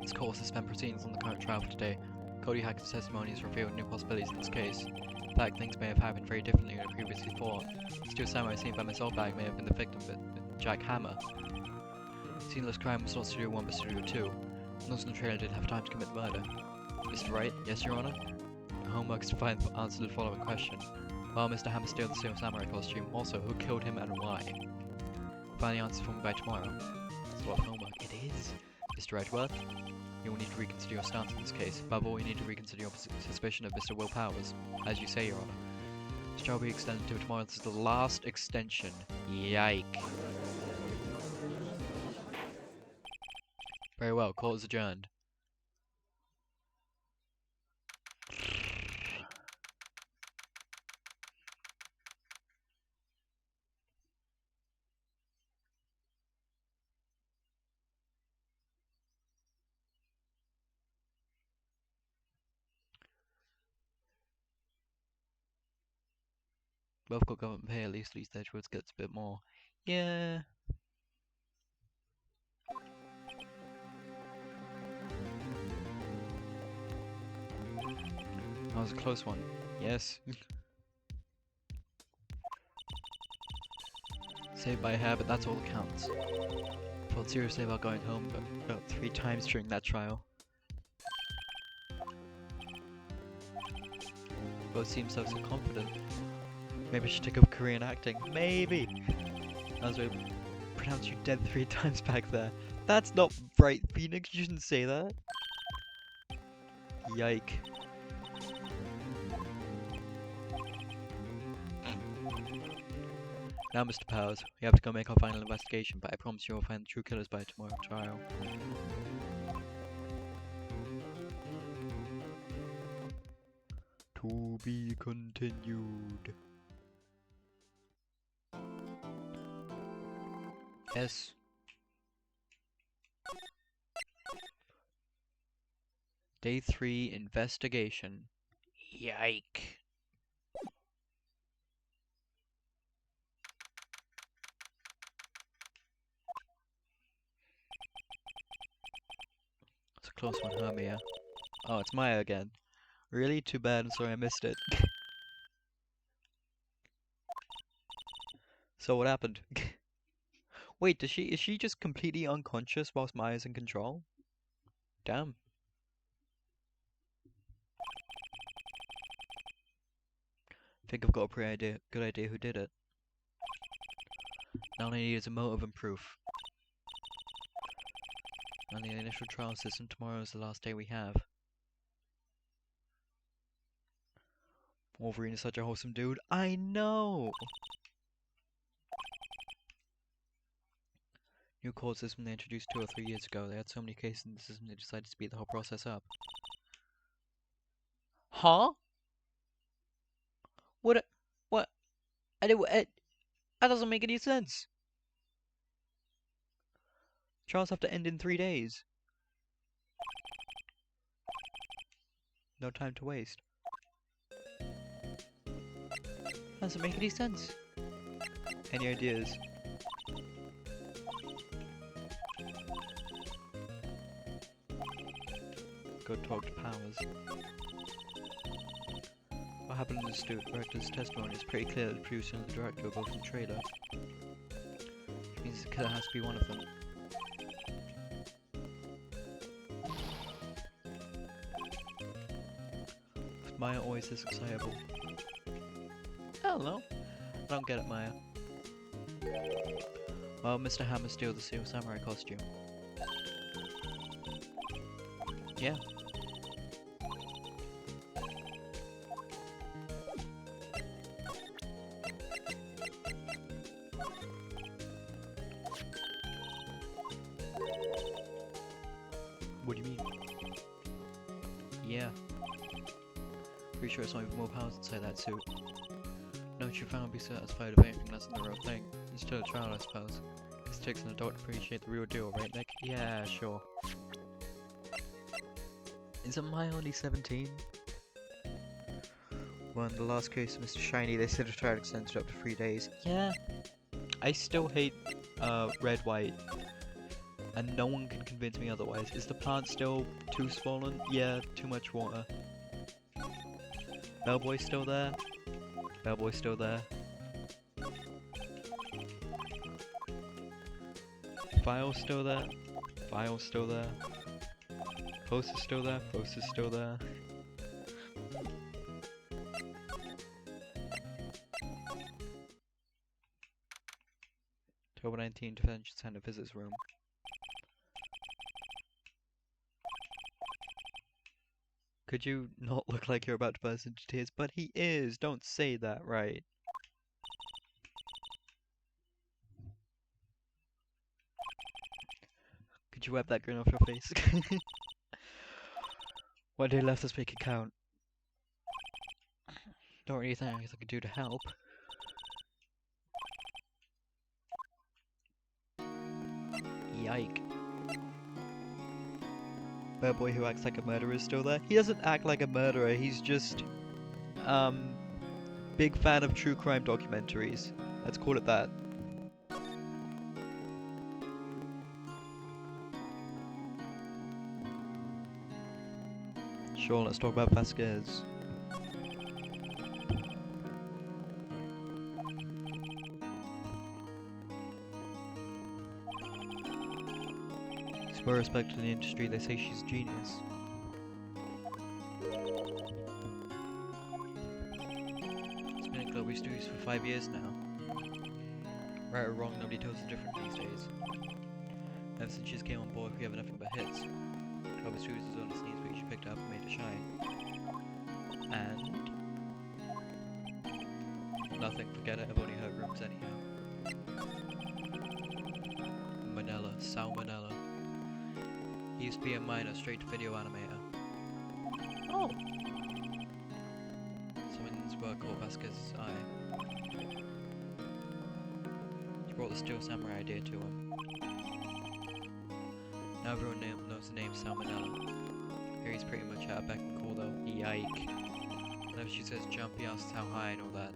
This court will suspend proceedings on the current trial for today. Cody Hackett's testimony has revealed new possibilities in this case. In fact, things may have happened very differently than previously thought. Steel Samurai seen by Miss Oldbag may have been the victim, but Jack Hammer. Seamless crime was not Studio 1 but Studio 2. Those in the trailer didn't have time to commit murder. Mr. Wright? Yes, Your Honor? Your homework is to find the answer to the following question. While Mr. Hammer stole the Steel Samurai costume, also, who killed him and why? Find the answer for me by tomorrow. That's a lot of homework. It is. Mr. Edgeworth? You will need to reconsider your stance in this case. Above all, you need to reconsider your suspicion of Mr. Will Powers. As you say, Your Honor. This trial will be extended to tomorrow. This is the last extension. Yike. Very well, court is adjourned. Both got government pay, at least Edgeworth gets a bit more. Yeah. That was a close one. Yes. Saved by a hair, but that's all that counts. Felt seriously about going home, but about 3 times during that trial. Both seem so confident. Maybe I should take up a career in acting. Maybe! I was going to pronounce you dead 3 times back there. That's not right, Phoenix. You shouldn't say that. Yike. Now, Mr. Powers, we have to go make our final investigation, but I promise you will find the true killers by tomorrow's trial. To be continued. Yes. Day 3 investigation. Yike. It's a close one, huh, Mia? Oh, it's Maya again. Really? Too bad. I'm sorry I missed it. So what happened? Wait, is she just completely unconscious whilst Maya's in control? Damn. I think I've got a pretty good idea who did it. Now all I need is a motive and proof. On the initial trial system, tomorrow is the last day we have. Wolverine is such a wholesome dude. I know! New court system they introduced 2 or 3 years ago. They had so many cases in the system they decided to speed the whole process up. Huh? What? That doesn't make any sense. Trials have to end in 3 days. No time to waste. Doesn't make any sense. Any ideas? Go talk to Powers. What happened in the director's testimony is pretty clear that the producer and the director were both in the trailer. Which means the killer has to be one of them. Is Maya always this excitable? I don't know. I don't get it, Maya. Well, Mr. Hammer steals the Steel Samurai costume. Yeah. What do you mean? Yeah. Pretty sure it's not even more powers inside that suit. No, you found be satisfied with anything less than the real thing. It's still a child, I suppose. This takes an adult to appreciate the real deal, right, Nick? Yeah, sure. Isn't Maya only 17? Well, in the last case of Mr. Shiny, they said the trial extended up to 3 days. Yeah. I still hate red, white. And no one can convince me otherwise. Is the plant still too swollen? Yeah, too much water. Bellboy's still there? Bellboy's still there. File's still there? File's still there. Post is still there? Post is still there. October 19, Detention Center Visits Room. Could you not look like you're about to burst into tears? But he is! Don't say that, right? Could you wipe that grin off your face? What day left this week account? Don't really think I could do to help. Yike. Bad boy who acts like a murderer is still there? He doesn't act like a murderer, he's just... big fan of true crime documentaries. Let's call it that. Sure, let's talk about Vasquez. She's well respected in the industry, they say she's a genius. She's been at Global Studios for 5 years now. Right or wrong, nobody tells the difference these days. Ever since she came on board, we have nothing but hits. Global Studios is on the scenes where she picked up and made it shine. And... nothing, forget it, I've only heard rumors anyhow. Manila, Sal Manila. He used to be a minor straight-to-video animator. Oh! Someone in this work called Vasquez's Eye. He brought the Steel Samurai idea to him. Now everyone knows the name Sal Manila. Here he's pretty much at a beck and call though. Yike. Whenever she says jump, he asks how high and all that.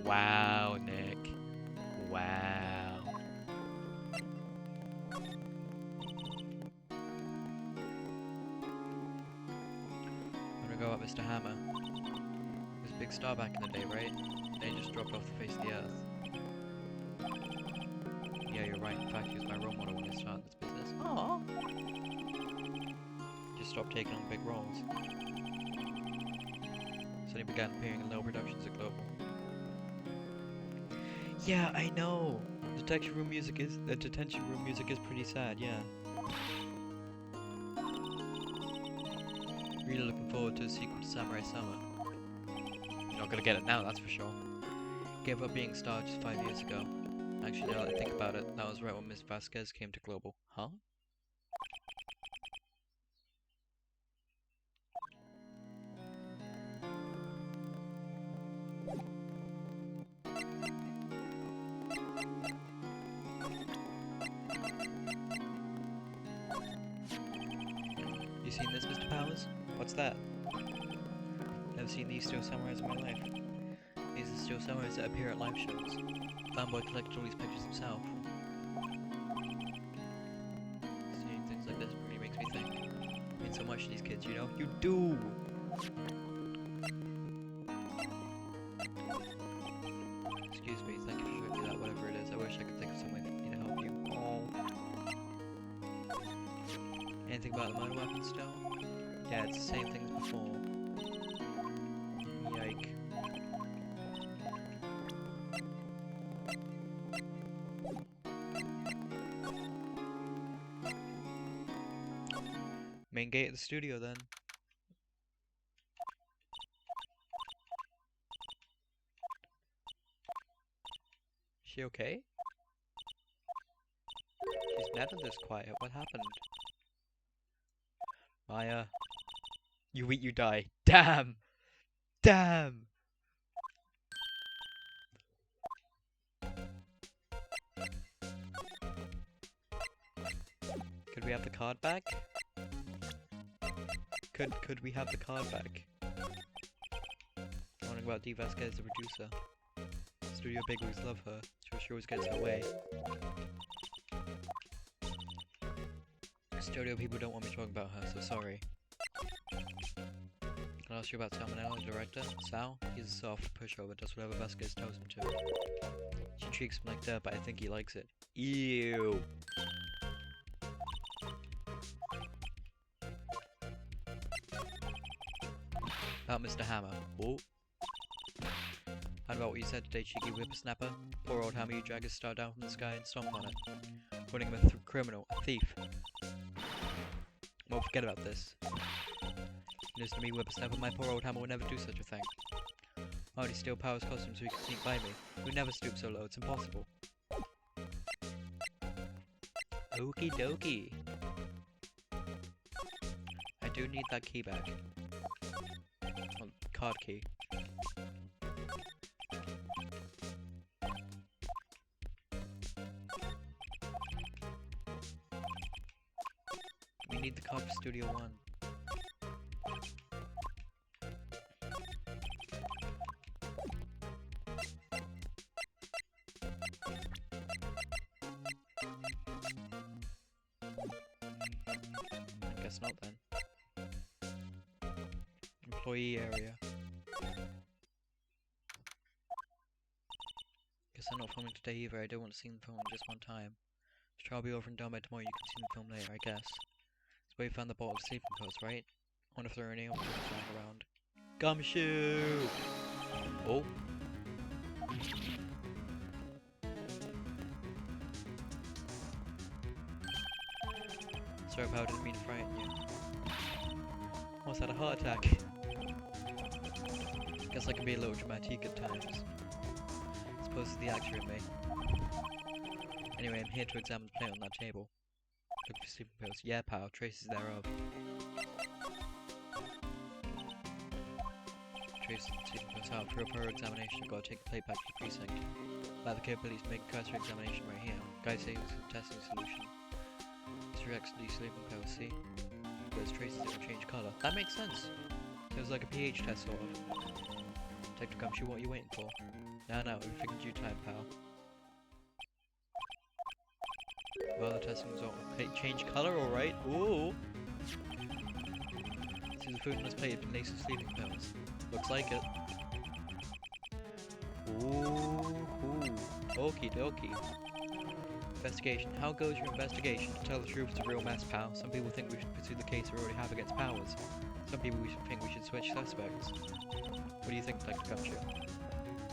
Wow, Nick. Wow. I'm gonna go up Mr. Hammer. He was a big star back in the day, right? Then he just dropped off the face of the earth. Yeah, you're right. In fact, he was my role model when I started this business. Aww. Just stopped taking on big roles. So he began appearing in little productions at Global. Yeah, I know. Detention room music is pretty sad. Yeah. Really looking forward to a sequel to Samurai Summer. You're not gonna get it now, that's for sure. Gave up being a star just 5 years ago. Actually, now that I think about it, that was right when Miss Vasquez came to Global. Huh? You seen this, Mr. Powers? What's that? Never seen these steel samurais in my life. These are steel samurais that appear at live shows. Fanboy collected all these pictures himself. Seeing things like this really makes me think. I mean so much to these kids, you know? You do! Excuse me, thank you for showing me that, whatever it is. I wish I could think of some way for me to help you. Oh. Anything about the murder weapon still? Yeah, it's the same thing as before. Yike. Main gate of the studio then. She okay? She's never this quiet. What happened? Maya. You eat, you die. Damn! Damn! Could we have the card back? Could we have the card back? Wondering about D. Vasquez, the producer. Studio bigwigs love her, so she always gets her way. Studio people don't want me talking about her, so sorry. Can I ask you about Salmonella, the director? Sal? He's a soft pushover, does whatever Vasquez tells him to. She treats him like dirt, but I think he likes it. Ew! About Mr. Hammer. Oh. And about what you said today, cheeky whippersnapper. Poor old Hammer, you drag his star down from the sky and stomp on it. Calling him a criminal, a thief. Well, forget about this. Listen to me, whippersnapper, my poor old Hammer would never do such a thing. I already steal Power's costume so he can sneak by me. He would never stoop so low, it's impossible. Okie dokie. I do need that key back. Well, card key. We need the card for Studio 1. I guess not then. Employee area. Guess I'm not filming today either. I don't want to see them filming just one time. Sure, I'll be over and done by tomorrow. You can see them film later, I guess. That's where you found the bottle of sleeping pills, right? I wonder if there are any options lying around. Gumshoe! Oh. Sorry, Pal, didn't mean to frighten you. Almost had a heart attack. Guess I can be a little dramatic at times. I suppose it's the actor in me. Anyway, I'm here to examine the plate on that table. Look for sleeping pills. Yeah, pal, traces thereof. Traces of sleeping pills out. For a thorough examination, I've got to take the plate back to the precinct. I have the capabilities to make a cursory examination right here. Guy saves a testing solution. This reacts to these sleeping pills, see? Those traces that will change colour. That makes sense! So it's like a pH test, sort of. Detective Gumshoe, what are you waiting for? No, everything in due time, pal. Well, the testing result will change colour, alright. Ooh! See, the food on this plate has been laced with sleeping pills. Looks like it. Ooh. Okie dokie. Investigation. How goes your investigation? To tell the truth, it's a real mess, pal. Some people think we should pursue the case we already have against Powers. Some people think we should switch suspects. What do you think, Detective Gumshoe?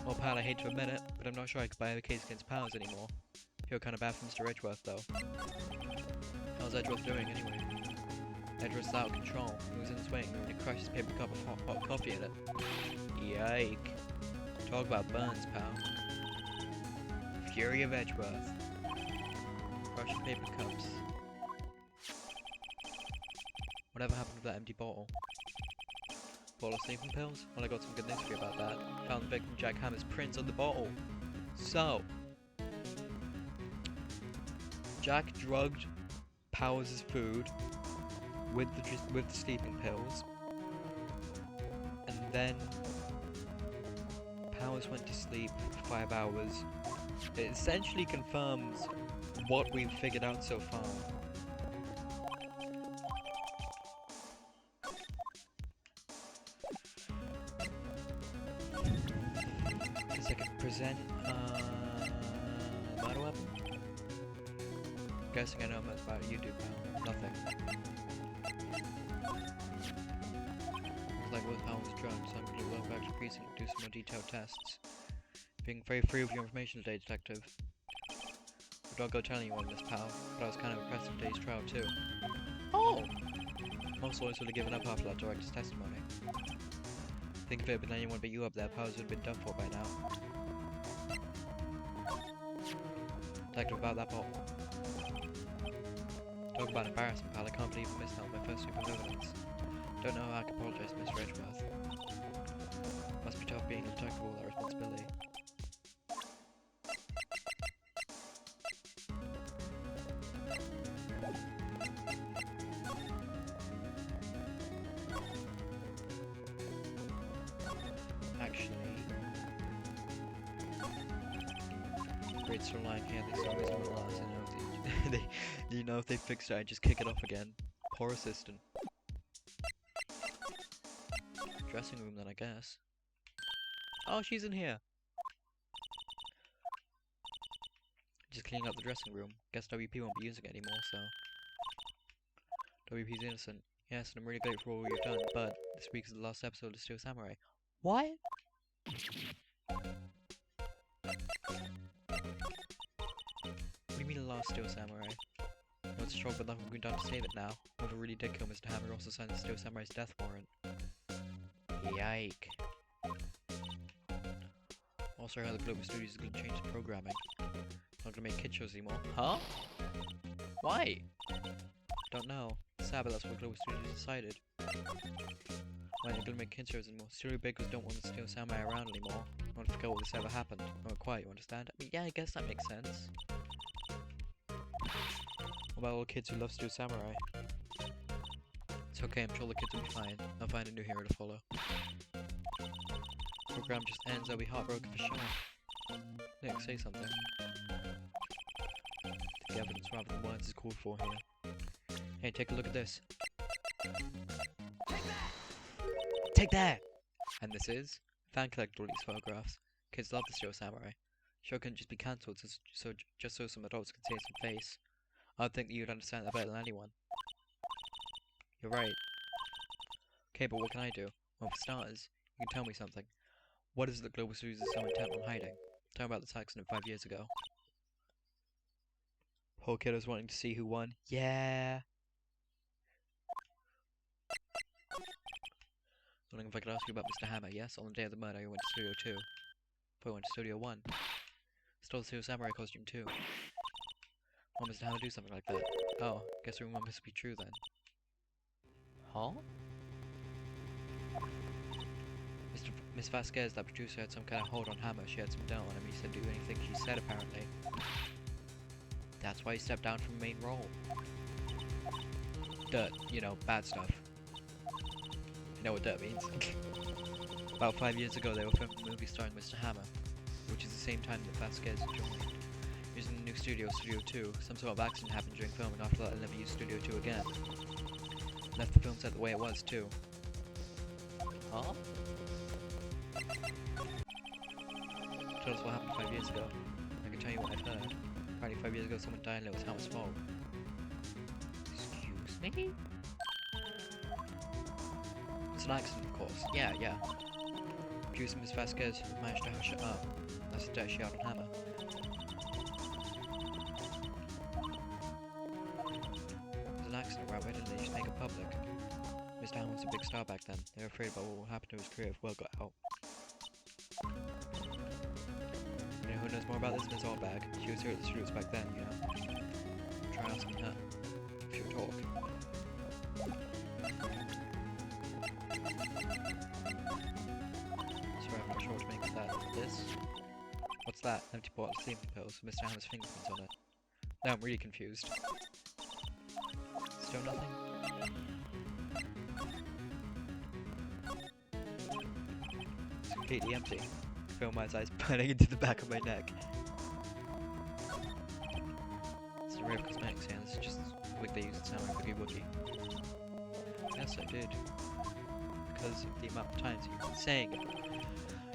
Well, pal, I hate to admit it, but I'm not sure I could buy the case against Powers anymore. Feel kind of bad for Mr. Edgeworth, though. How's Edgeworth doing, anyway? Edgeworth's out of control. He was in his wing, and he crushed his paper cup of hot coffee in it. Yike. Talk about burns, pal. Fury of Edgeworth. Crushed paper cups. Whatever happened to that empty bottle? Bottle of sleeping pills? Well, I got some good news for you about that. Found the victim Jack Hammer's prints on the bottle. So, Jack drugged Powers' food with the sleeping pills, and then Powers went to sleep for 5 hours. It essentially confirms what we've figured out so far. Because I could present murder weapon. Guessing I know much about YouTube now. Nothing. Looks like both Powers are drunk, so I'm going to go back to the precinct and do some more detailed tests. Being very free with your information today, Detective. But don't go telling anyone this, pal, but I was kind of impressed with today's trial too. Oh! Most lawyers would have given up after that director's testimony. Think if it had been anyone but you up there, Powers would have been done for by now. Detective, about that bottle. Talk about embarrassment, pal. I can't believe I missed out on my first super evidence. Don't know how I can apologise to Mr. Edgeworth. Must be tough being a detective with all that responsibility. Actually, great storyline here. They always want to last. You know if they fixed it, I'd just kick it off again. Poor assistant. Dressing room then, I guess. Oh, she's in here. Just cleaning up the dressing room. Guess WP won't be using it anymore, so. WP's innocent. Yes, and I'm really grateful for all you've done, but this week is the last episode of Steel Samurai. What? What do you mean the last Steel Samurai? No, it's strong, but nothing we've done to save it now. Whoever really did kill Mr. Hammer also signed the Steel Samurai's death warrant. Yike. Also, I heard the Global Studios is going to change the programming. Not going to make kid shows anymore. Huh? Why? Don't know. Sad, but that's what Global Studios decided. Why they're going to make kid shows anymore? Studio bakers don't want the Steel Samurai around anymore. I want to forget what this ever happened. Not quite, you understand? I mean, yeah, I guess that makes sense. What about all the kids who love Steel Samurai? It's okay, I'm sure the kids will be fine. I'll find a new hero to follow. Program just ends, I'll be heartbroken for sure. Nick, say something. The evidence rather than words is called for here. Hey, take a look at this. Take that! And this is? Fan collect all these photographs. Kids love the Steel Samurai. Show couldn't just be cancelled just so some adults could see some face. I'd think that you'd understand that better than anyone. You're right. Okay, but what can I do? Well, for starters, you can tell me something. What is it that Global Studios is so intent on hiding? Tell me about this accident 5 years ago. Poor kid was wanting to see who won. Yeah! Wondering if I could ask you about Mr. Hammer, yes? On the day of the murder, you went to Studio 2. But I went to Studio 1. Stole the Steel Samurai costume too. Why Mr. Hammer do something like that? Oh, guess the rumor must be true then. Huh? Miss Vasquez, that producer, had some kind of hold on Hammer. She had some doubt on him. He said do anything she said, apparently. That's why he stepped down from the main role. Dirt, you know, bad stuff. You know what dirt means. About 5 years ago, they were filming a movie starring Mr. Hammer, which is the same time that Vasquez joined. Using the new studio, Studio 2, some sort of accident happened during filming. After that, I never used Studio 2 again. Left the film set the way it was, too. Huh? Tell us what happened 5 years ago. I can tell you what I've heard. Apparently 5 years ago someone died and it was Hammer's fault. Excuse me? It's an accident, of course. Yeah. Producer Miss Vasquez managed to hush it up. That's the dirt she had on Hammer. It was an accident, right? Why didn't they just make it public? Mr. Hammer was a big star back then. They were afraid about what would happen to his career if word got out. You know who knows more about this? Ms. Oldbag. She was here at the studios back then, you know. Try asking her. If she'll talk. Sorry, I'm not sure what to make of that. This? What's that? Empty bottle of sleeping pills with Mr. Hammer's fingerprints on it. Now I'm really confused. Still nothing? It's completely empty. Feel my eyes burning into the back of my neck. It's a real cosmetics, yeah, this is just a wig they use in Samurai Boogie Woogie. Yes, I did. Because of the amount of times you've been saying it.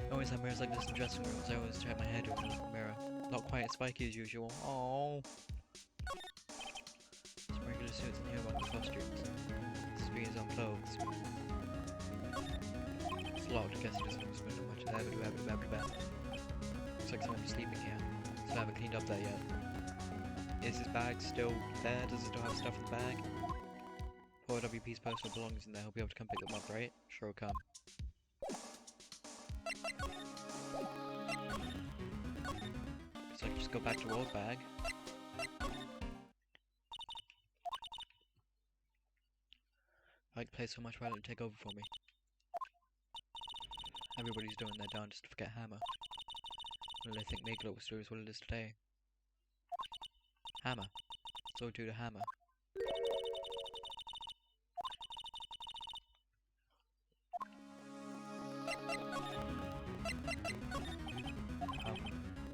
I always have mirrors like this in dressing rooms. I always turn my head over the mirror. Not quite as spiky as usual. Oh. Some regular suits in here about the costumes. Screens on clothes. It's locked. I guess he doesn't spend much of that. Looks like someone's sleeping here. So I haven't cleaned up there yet. Is his bag still there? Does it still have stuff in the bag? Pour WP's personal belongings in there. He'll be able to come pick them up, right? Sure, he'll come. So I can just go back to your old bag. I like the place so much, why don't you take over for me? Everybody's doing their darndest to forget Hammer. Well, I think Megalo was doing as what it is today. Hammer. So do to Hammer.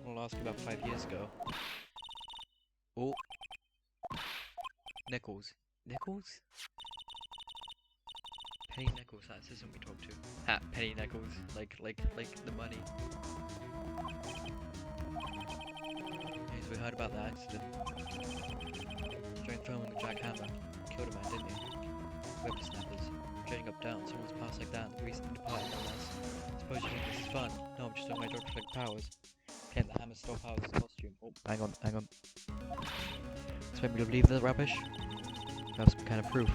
I'll ask you about 5 years ago. Oh. Nickels. Nickels? Penny Nickels, that's the system we talked to. Ha, Penny Nickels. Like the money. Yes, we heard about the accident. During filming with Jack Hammer. Killed a man, didn't he? Whippersnappers. Trading up down, someone's passed like that, and recently departed no less. Suppose you think this is fun? No, I'm just doing my dog to collect powers. Can't the Hammer stole Powers' costume? Oh, hang on. Expect me to believe this rubbish? We have some kind of proof.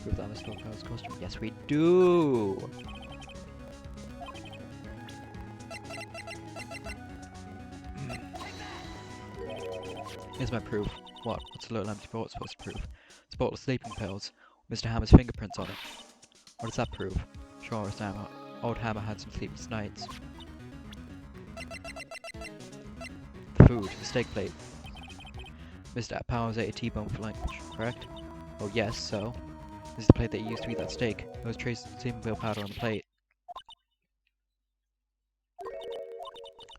Proof that Hammer stole Powers' costume? Yes, we do! Here's my proof. What? What's a little empty bottle supposed to prove? It's a bottle of sleeping pills. Mr. Hammer's fingerprints on it. What does that prove? Sure, it's Hammer. Old Hammer had some sleepless nights. The food, the steak plate. Mr. Powers ate a T-bone for lunch, correct? Oh yes, so. This is the plate that you used to eat that steak. There was traces of sleeping pill powder on the plate.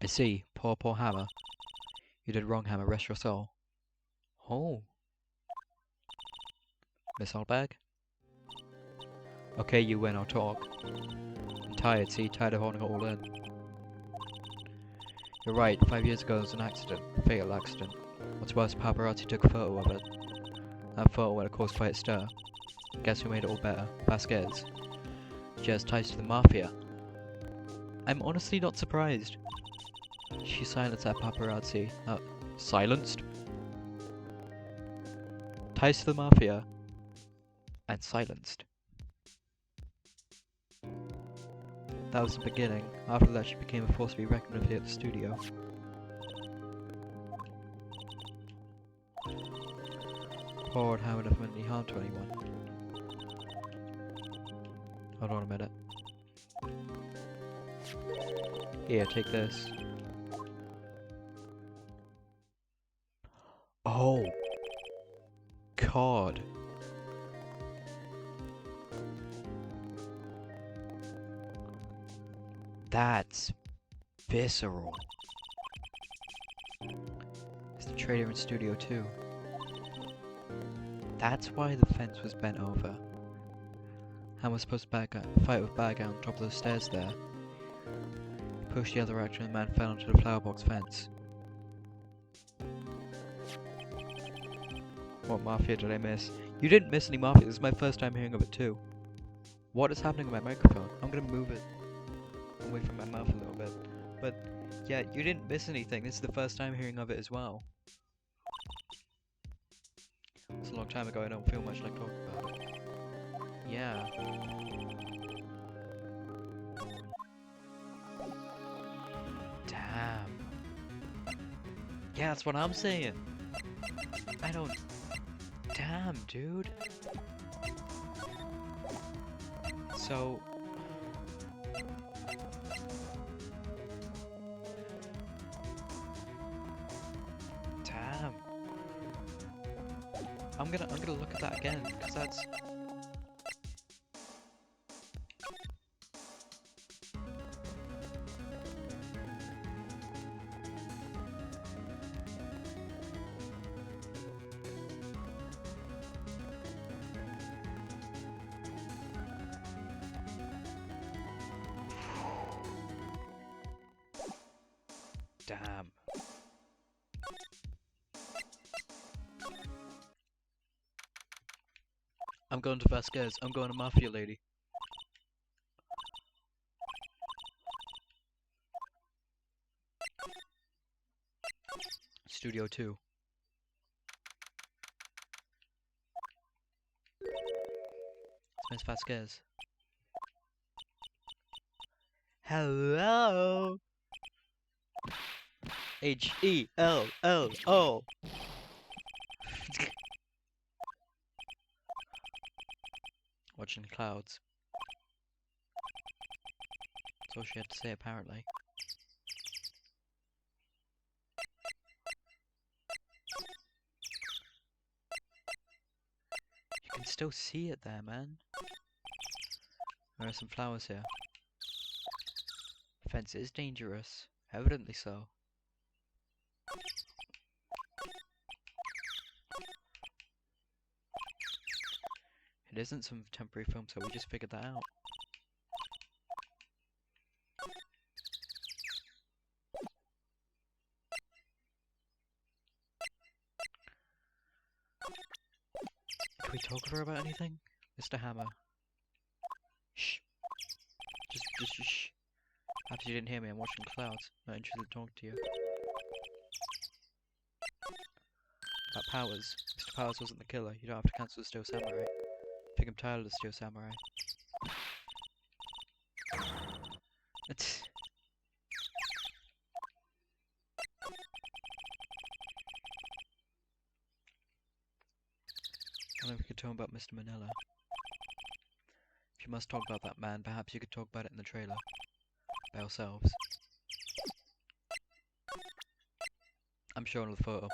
I see. Poor Hammer. You did wrong, Hammer. Rest your soul. Oh. Miss Oldbag? Okay, you win. I'll talk. I'm tired, see? Tired of holding it all in. You're right. 5 years ago there was an accident. A fatal accident. What's worse, paparazzi took a photo of it. That photo would have caused quite a stir. Guess who made it all better? Vasquez. She has ties to the Mafia. I'm honestly not surprised. She silenced that paparazzi. Silenced? Ties to the Mafia. And silenced. That was the beginning. After that she became a force to be reckoned with here at the studio. Poor old Hammer never meant any harm to anyone. Hold on a minute. Here, take this. Oh! God! That's visceral. It's the trader in Studio 2. That's why the fence was bent over. Ham was supposed to fight with Bad Guy on top of the stairs there. He pushed the other direction and the man fell onto the flower box fence. What Mafia did I miss? You didn't miss any Mafia, this is my first time hearing of it too. What is happening with my microphone? I'm gonna move it away from my mouth a little bit. But yeah, you didn't miss anything, this is the first time hearing of it as well. It's a long time ago, I don't feel much like talking about it. Yeah. Damn. Yeah, that's what I'm saying. I don't... Damn, dude. So... Damn. I'm gonna look at that again, because that's... Damn. I'm going to Vasquez. I'm going to Mafia Lady. Studio 2. It's Miss Vasquez. Hello! H-E-L-L-O! Watching the clouds. That's all she had to say, apparently. You can still see it there, man. There are some flowers here. Fence is dangerous. Evidently so. It isn't some temporary film, so we just figured that out. Can we talk to her about anything? Mr. Hammer. Shh. Just shh. Perhaps you didn't hear me, I'm watching clouds. Not interested in talking to you. About Powers. Mr. Powers wasn't the killer. You don't have to cancel the Steel Samurai. I think I'm tired of the Steel Samurai. I wonder if we could talk about Mr. Manila. If you must talk about that man, perhaps you could talk about it in the trailer. By ourselves. I'm showing the photo.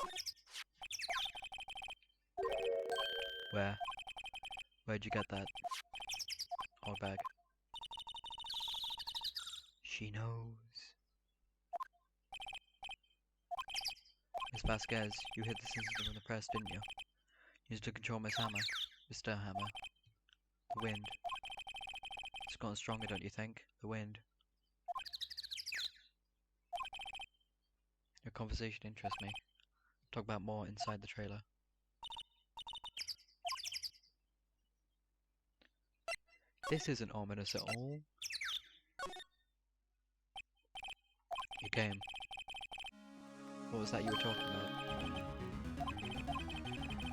Where? Where'd you get that? Old bag. She knows. Miss Vasquez, you hid this incident from the press, didn't you? You used to control Miss Hammer. Mr. Hammer. The wind. It's gotten stronger, don't you think? The wind. Your conversation interests me. Talk about more inside the trailer. This isn't ominous at all. You came. What was that you were talking about?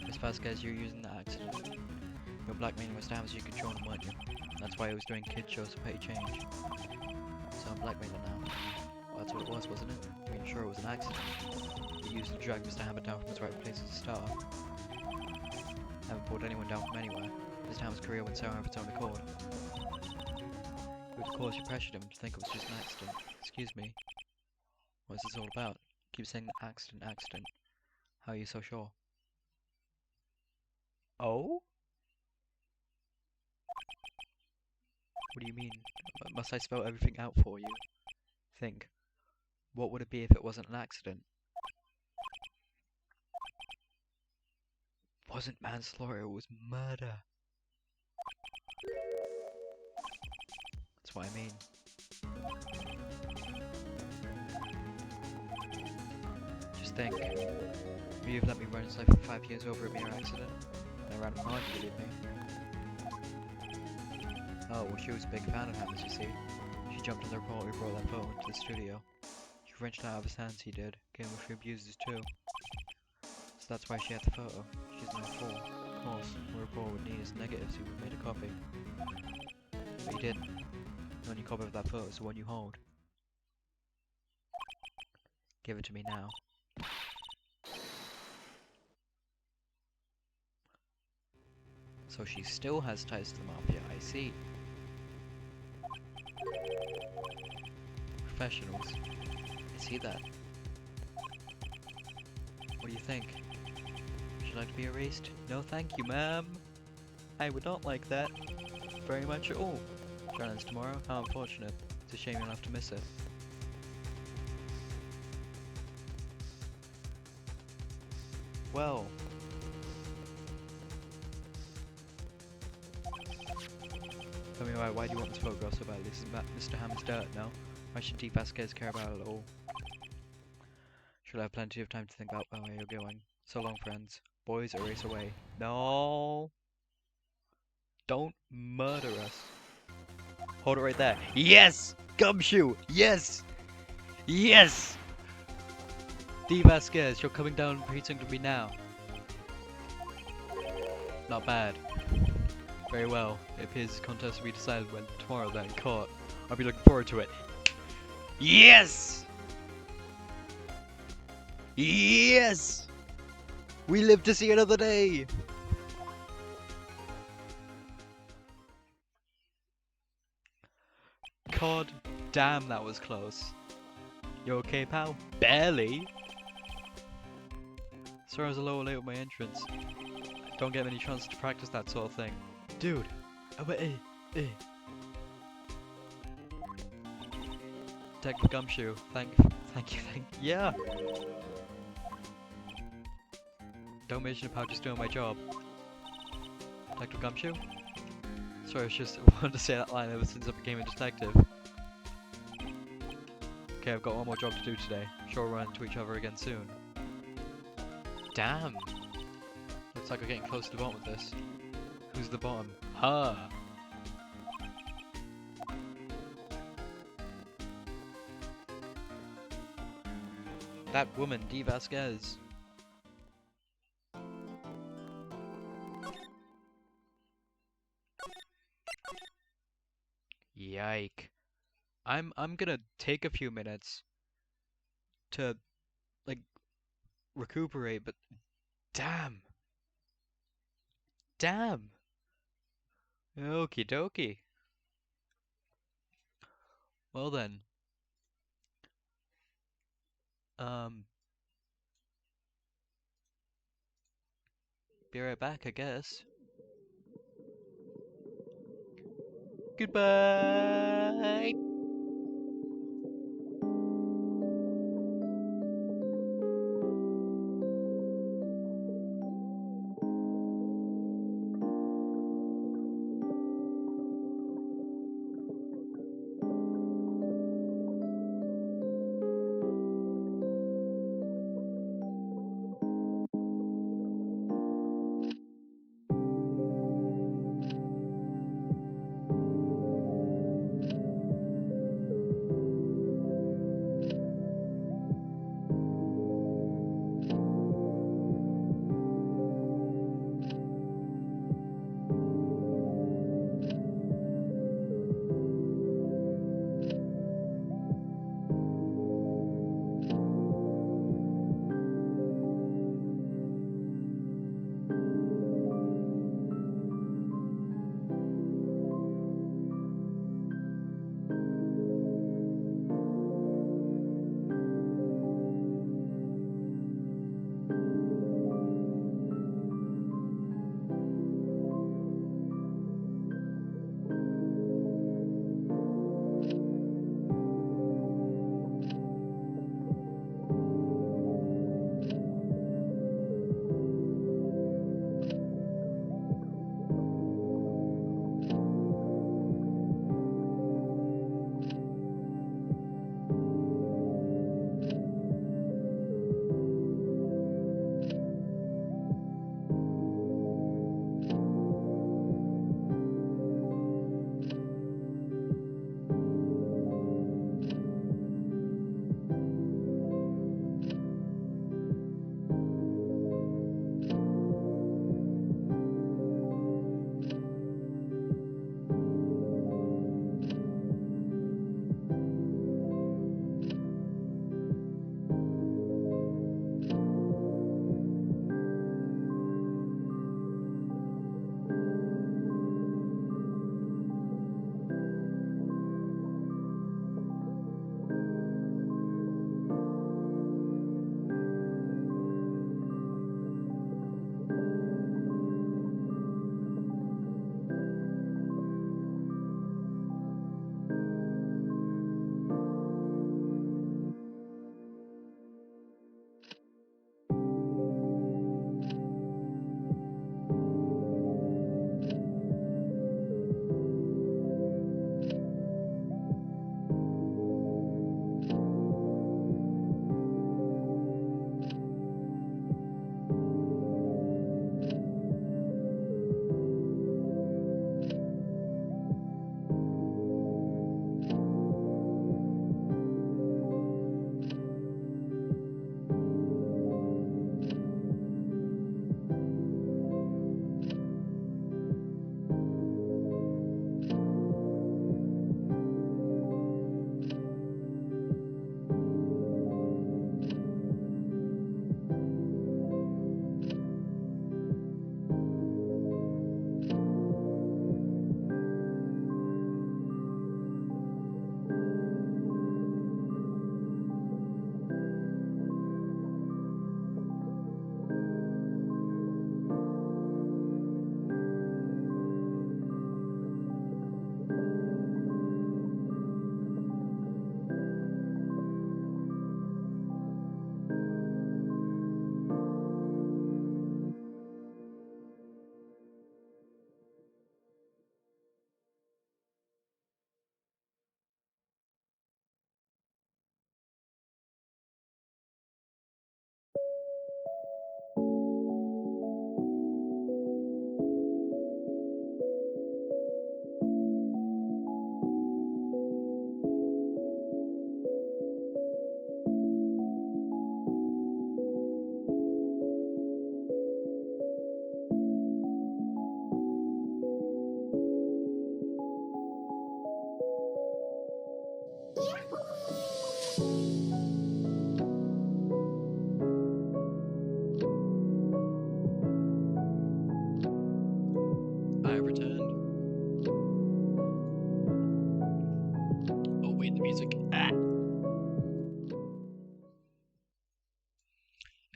Miss Vasquez, you're using that accident. You're blackmailing Mr. Hammer so you control him, weren't you? That's why he was doing kid shows for petty change. So I'm blackmailing now. Well, that's what it was, wasn't it? I mean, sure, it was an accident. You used to drag Mr. Hammer down from his right place as a star. I haven't pulled anyone down from anywhere. Mr. Hammer's career went sour of its own accord. But of course you pressured him to think it was just an accident. Excuse me. What is this all about? Keep saying accident, accident. How are you so sure? Oh? What do you mean? Must I spell everything out for you? Think. What would it be if it wasn't an accident? It wasn't manslaughter, it was murder. That's what I mean. Just think. You've let me run his life for 5 years over a mere accident. And I ran him hard, you believe me. Oh, well, she was a big fan of Hammer's, you see. She jumped on the report we brought that photo into the studio. She wrenched it out of his hands, he did. Gave him a few abuses too. So that's why she had the photo. She's no fool. Of course, the report would need his negatives, he would have made a copy. But he didn't. The only copy of that photo is the one you hold. Give it to me now. So she still has ties to the Mafia, I see. Professionals. I see that. What do you think? you like to be erased? No thank you, ma'am. I would not like that. Very much at all. Challenge tomorrow? How unfortunate. It's a shame you'll have to miss it. Well. Tell me why do you want this photograph so badly? This is Mr. Hammer's dirt now. Why should D. Vasquez care about it at all? Should I have plenty of time to think about where you're going? So long, friends. Boys, erase away. No! Don't murder us. Hold it right there. Yes! Gumshoe! Yes! Yes! D. Vasquez, you're coming down preaching to me now. Not bad. Very well. It appears this contest will be decided when tomorrow then in court. I'll be looking forward to it. Yes! Yes! We live to see another day! God damn, that was close. You okay, pal? Barely. Sorry I was a little late with my entrance. Don't get many chances to practice that sort of thing. Dude! Detective Gumshoe, thank you. Yeah! Don't mention about just doing my job. Detective Gumshoe? Sorry, I just wanted to say that line ever since I became a detective. Okay, I've got one more job to do today. Sure we'll run into each other again soon. Damn! Looks like we're getting close to the bottom of this. Who's the bottom? Her! That woman, D. Vasquez. Yike. I'm gonna take a few minutes to, like, recuperate, but damn. Damn. Okie dokie. Well then. Be right back, I guess. Goodbye!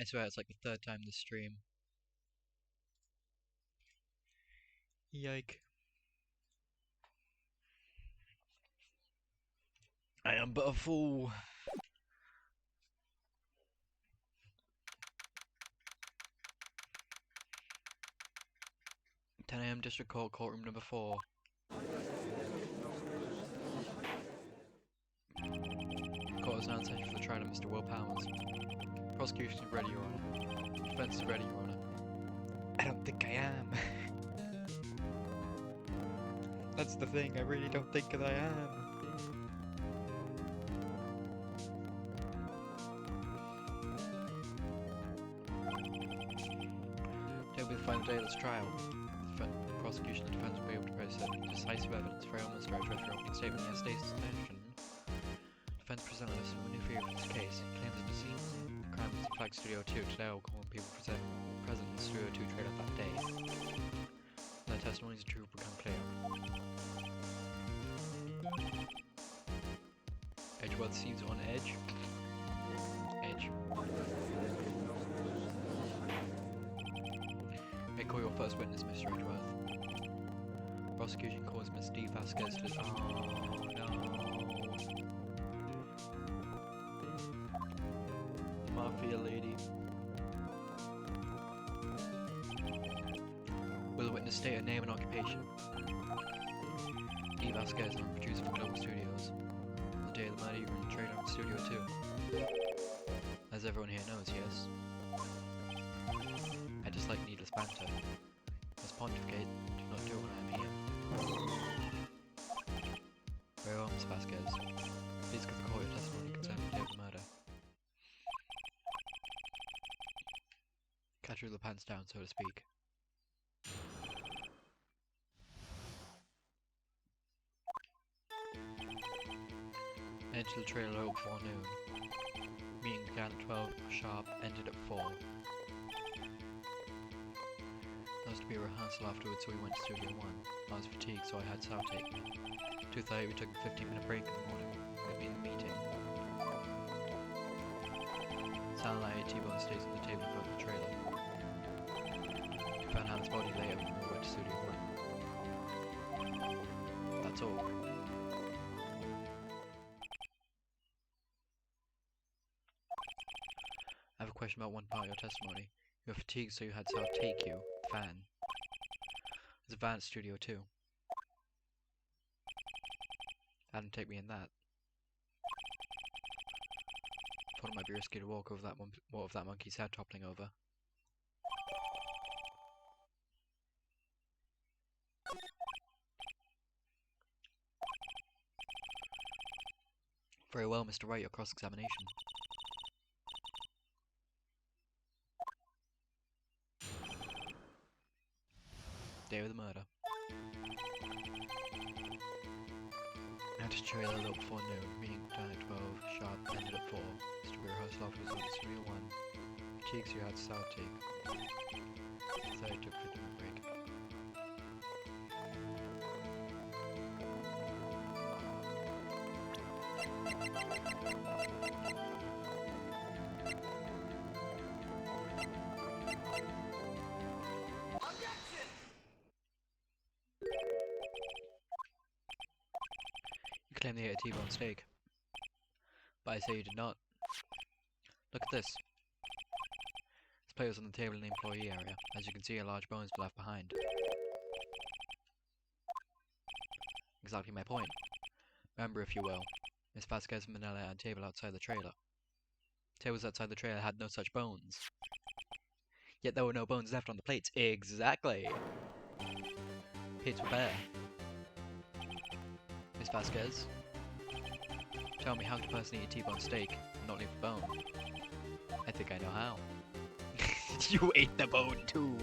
swear it's like the third time this stream. Yike. I am but a fool. 10 AM District Court, courtroom number 4. Court is now in session for the trial of Mr. Will Powers. Prosecution is ready, Your Honor. Defense is ready, Your Honor. I don't think I am. That's the thing, I really don't think that I am. Today will be the final day of this trial. The prosecution and defense will be able to present decisive evidence for almost right after opening statement in the state's suspension. Defense presented us with a new theory for this case. He claims the deceased crime was in fact Studio 2. Today will call on people present in Studio 2 trailer that day. Their testimonies and truth will become clear. Edgeworth seems on edge. Edge. May call your first witness, Mr. Edgeworth. Prosecution calls Miss D. Vasquez to... Oh, no. Mafia lady. Will the witness state her name and occupation? D. Vasquez, I'm a producer for Global Studios. On the day of the murder, you were in the trailer in Studio 2. As everyone here knows, yes? I dislike needless banter. As pontificate, do not do it when I am here. Very well, Miss Vasquez. Please give the court your testimony concerning the day of the murder. Catch her with the pants down, so to speak. Enter the trailer before noon. Meeting began at 12 sharp, ended at 4. There was to be a rehearsal afterwards, so we went to Studio 1. I was fatigued, so I had Sal take me. 2:30 we took a 15-minute break in the morning. We'd be in the meeting. Sal and I ate T-bone steaks on the table in front of the trailer. We found Hannah's body later when we went to Studio 1. That's all. I have a question about one part of your testimony. You were fatigued, so you had Sal take you. Van. There's a van at Studio 2. Had him take me in that. Thought it might be risky to walk over that monkey's head toppling over. Very well, Mr. Wright, your cross-examination. Day of the murder. Had to trailer a little before noon, meeting began at 12, sharp, ended at 4. Mr. Rehearsal afterwards at Studio 1. Cheeks you had Sal take. So I took 15-minute break. You claim they ate a T-bone steak. But I say you did not. Look at this. This plate was on the table in the employee area. As you can see, a large bones were left behind. Exactly my point. Remember, if you will, Miss Vasquez and Manila had a table outside the trailer. Tables outside the trailer had no such bones. Yet there were no bones left on the plates. Exactly! Plates were bare. Miss Vasquez, tell me how to personally eat a T-bone steak and not leave a bone. I think I know how. You ate the bone too!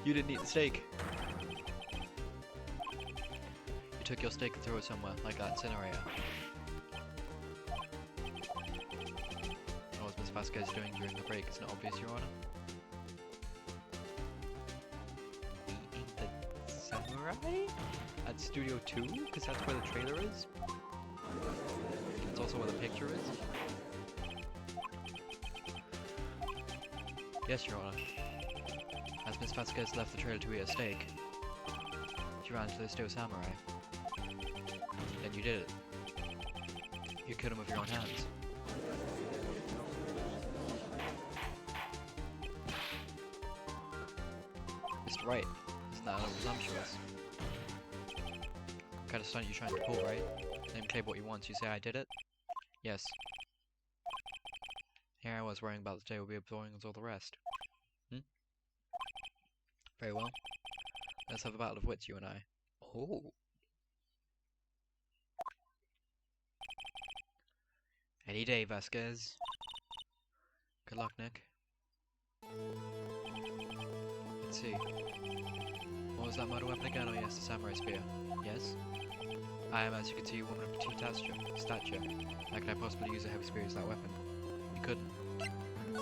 You didn't eat the steak. You took your steak and threw it somewhere, like that incinerator. What was Miss Vasquez doing during the break? It's not obvious, Your Honor. Eating the samurai? At Studio 2? Because that's where the trailer is? It's also where the picture is? Yes, Your Honor. As Miss Vasquez left the trailer to eat a steak, she ran into the Steel Samurai. Then you did it. You killed him with your own hands. Mr. Wright, isn't that a little presumptuous? What kind of stunt you trying to pull, right? Let him claim what he wants, you say I did it? Yes. Here I was worrying about the day will be absorbing as all the rest. Very well. Let's have a battle of wits, you and I. Oh. Any day, Vasquez. Good luck, Nick. Let's see. What was that model weapon again? Oh yes, the samurai spear. Yes? I am, as you can see, a woman of petite stature. How can I possibly use a heavy spear as that weapon? You couldn't. I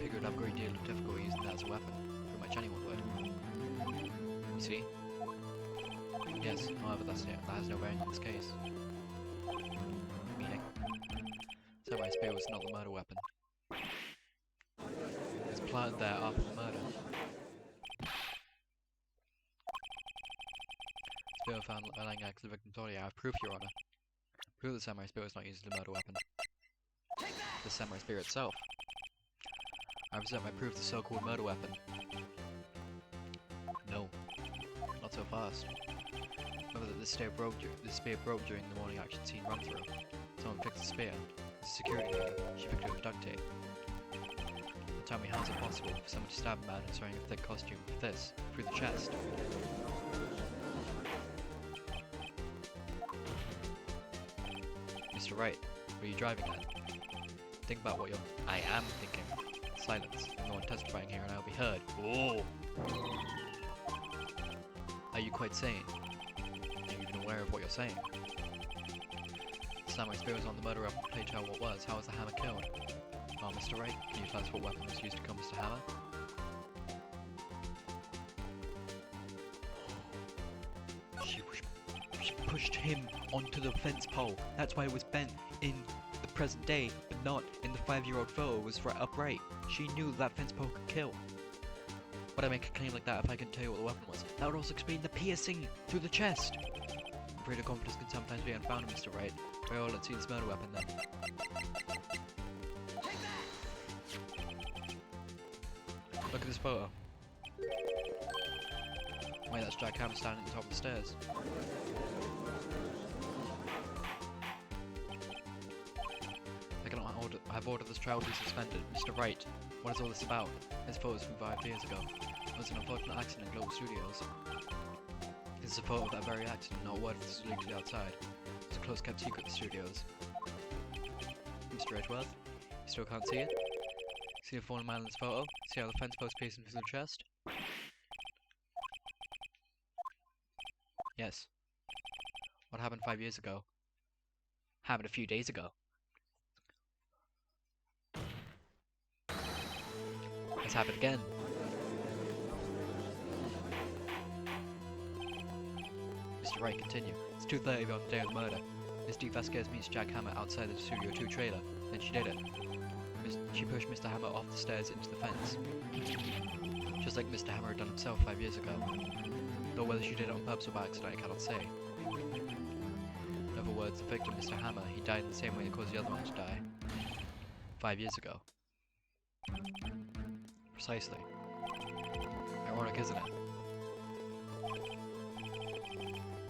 figured I'd have a great deal of difficulty using that as a weapon. Pretty much anyone would. You see? Yes, however, that has no bearing on this case. Meaning? Samurai spear was not the murder weapon. It's planted there after the murder. Spear found lying next to the victim's body. I have proof, Your Honor. Proof the samurai spear was not used as a murder weapon. The samurai spear itself. I present my proof the so-called murder weapon. No. Not so fast. Remember that this spear broke during the morning action scene run-through. Someone fixed the spear. The security guard. She fixed it with duct tape. Tell me, how is it possible for someone to stab a man who's wearing a thick costume with this, through the chest? Mr. Wright, what are you driving at? Think about what you're... I am thinking. Silence. No one testifying here and I'll be heard. Oh! Are you quite sane? Are you even aware of what you're saying? The samurai spear was on the murder weapon. Play tell what was. How was the hammer killed? Oh, Mr. Wright, can you tell us what weapon was used to kill Mr. Hammer? She pushed him onto the fence pole. That's why it was bent in the present day, but not in the 5-year-old photo. It was right upright. She knew that fence pole could kill. Would I make a claim like that if I couldn't tell you what the weapon was? That would also explain the piercing through the chest. Greater confidence can sometimes be unfounded, Mr. Wright. Very well, let's see this murder weapon then. Look at this photo. Wait, that's Jack Hammer standing at the top of the stairs. I've ordered this trial to be suspended. Mr. Wright, what is all this about? This photo is from 5 years ago. It was an unfortunate accident in Global Studios. This is a photo of that very accident, not a word of this is leaked outside. It's a close kept secret at the studios. Mr. Edgeworth, you still can't see it? See the fallen man in this photo? See how the fence post pierced him through the chest? Yes. What happened 5 years ago? Happened a few days ago. It's happened again. Mr. Wright, continue. It's 2:30 on the day of the murder. Miss D. Vasquez meets Jack Hammer outside the Studio 2 trailer. Then she did it. She pushed Mr. Hammer off the stairs into the fence. Just like Mr. Hammer had done himself 5 years ago. Though whether she did it on purpose or by accident, I cannot say. In other words, the victim, Mr. Hammer, he died in the same way that caused the other man to die. 5 years ago. Precisely. Ironic, isn't it?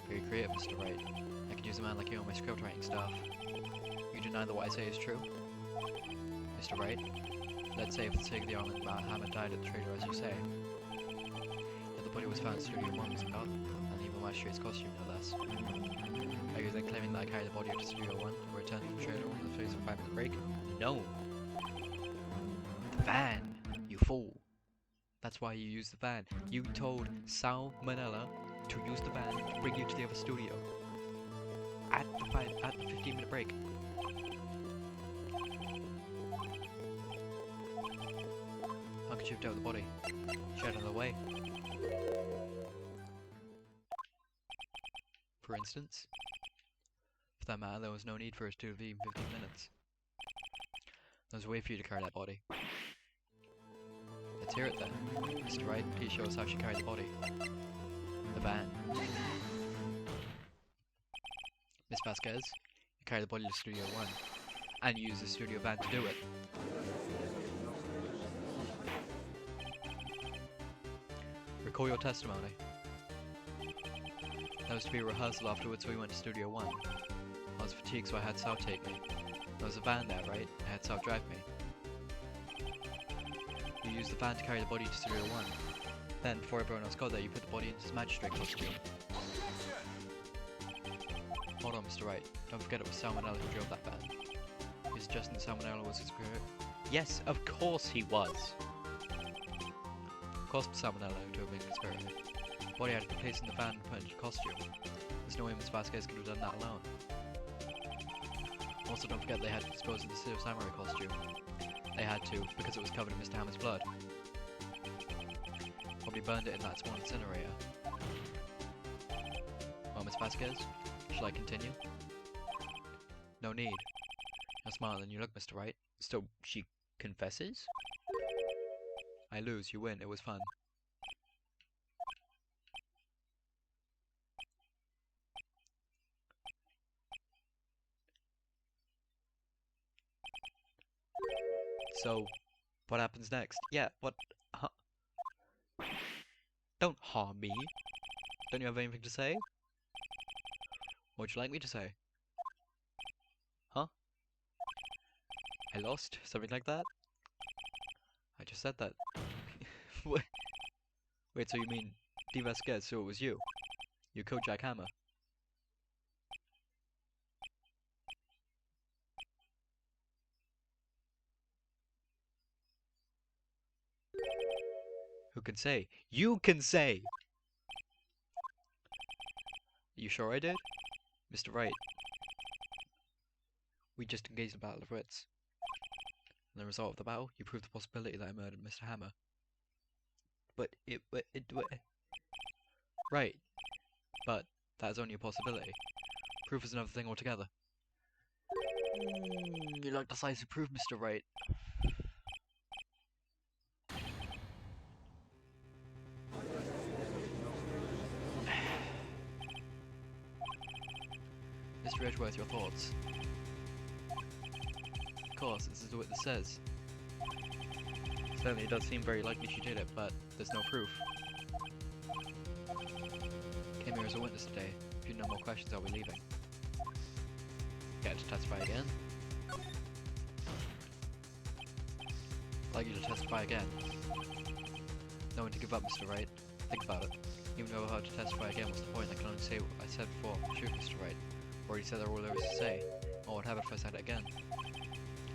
Very creative, Mr. Wright. I could use a man like you on my script writing staff. You deny that what I say is true? Mr. Wright, let's say for the sake of the argument that Hammer died at the trailer as you say. That the body was found in Studio 1 was not, and even Magistrate's costume no less. Are you then claiming that I carried the body up to Studio 1 and returned to the trailer on the face of a 5-minute break? No! The van! You fool! That's why you used the van. You told Sal Manella to use the van to bring you to the other studio. At the 15-minute break. How could you have dealt with the body? She had another way. For instance? For that matter, there was no need for us to leave in 15 minutes. There's a way for you to carry that body. Let's hear it then. Mr. Wright, please show us how she carried the body. The van. Miss Vasquez, you carry the body to Studio 1, and you use the studio van to do it. Recall your testimony. There was to be a rehearsal afterwards, so we went to Studio 1. I was fatigued, so I had Sal take me. There was a van there, right? I had Sal drive me. You used the van to carry the body to Studio 1. Then, before everyone else got there, you put the body into his magistrate costume. Hold on, Mr. Wright. Don't forget it was Salmonella who drove that van. You're suggesting Salmonella was his spirit? Yes, of course he was! Of course Salmonella who drove me in conspiracy. The body had to be placed in the van and put into costume. There's no way Miss Vasquez could have done that alone. Also, don't forget they had to dispose of the City of Samurai costume. They had to, because it was covered in Mr. Hammer's blood. Probably burned it in that small incinerator. Well, Miss Vasquez, shall I continue? No need. You're smarter than you look, Mr. Wright. So, she confesses? I lose, you win, it was fun. So, what happens next? Yeah, what? Huh? Don't harm me. Don't you have anything to say? What would you like me to say? Huh? I lost? Something like that? I just said that. Wait, so you mean D. Vasquez, so it was you? You killed Jack Hammer? Who can say? You can say! Are you sure I did? Mr. Wright. We just engaged in a battle of wits. In the result of the battle, you proved the possibility that I murdered Mr. Hammer. Right. But that is only a possibility. Proof is another thing altogether. You lack decisive proof, Mr. Wright. Mr. Edgeworth, your thoughts? Of course, this is what this says. Certainly it does seem very likely she did it, but there's no proof. Came here as a witness today. If you have no more questions, I'll be leaving. Get to testify again? I'd like you to testify again. No one to give up, Mr. Wright. Think about it. Even though I had to testify again, what's the point? I can only say what I said before. Truth, Mr. Wright. Already said all there is to say. What would happen if I said it again?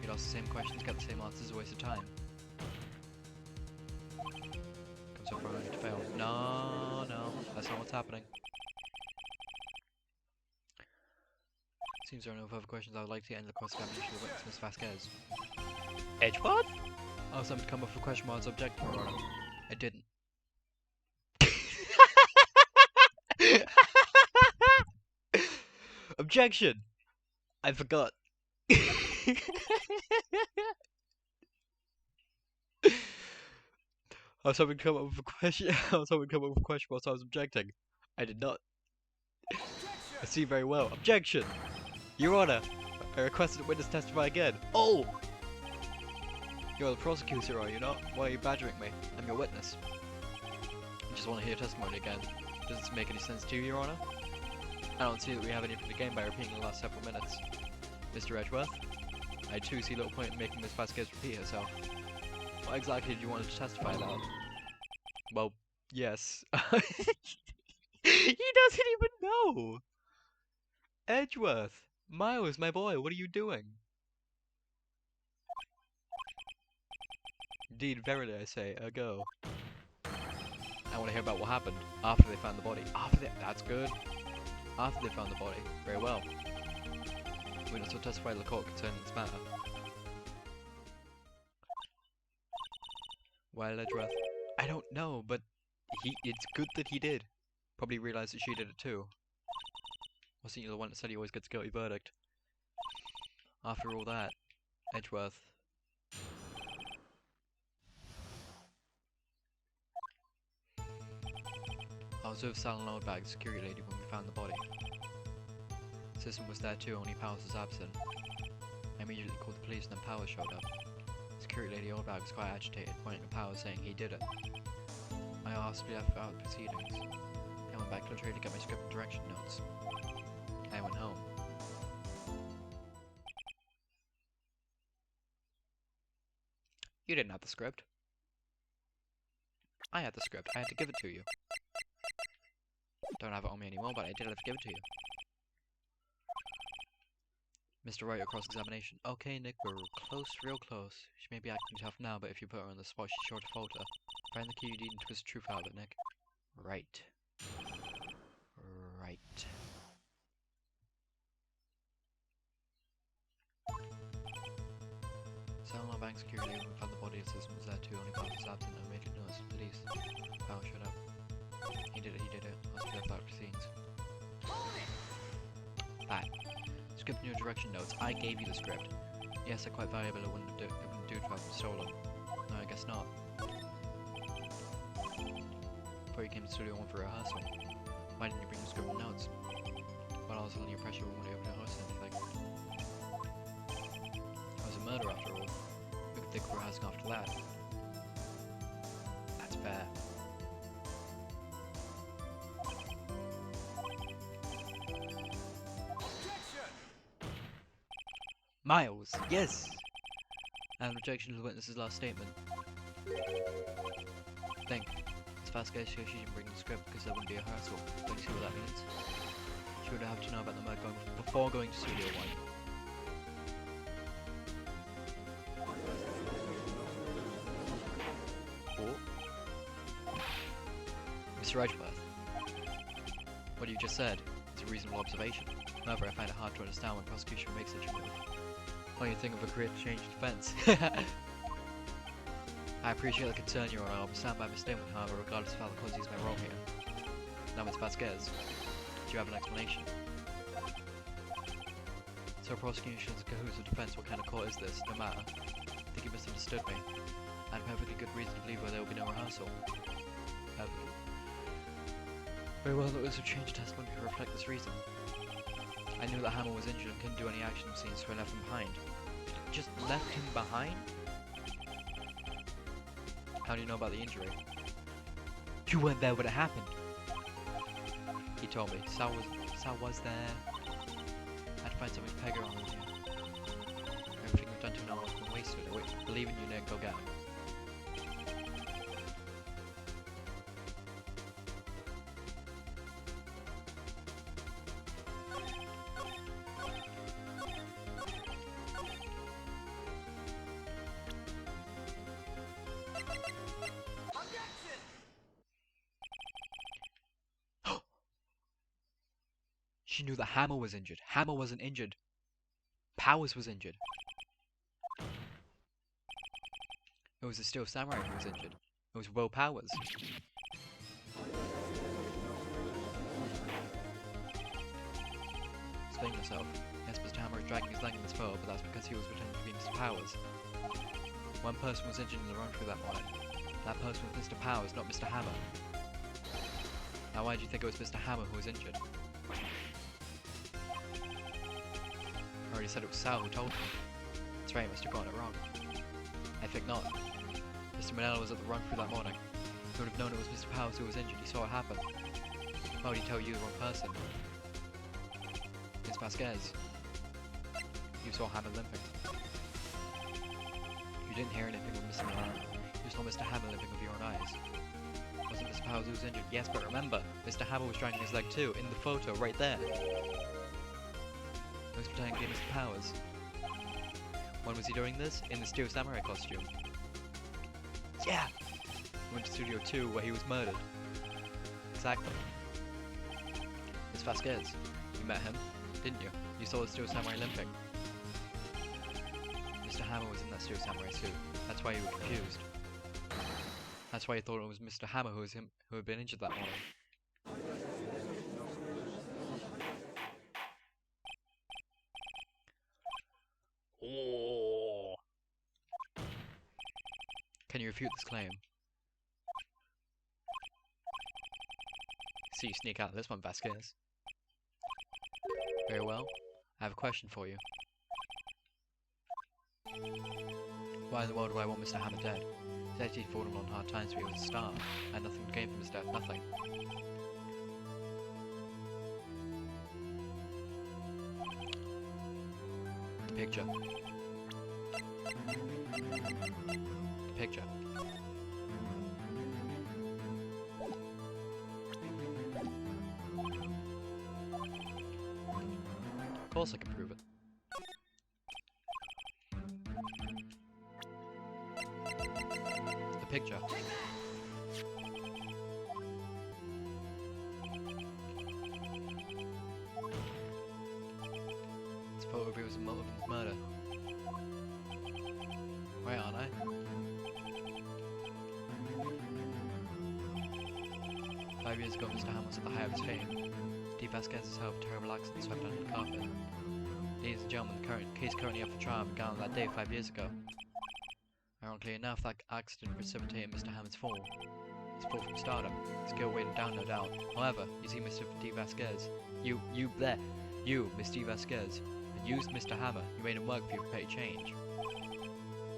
You'd ask the same questions, get the same answers, a waste of time. Comes up only to fail. No, that's not what's happening. Seems there are no further questions. I would like to end the cross-examination of the witness, Miss Vasquez. Edgeworth? I was to come up with a question while I was objecting, Your Honor. I didn't. Objection! I forgot. I was hoping to come up with a question. Whilst I was objecting. I did not. I see very well. Objection! Your Honor, I requested a witness testify again. Oh! You're the prosecutor, are you not? Why are you badgering me? I'm your witness. I just want to hear testimony again. Does this make any sense to you, Your Honor? I don't see that we have anything to gain by repeating the last several minutes. Mr. Edgeworth, I too see little point in making Miss Vasquez repeat herself. What exactly did you want her to testify about? Well, yes. He doesn't even know! Edgeworth! Miles, my boy, what are you doing? Indeed, verily I say, go. I want to hear about what happened after they found the body. That's good. After they found the body. Very well. We must also testify to the court concerning this matter. Why Edgeworth? I don't know, but it's good that he did. Probably realised that she did it too. Wasn't you the one that said he always gets a guilty verdict? After all that, Edgeworth, I was with Sal and Oldbag, the security lady, when we found the body. Assistant was there too, only Powers was absent. I immediately called the police and then Powers showed up. Security lady Oldbag was quite agitated, pointing to Powers saying he did it. I asked to be left out of proceedings. I went back to the tree to get my script and direction notes. I went home. You didn't have the script. I had the script. I had to give it to you. Don't have it on me anymore, but I did have to give it to you. Mr. Wright, your cross-examination. Okay, Nick, we're close, real close. She may be acting tough now, but if you put her on the spot, she's sure to falter. Find the QED and twist the truth out of it, Nick. Right. Right. Selma Bank security, when we found the body, assistant was there too, only Powers was absent, and immediately noticed the police. Powers showed up. He did it, he did it. I was left out of scenes. Back. Script and your direction notes. I gave you the script. Yes, they're quite valuable, it wouldn't do to have them stolen. No, I guess not. Before you came to Studio 1 for rehearsal. Why didn't you bring the script and notes? Well, I was under pressure when we were able to rehearse anything. It was a murder after all. We could think of rehearsing after that. That's fair. Miles, yes! And rejection of the witness's last statement. Think. As fast as she didn't bring the script because there wouldn't be a rehearsal. Don't you see what that means? She would have to know about the murder before going to Studio 1. Oh. Mr. Edgeworth. What you just said is a reasonable observation. However, I find it hard to understand when prosecution makes such a move. When you think of a career to change defense. I appreciate the concern, Your Honor. I'll stand by my statement, however, regardless of how the court sees my role here. Now, Ms. Vasquez, do you have an explanation? So prosecution's cahoots with defense, what kind of court is this? No matter. I think you misunderstood me. I had perfectly good reason to believe there will be no rehearsal. Perfectly. Very well, that was a change testimony to reflect this reason. I knew that Hammer was injured and couldn't do any action scenes, so I left him behind. Just left him behind? How do you know about the injury? You weren't there when it happened. He told me. Sal was there. I had to find something to peg her on with you. Everything we've done to now has been wasted. I believe in you, Nick. Go get him. She knew that Hammer was injured. Hammer wasn't injured. Powers was injured. It was the Steel Samurai who was injured. It was Will Powers. Explain yourself. Yes, Mr. Hammer is dragging his leg in this photo, but that's because he was pretending to be Mr. Powers. One person was injured in the run-through that morning. That person was Mr. Powers, not Mr. Hammer. Now why do you think it was Mr. Hammer who was injured? I already said it was Sal who told me. That's right, I must have gotten it wrong. I think not. Mr. Manella was at the run-through that morning. He would have known it was Mr. Powers who was injured. He saw it happen. Why would he tell you the wrong person? Miss Vasquez. You saw Hammer limping. You didn't hear anything with Mr. Manella. You saw Mr. Hammer limping with your own eyes. Wasn't Mr. Powers who was injured? Yes, but remember, Mr. Hammer was dragging his leg too, in the photo, right there. He was pretending to be Mr. Powers. When was he doing this? In the Steel Samurai costume. Yeah! He went to Studio 2 where he was murdered. Exactly. Miss Vasquez, you met him, didn't you? You saw the Steel Samurai limping. Mr. Hammer was in that Steel Samurai suit. That's why you were confused. That's why you thought it was Mr. Hammer who had been injured that morning. Oh. Can you refute this claim? See you sneak out of this one, Vasquez. Very well. I have a question for you. Why in the world do I want Mr. Hammer dead? He's actually fallen on hard times when he was a star. I had nothing to gain from his death, nothing. The picture. The picture. Of course I can prove it. The picture. This photo reveals the motive of his murder. Right, aren't I? Five years ago, Mr. Ham was at the height of his fame. D. Vasquez's health, terrible accident swept under the carpet. Ladies and gentlemen, the case currently up for trial began on that day 5 years ago. Ironically enough, that accident precipitated Mr. Hammond's fall. His fall from stardom. His skill weighed him down, no doubt. However, you see, Mr. D. Vasquez, you, Miss D. Vasquez, and you, Mr. Hammer, you made him work for you for petty change.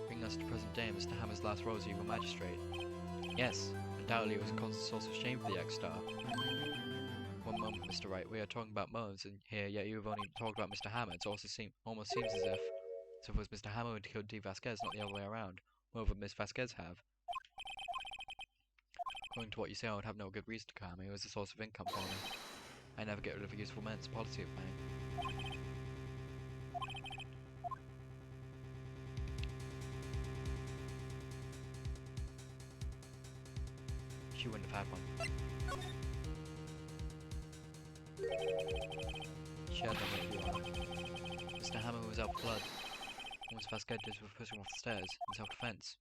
Bringing us to present day, Mr. Hammer's last role as a magistrate. Yes, undoubtedly it was a constant source of shame for the ex-star. One moment, Mr. Wright, we are talking about motives in here, yet you have only talked about Mr. Hammer. It almost seems as if it was Mr. Hammer who killed D. Vasquez, not the other way around. What would Miss Vasquez have? According to what you say, I would have no good reason to kill him. He was a source of income for me. I never get rid of a useful man. It's a policy of mine. She wouldn't have had one. She had no motive. Mr. Hammer was out for blood. Once Vasquez was pushing off the stairs in self-defense.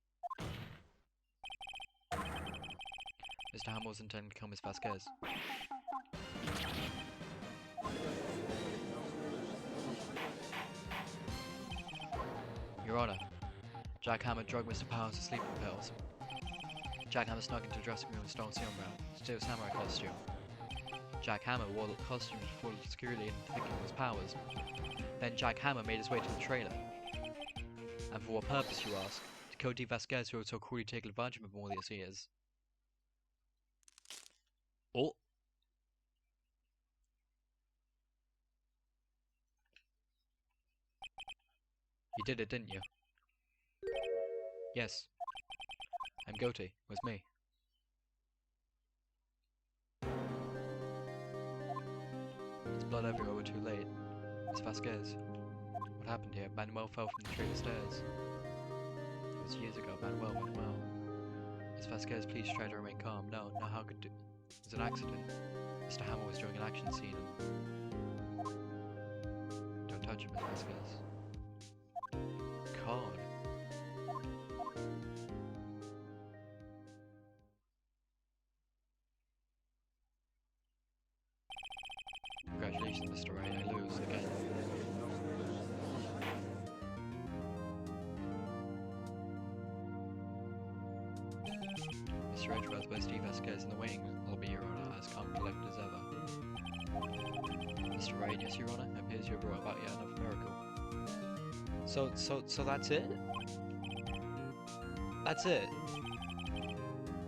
Mr. Hammer was intending to kill Miss Vasquez. Your Honor, Jack Hammer drugged Mr. Powers with sleeping pills. Jack Hammer snuck into a dressing room and stole Serum Brown, steal samurai costume. Jack Hammer wore the costume full securely and thinking it was Powers. Then Jack Hammer made his way to the trailer. And for what purpose, you ask? To kill D. Vasquez, who had so cruelly taken advantage of him all these years. Oh! You did it, didn't you? Yes. I'm guilty. It was me. There's blood everywhere, we're too late. Miss Vasquez. What happened here? Manuel fell from the trailer stairs. It was years ago. Manuel. Miss Vasquez, please try to remain calm. No, how could do? It was an accident. Mr. Hammer was doing an action scene. Don't touch him, Miss Vasquez. God. Congratulations, Mr. Wright. I lose again. Mr. Edgeworth, where's D. Vasquez in the waiting lobby, Your Honor, as calm and collected as ever. Mr. Wright, yes, Your Honor, it appears you have brought about yet another miracle. So that's it? That's it?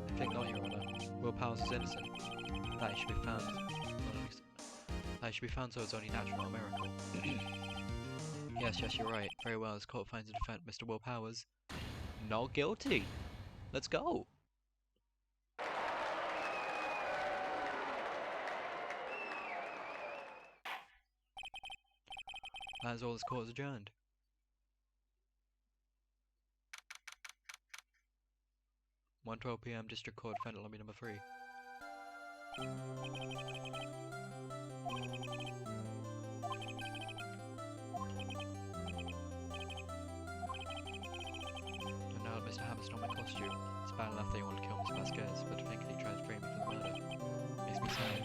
I think not, Your Honor. Will Powers is innocent. That should be found. That should be found, so it's only natural, not a miracle. Yes, you're right. Very well, this court finds the defendant, Mr. Will Powers, not guilty. Let's go. That is all, this court is adjourned. (1:12 PM) District Court, Defendant Lobby number 3. And now Mr. Hammer stole my costume. It's bad enough that you want to kill Miss Vasquez, but to think that he tried to frame me for the murder makes me sad.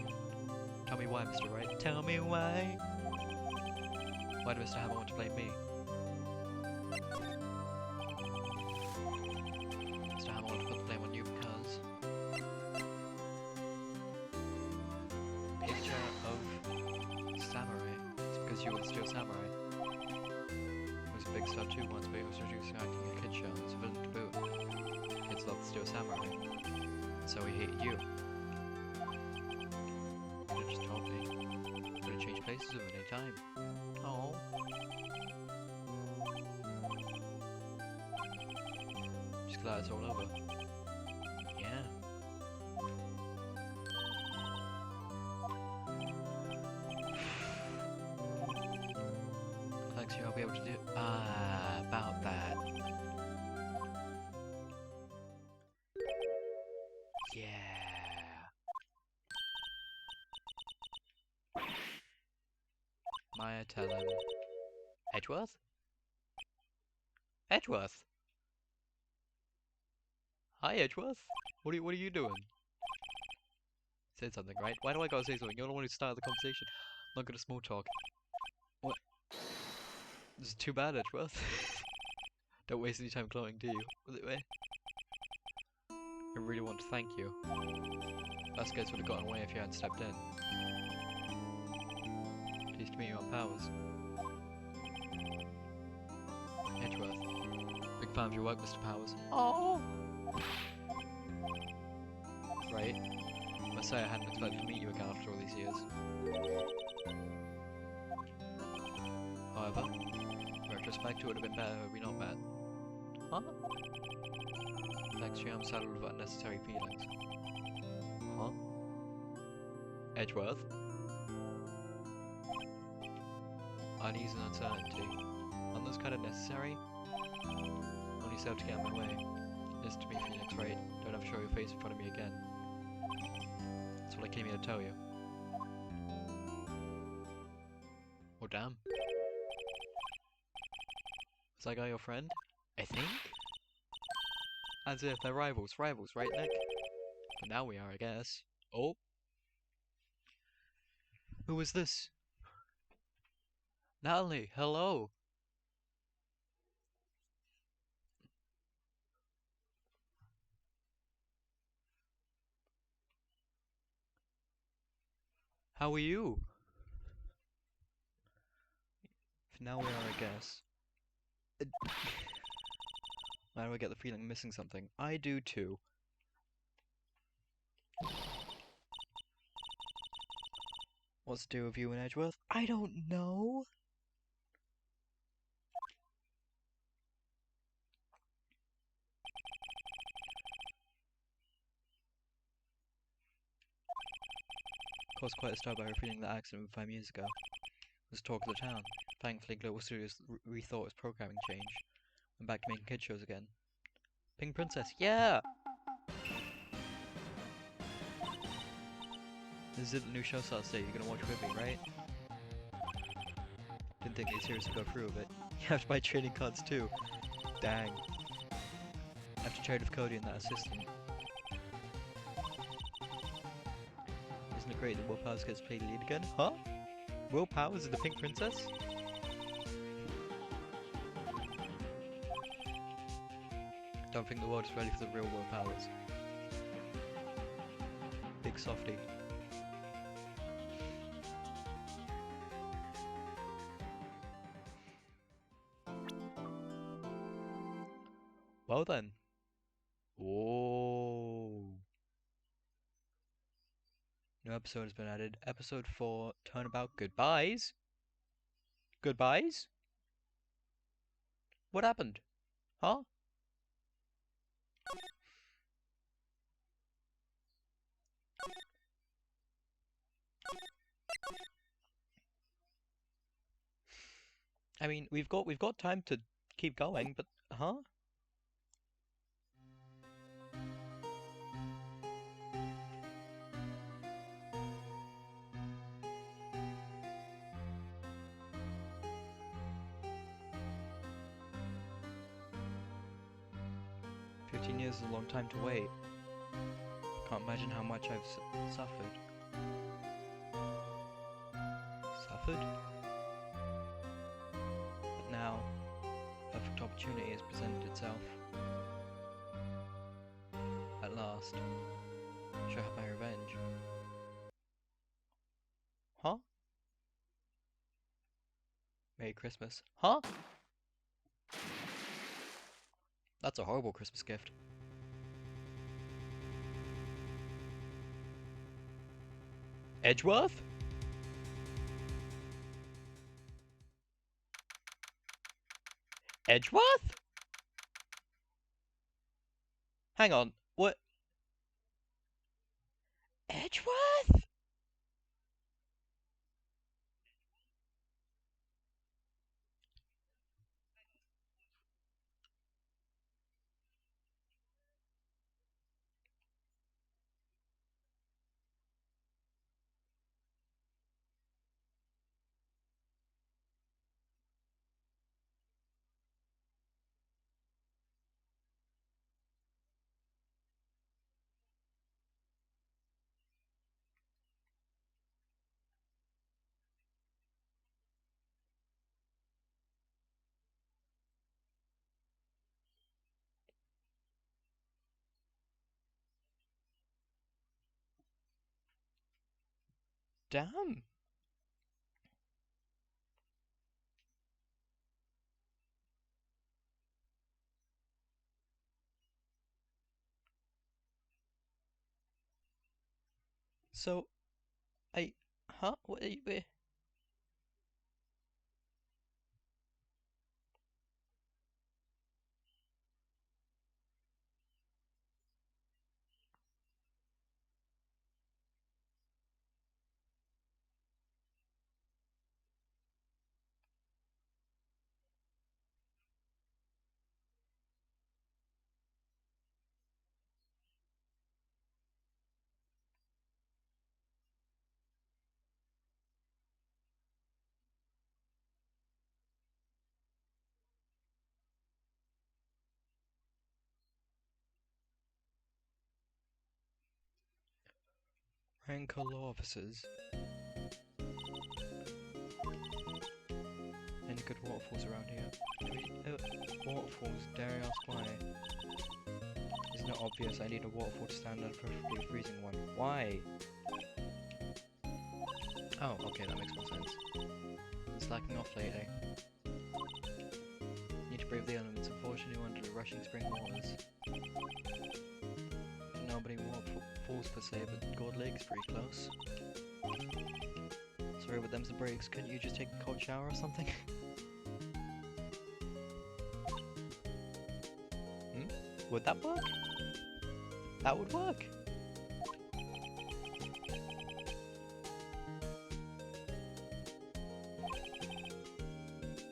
Tell me why, Mr. Wright. Tell me why. Why did Mr. Hammer want to blame me? Mr. Hammer wanted to put the blame on you because... was you with the Steel Samurai. He was a big star too once, but he was reducing acting in a kid show and was a villain to boot. Kids loved the Steel Samurai, and so he hated you. Could have just told me. Could have changed places with him any time. Oh. Just glad it's all over. Yeah. Thanks, I'll be able to do. About that. Yeah. Maya, tell him. Edgeworth? Edgeworth? Hi, Edgeworth. What are you doing? Say something, right? Why do I gotta say something? You're the one who started the conversation. I'm not gonna small talk. What? This is too bad, Edgeworth. Don't waste any time glowing, do you? I really want to thank you. Us guys would have gotten away if you hadn't stepped in. Pleased to meet you on Powers. Edgeworth. Big fan of your work, Mr. Powers. Oh! Right. I must say I hadn't expected to meet you again after all these years. However, in retrospect, it would have been better had we not met. Huh? Thanks to you, I'm saddled with unnecessary feelings. Huh? Edgeworth? Unease and uncertainty. Aren't those kind of necessary? Only serve to get in my way. Listen to me, Phoenix, right? Don't have to show your face in front of me again. That's what I came here to tell you. Oh damn. Is that guy your friend? I think? As if they're rivals, right Nick? But now we are, I guess. Oh. Who is this? Natalie, hello! How are you? For now we are, I guess. Why do I get the feeling I'm missing something? I do too. What's to do with you and Edgeworth? I don't know. Caused quite a stir by repeating that accident 5 years ago. It was talk of the town. Thankfully, Global Studios rethought its programming change. Went back to making kid shows again. Pink Princess, yeah! This is the new show starts today. You're gonna watch with me, right? Didn't think they'd seriously go through with it. You have to buy trading cards too. Dang. I have to trade with Cody and that assistant. Isn't it great that Will Powers gets played lead again? Huh? Will Powers is the Pink Princess? Don't think the world is ready for the real Will Powers. Big softy. Well then. Whoa. New episode has been added. Episode 4, Turnabout Goodbyes? Goodbyes? What happened? Huh? I mean, we've got time to keep going, but huh? Years is a long time to wait. Can't imagine how much I've suffered. Suffered? But now, a perfect opportunity has presented itself. At last, I shall have my revenge. Huh? Merry Christmas. Huh? That's a horrible Christmas gift. Edgeworth? Edgeworth? Hang on, what? Edgeworth? Damn. So, huh? Wait. Rank law officers. Any good waterfalls around here? Waterfalls, dare I ask why? It's not obvious, I need a waterfall to stand on a perfectly freezing one. Why? Oh, okay, that makes more sense. It's slacking off lately. Need to brave the elements, unfortunately under the rushing spring waters. Nobody waterfalls per se, but Gold Lake's pretty close. Sorry, but them's the breaks. Couldn't you just take a cold shower or something? Would that work? That would work.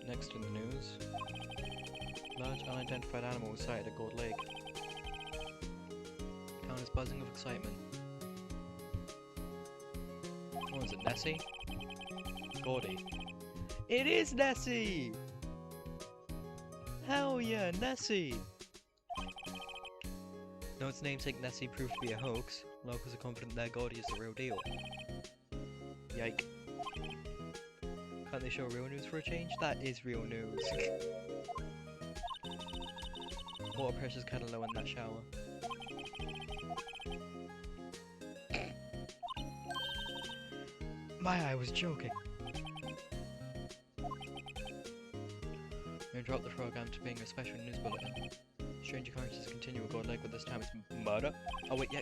Next in the news. Large unidentified animal was sighted at Gold Lake. Town is buzzing with excitement. What is it, Nessie? Gordy. It is Nessie! Hell yeah, Nessie! Though its namesake Nessie proved to be a hoax, locals are confident their Gordy is the real deal. Yike. Can't they show real news for a change? That is real news. Water pressure's kinda low in that shower. I was joking. We dropped the program to being a special news bulletin. Strange occurrences continue at Gold Lake, but this time it's murder? Oh wait, yeah,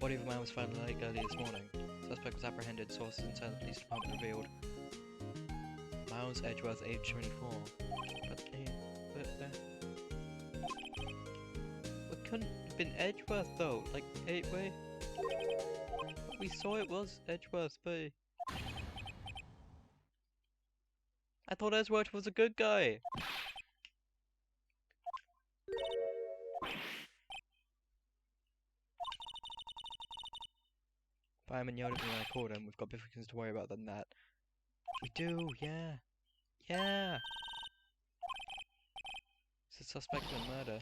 body of a man was found in the lake early this morning. Suspect was apprehended, sources inside the police department revealed. Miles Edgeworth, age 24. It couldn't have been Edgeworth though, like, wait. We saw it was Edgeworth, but I thought Edgeworth was a good guy. Fireman yelled at me when I called him. We've got bigger things to worry about than that. We do, yeah. Yeah! It's a suspect in murder.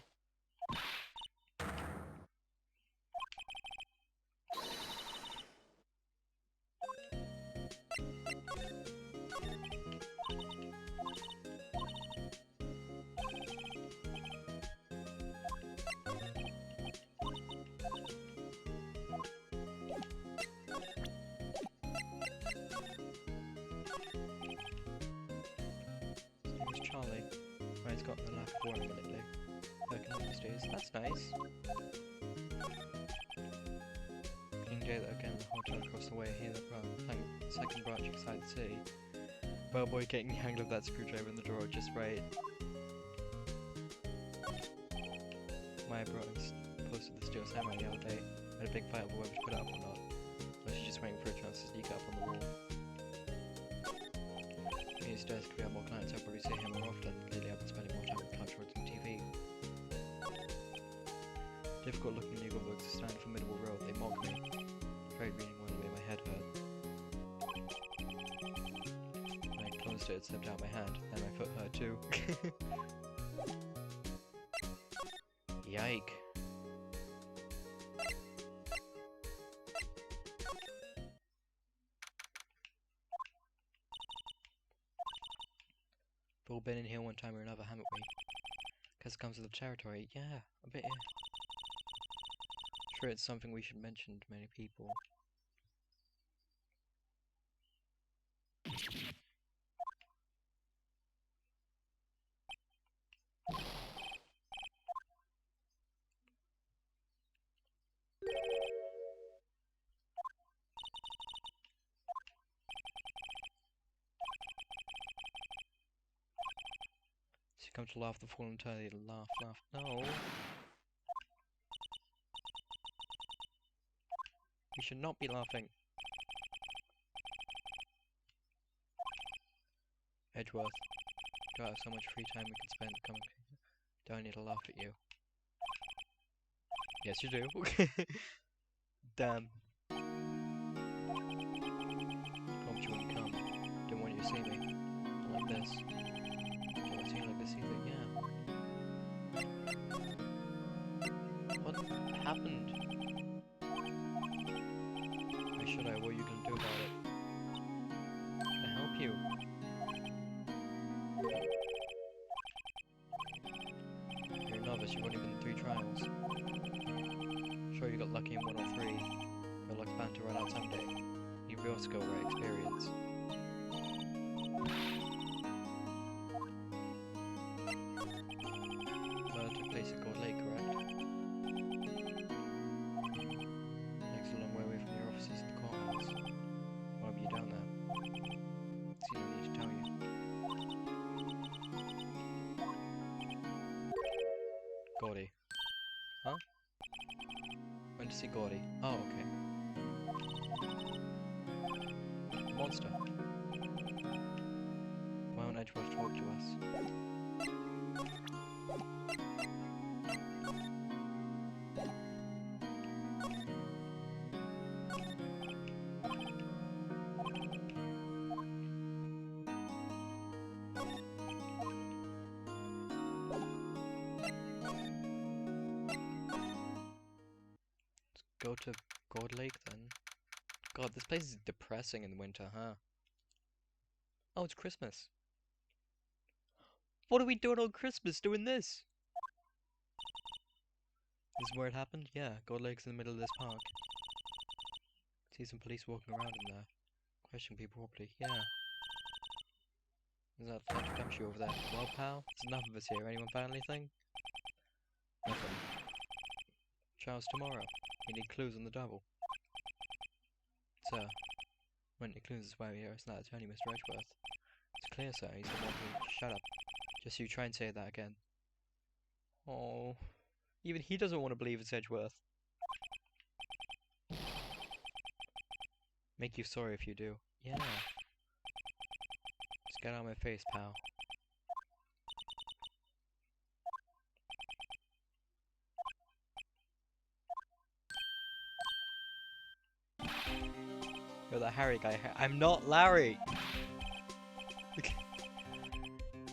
performing lately. Working on these days. That's nice. King Jailer again, the hotel across the way here, playing second branch inside the city. Bellboy getting the angle of that screwdriver in the drawer just right. Maya brought and posted the steel samurai the other day. Had a big fight over whether to put it up or not. But she's just waiting for a chance to sneak up on the wall. At his desk, we have more clients, I'll probably see him more often. Lately I've been spending more time with couch watching TV. Difficult looking legal books that stand for Middle Road, they mock me. Afraid reading one way my head hurt. When I closed it slipped out my hand, and my foot hurt too. Yike. We've all been in here one time or another, haven't we? Guess it comes with the territory. Yeah, a bit, yeah. Sure, it's something we should mention to many people. She comes to laugh the fall entirely. Laugh, laugh. No. You should not be laughing. Edgeworth. You have so much free time we can spend coming. Don't need to laugh at you. Yes, you do. Damn. Hoped you wouldn't come. Didn't want you to see me. Not like this. Don't want to see you like this either. Yeah. What happened? Why should I? What are you gonna do about it? To help you. You're a novice, you've only been in 3 trials. Sure, you got lucky in 1 or 3. Your luck's bound to run out someday. Need real skill, right experience. Murder took place at Gold Lake, correct? Lake's a long way away from your offices in the courthouse. Why were you down there? See, no need to tell you. Gordy. Huh? Went to see Gordy. Oh, okay. The monster. Why won't Edgeworth talk to us? Go to Gold Lake then. God, this place is depressing in winter, huh? Oh, it's Christmas. What are we doing on Christmas doing this? This is where it happened? Yeah, Gold Lake's in the middle of this park. See some police walking around in there. Question people properly. Yeah. Is that flash gumshoe over there? Well, pal, there's enough of us here. Anyone found anything? Nothing. Trials tomorrow. We need clues on the double. Sir, when it clues is why we're here. It's not attorney, Mr. Edgeworth. It's clear, sir. He said nothing. Shut up. Just you try and say that again. Oh, even he doesn't want to believe it's Edgeworth. Make you sorry if you do. Yeah. Just get out of my face, pal. You're that Harry guy. I'm not Larry!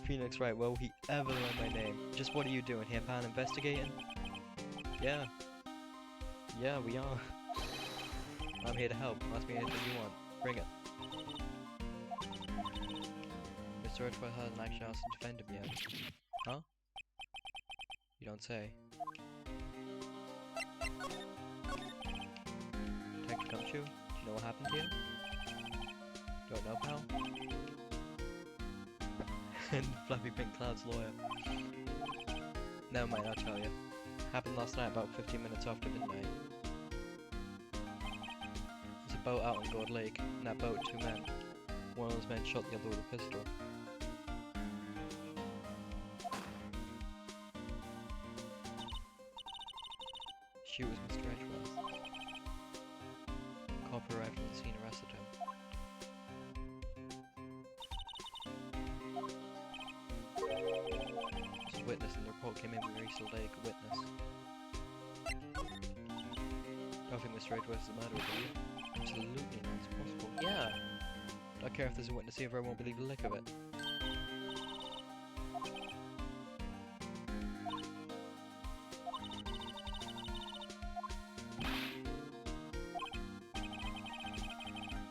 Phoenix, right, will he ever learn my name? Just what are you doing here, pal? Investigating? Yeah. Yeah, we are. I'm here to help. Ask me anything you want. Bring it. Mr. Edgeworth hasn't actually asked to defend him yet. Huh? You don't say. Detective Gumshoe, do you know what happened here? Don't know, pal? And Fluffy Pink Cloud's lawyer. Never mind, I'll tell you. Happened last night about 15 minutes after midnight. There's a boat out on God Lake. In that boat, 2 men. One of those men shot the other with a pistol. She was Mr. Edgeworth. Cop arrived on the scene, arrested him. As a witness, and the report came in, we released a lake witness. Don't think Mr. Edgeworth is the murderer, do you? Absolutely not, it's possible. Yeah! Don't care if there's a witness here, everyone won't believe a lick of it.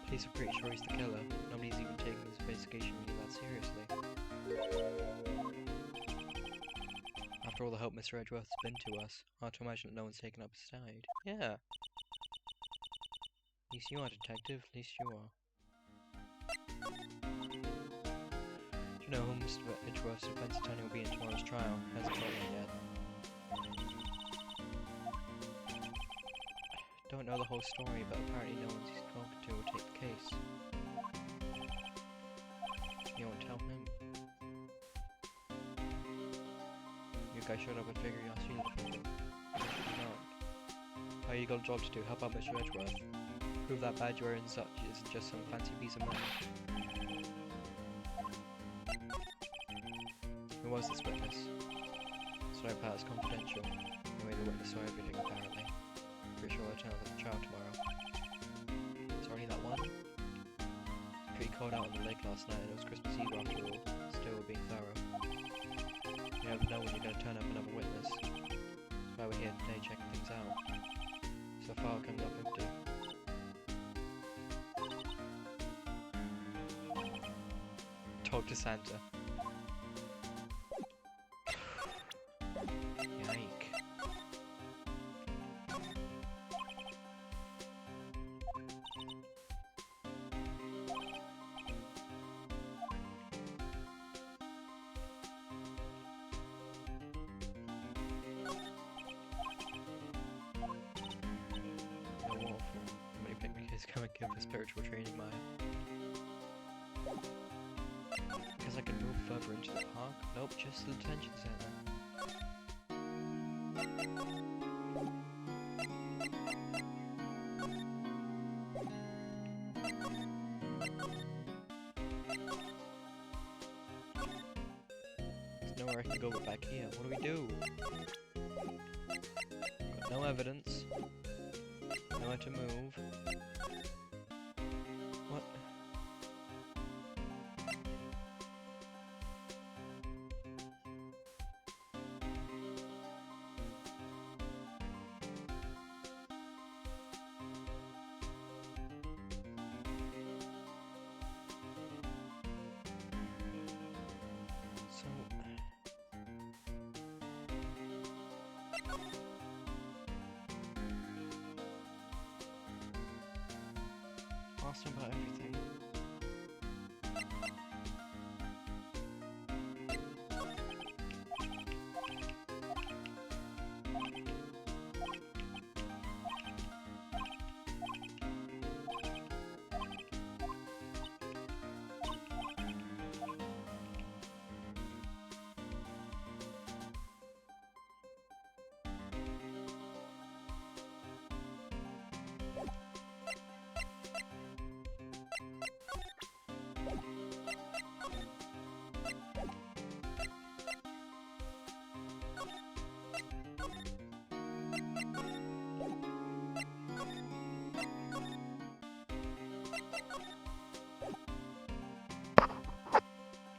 Police are pretty sure he's the killer. Nobody's even taking this investigation really that seriously. After all the help Mr. Edgeworth has been to us, hard to imagine that no one's taken up his side. Yeah. At least you are, detective. At least you are. Do you know who Mr. Edgeworth's defense attorney will be in tomorrow's trial? Hasn't told me yet. Don't know the whole story, but apparently no one he's talking to will take the case. You won't tell him? You guys showed up and figured you asked you to defend him. No. Oh, you got a job to do. How about Mr. Edgeworth? Prove that badge you're in such isn't just some fancy piece of money. Who was this witness? Sorry, Pat, it's confidential. Anyway, the witness saw everything, apparently. Pretty sure I'll turn up at the trial tomorrow. Is there only that one? Pretty cold out on the lake last night, and it was Christmas Eve after all. Still, we're being thorough. You never know when you're going to turn up another witness. That's why we're here today, checking things out. So far, coming up empty. Talk to Santa. Yike. No awful. How many picnics can I give for spiritual training, Maya? Because I can move further into the park? Nope, just the detention center. There's nowhere I can go but back here. What do we do? Got no evidence. Nowhere to move. What? Asked him about everything.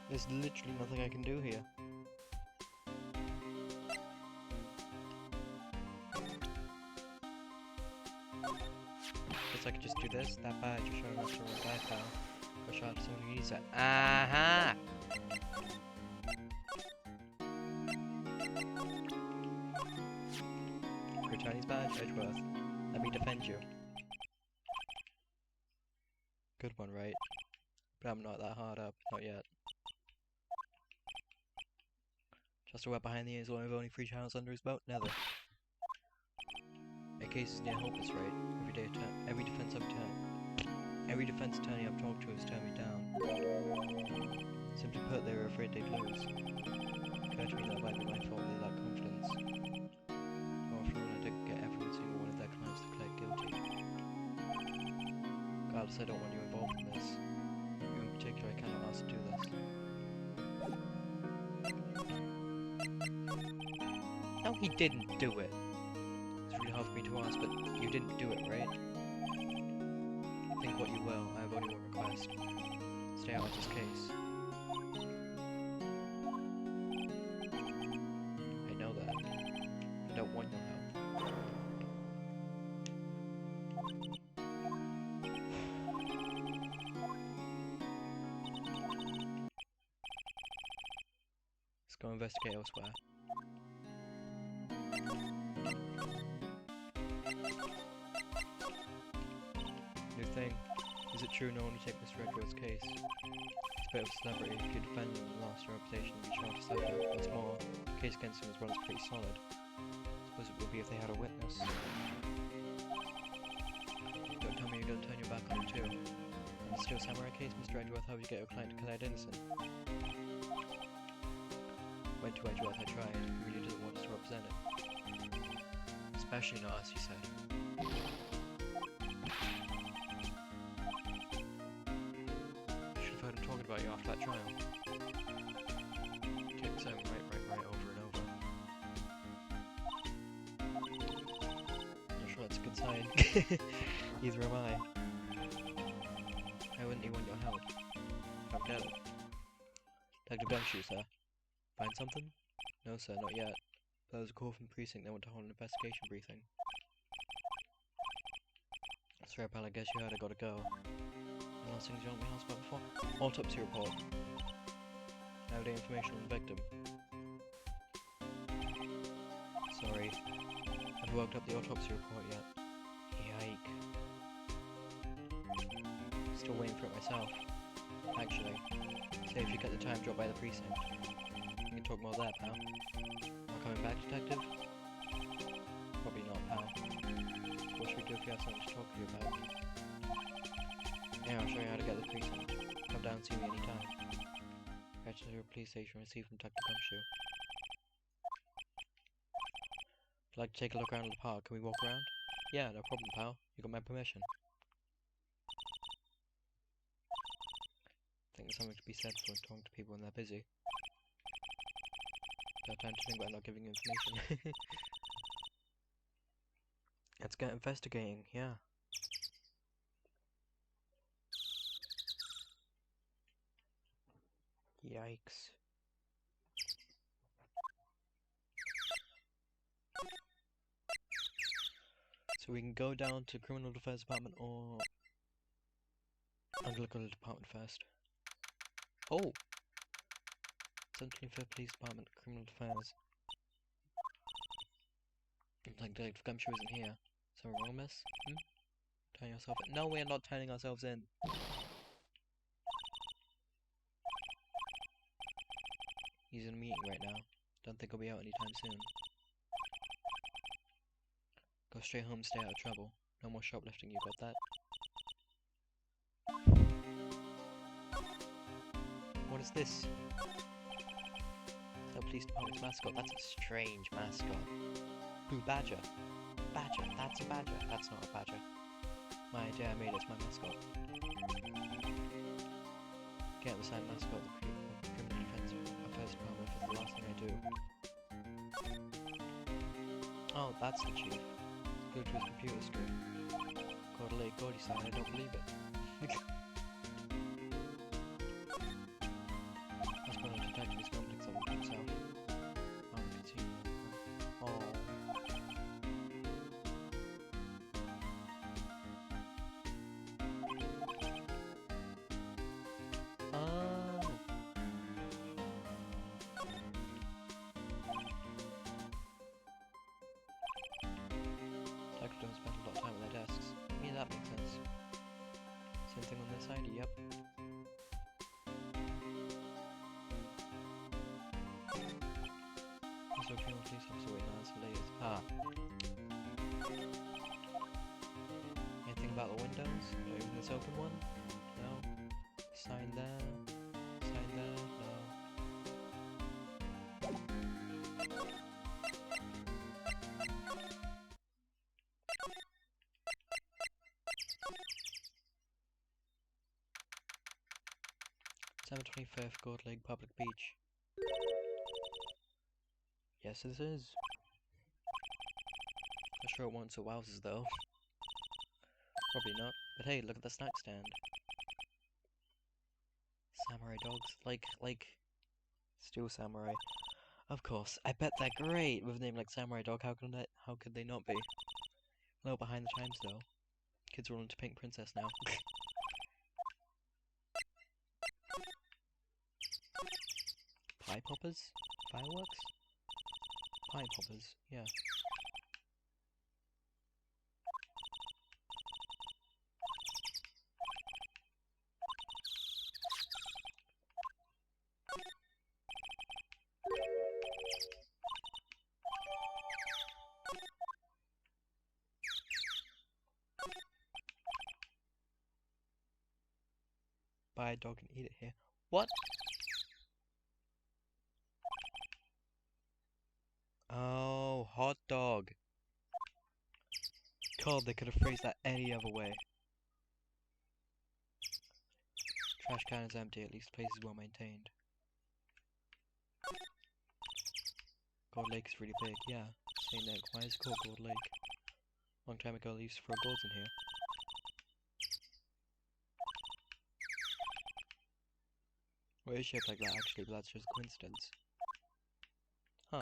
There's literally nothing I can do here. Guess I could just do this. That badge you're showing us for a life now. Go shout to someone who needs it. Aha! Return his badge, Edgeworth. Let me defend you. Good one, right? But I'm not that hard up. Not yet. Just a wet behind the ears, one of only 3 channels under his belt? Never. My case is near hopeless, right? Every defense attorney I've talked to has turned me down. Simply put, they were afraid they'd lose. It occurred to me that it might be my fault they lacked confidence. After all, I didn't get every single one of their clients declared guilty. Regardless, I don't want you involved in this. You in particular, I cannot ask to do this. No, he didn't do it. It's really hard for me to ask, but you didn't do it, right? Think what you will, I have only one request. Stay out of this case. I know that. I don't want your help. Let's go investigate elsewhere. New thing. Is it true no one would take Mr. Edward's case? He's a bit of a celebrity. If you defend him and lost your reputation, you'd be sure to suffer. What's more, the case against him as well is pretty solid. I suppose it would be if they had a witness. Don't tell me you're going to turn your back on him too. And the Steel Samurai case, Mr. Edgeworth, how would you get your client declared innocent? Went to Edgeworth, I tried. He really doesn't want us to represent him. Especially not us, he said. Should have heard him talking about you after that trial. Kept saying right over and over. Not sure that's a good sign. Neither am I. Why wouldn't he want your help? I don't get it. Detective Gumshoe, sir. Find something? No, sir, not yet. There was a call from the precinct. They want to hold an investigation briefing. Sorry, pal, I guess you heard I gotta go. Any last things you want me to ask about before? Autopsy report. Nowadays information on the victim. Sorry. Haven't worked up the autopsy report yet. Yike. Still waiting for it myself. Actually, say if you get the time, drop by the precinct. We can talk more there, pal. Not coming back, detective? Probably not, pal. What should we do if you have something to talk to you about? Yeah, I'll show you how to get the precinct. Come down and see me anytime. Head to the police station and receive from Detective Gumshoe. If you'd like to take a look around the park, can we walk around? Yeah, no problem, pal. You got my permission. I think there's something to be said for talking to people when they're busy. Don't have time to think about not giving you information. Let's get investigating, yeah. Yikes. So we can go down to Criminal Defense Department or Analytical Department first. Oh! Central Police Department, Criminal Affairs. Like Detective Gumshoe isn't here. Something wrong, miss? Turning yourself in. No, we are not turning ourselves in. He's in a meeting right now. Don't think he'll be out anytime soon. Go straight home, stay out of trouble. No more shoplifting, you got that? What is this? The police department's mascot. That's a strange mascot. Ooh, badger. Badger. That's a badger. That's not a badger. My idea I made it's my mascot. Get the same mascot of the Criminal Defense Affairs Department for the last thing I do. Oh, that's the chief. Go to his computer screen. Cordelay Gordy sign, I don't believe it. That's going to detect his conflicts of himself. Oh, we can see that. Oh. Don't spend a lot of time at their desks. Yeah, that makes sense. Same thing on this side, yep. Also, female police officer waiting on us latest. Ah. Anything about the windows? Not even this open one? No. Sign there. Sign there. No. 25th, Gold Lake Public Beach. Yes, this is. Not sure it wants a wowzers though. Probably not. But hey, look at the snack stand. Samurai dogs. Like Steel Samurai. Of course. I bet they're great with a name like Samurai Dog. How could they not be? A little behind the times though. Kids are all into Pink Princess now. Pie poppers? Fireworks? Pie poppers, yeah. Buy a dog and eat it here. What? Oh, hot dog. God, they could have phrased that any other way. Trash can is empty, at least the place is well maintained. Gold Lake is really big, yeah. St. Nick, why is it called Gold Lake? Long time ago they used to throw golds in here. Well, it is shaped like that actually, but that's just a coincidence. Huh.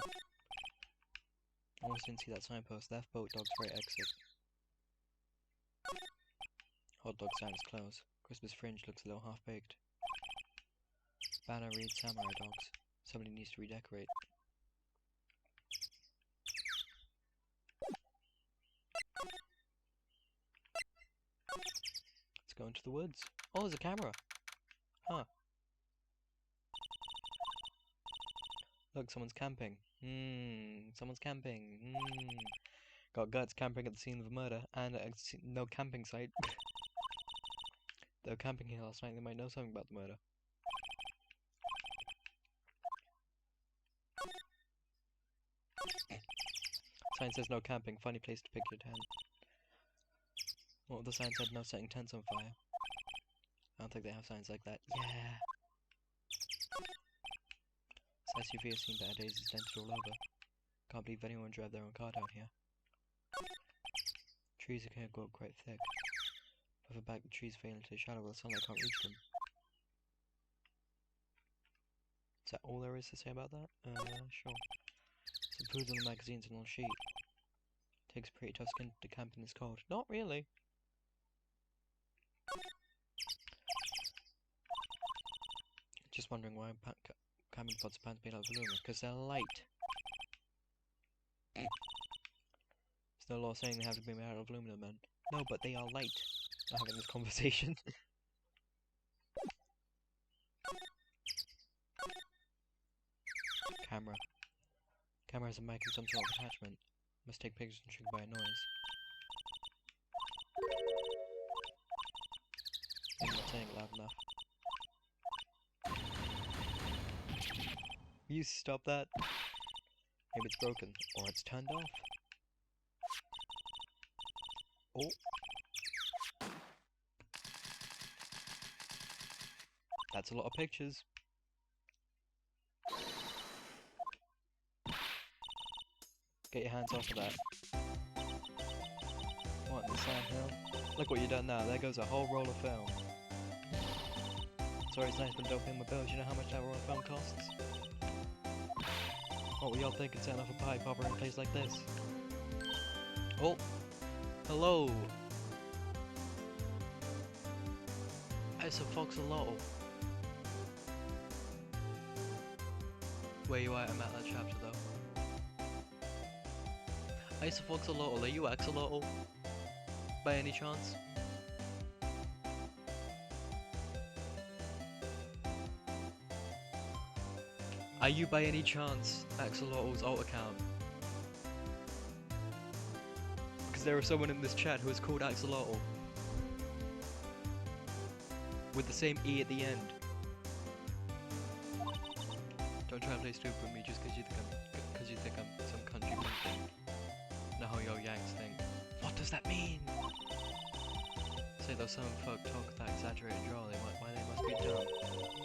Almost didn't see that signpost. Left boat, dogs right exit. Hot dog stand is closed. Christmas fringe looks a little half-baked. Banner reads Samurai Dogs. Somebody needs to redecorate. Let's go into the woods. Oh, there's a camera! Huh. Look, someone's camping. Someone's camping. Got guts camping at the scene of a murder, and no camping site. They were camping here last night, they might know something about the murder. Sign says no camping, funny place to pick your tent. Well, the sign said no setting tents on fire. I don't think they have signs like that. Yeah! This SUV has seen better days, it's dented all over. Can't believe anyone would drive their own car down here. Trees are going to grow quite thick. Further back, the trees fade into the shadow where the sunlight can't reach them. Is that all there is to say about that? Sure. Some food on the magazines and on a sheet. Takes pretty tough skin to camp in this cold. Not really. Just wondering why camping pots are made out of aluminum. Because they're light. There's no law saying they have to be made out of aluminum, man. No, but they are light. I'm having this conversation. Camera. Camera has a mic and some sort of attachment. Must take pictures and triggered by a noise. I'm not saying it loud enough. You stop that. Maybe it's broken, or it's turned off. Oh. That's a lot of pictures. Get your hands off of that. What in the sandhill? Look what you done now, there goes a whole roll of film. Sorry it's nice but don't pay my bills, you know how much that roll of film costs? What were y'all thinking setting off a pie popper in a place like this? Oh! Hello! It's a Foxalotl. Where you at? I'm at that chapter though. Isofoxalotl, are you Axolotl? By any chance? Are you by any chance Axolotl's alt account? Because there is someone in this chat who is called Axolotl. With the same E at the end. Don't try and play stupid with me just because you think I'm some country bumpkin. Know how your Yanks think. What does that mean? Say those some folk talk with that exaggerated drawl, why they must be dumb.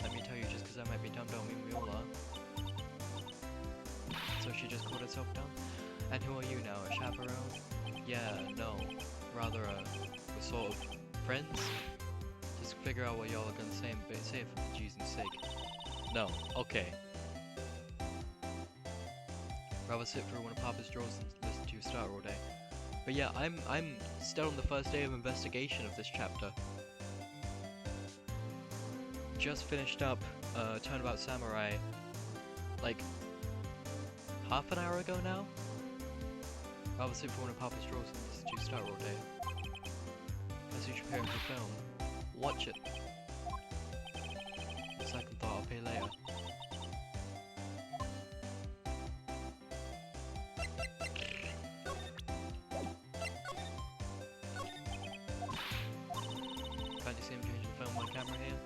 Let me tell you, just because I might be dumb don't mean we all are. So she just called herself dumb? And who are you now, a chaperone? Yeah, no. Rather we're sort of friends? Just figure out what y'all are gonna say and say it for Jesus' sake. No, okay. Rather sit through one of Papa's drawers than listen to you start all day. But yeah, I'm still on the first day of investigation of this chapter. Just finished up Turnabout Samurai like half an hour ago now. Rather sit for one of Papa's drawers than listen to you start all day. As you prepare for the film, watch it. On second thought, I'll pay later. Can't you see him changing the film on camera here?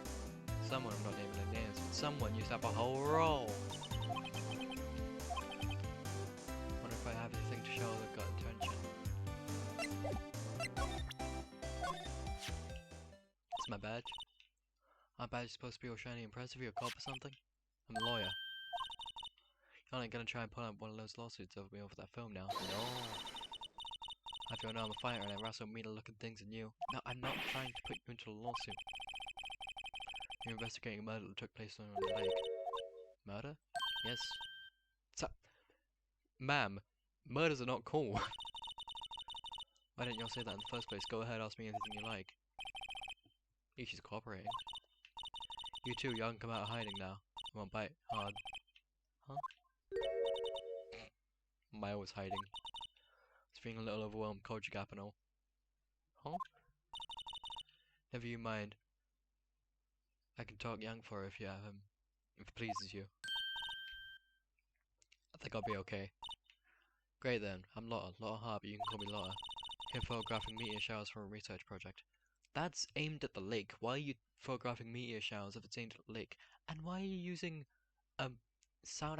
Someone, I'm not naming their names, but someone used to have a whole roll. Wonder if I have anything to show they've got attention. It's my badge. My badge is supposed to be all shiny and impressive. You're a cop or something? I'm a lawyer. You're not gonna try and pull up one of those lawsuits over me over that film now. No. I feel now I'm a fighter and I wrestle meaner looking things than you. No, I'm not trying to put you into a lawsuit. You're investigating a murder that took place on the lake. Murder? Yes. So, ma'am, murders are not cool. Why didn't y'all say that in the first place? Go ahead, ask me anything you like. If she's cooperating. You too, y'all can come out of hiding now. Come on, bite. Hard. Huh? Maya was hiding. It's feeling a little overwhelmed, culture gap and all. Huh? Never you mind. I can talk young for her if you have him. If it pleases you. I think I'll be okay. Great then, I'm Lotta Hart, but you can call me Lotta. Here photographing meteor showers for a research project. That's aimed at the lake. Why are you photographing meteor showers if it's aimed at the lake? And why are you using sound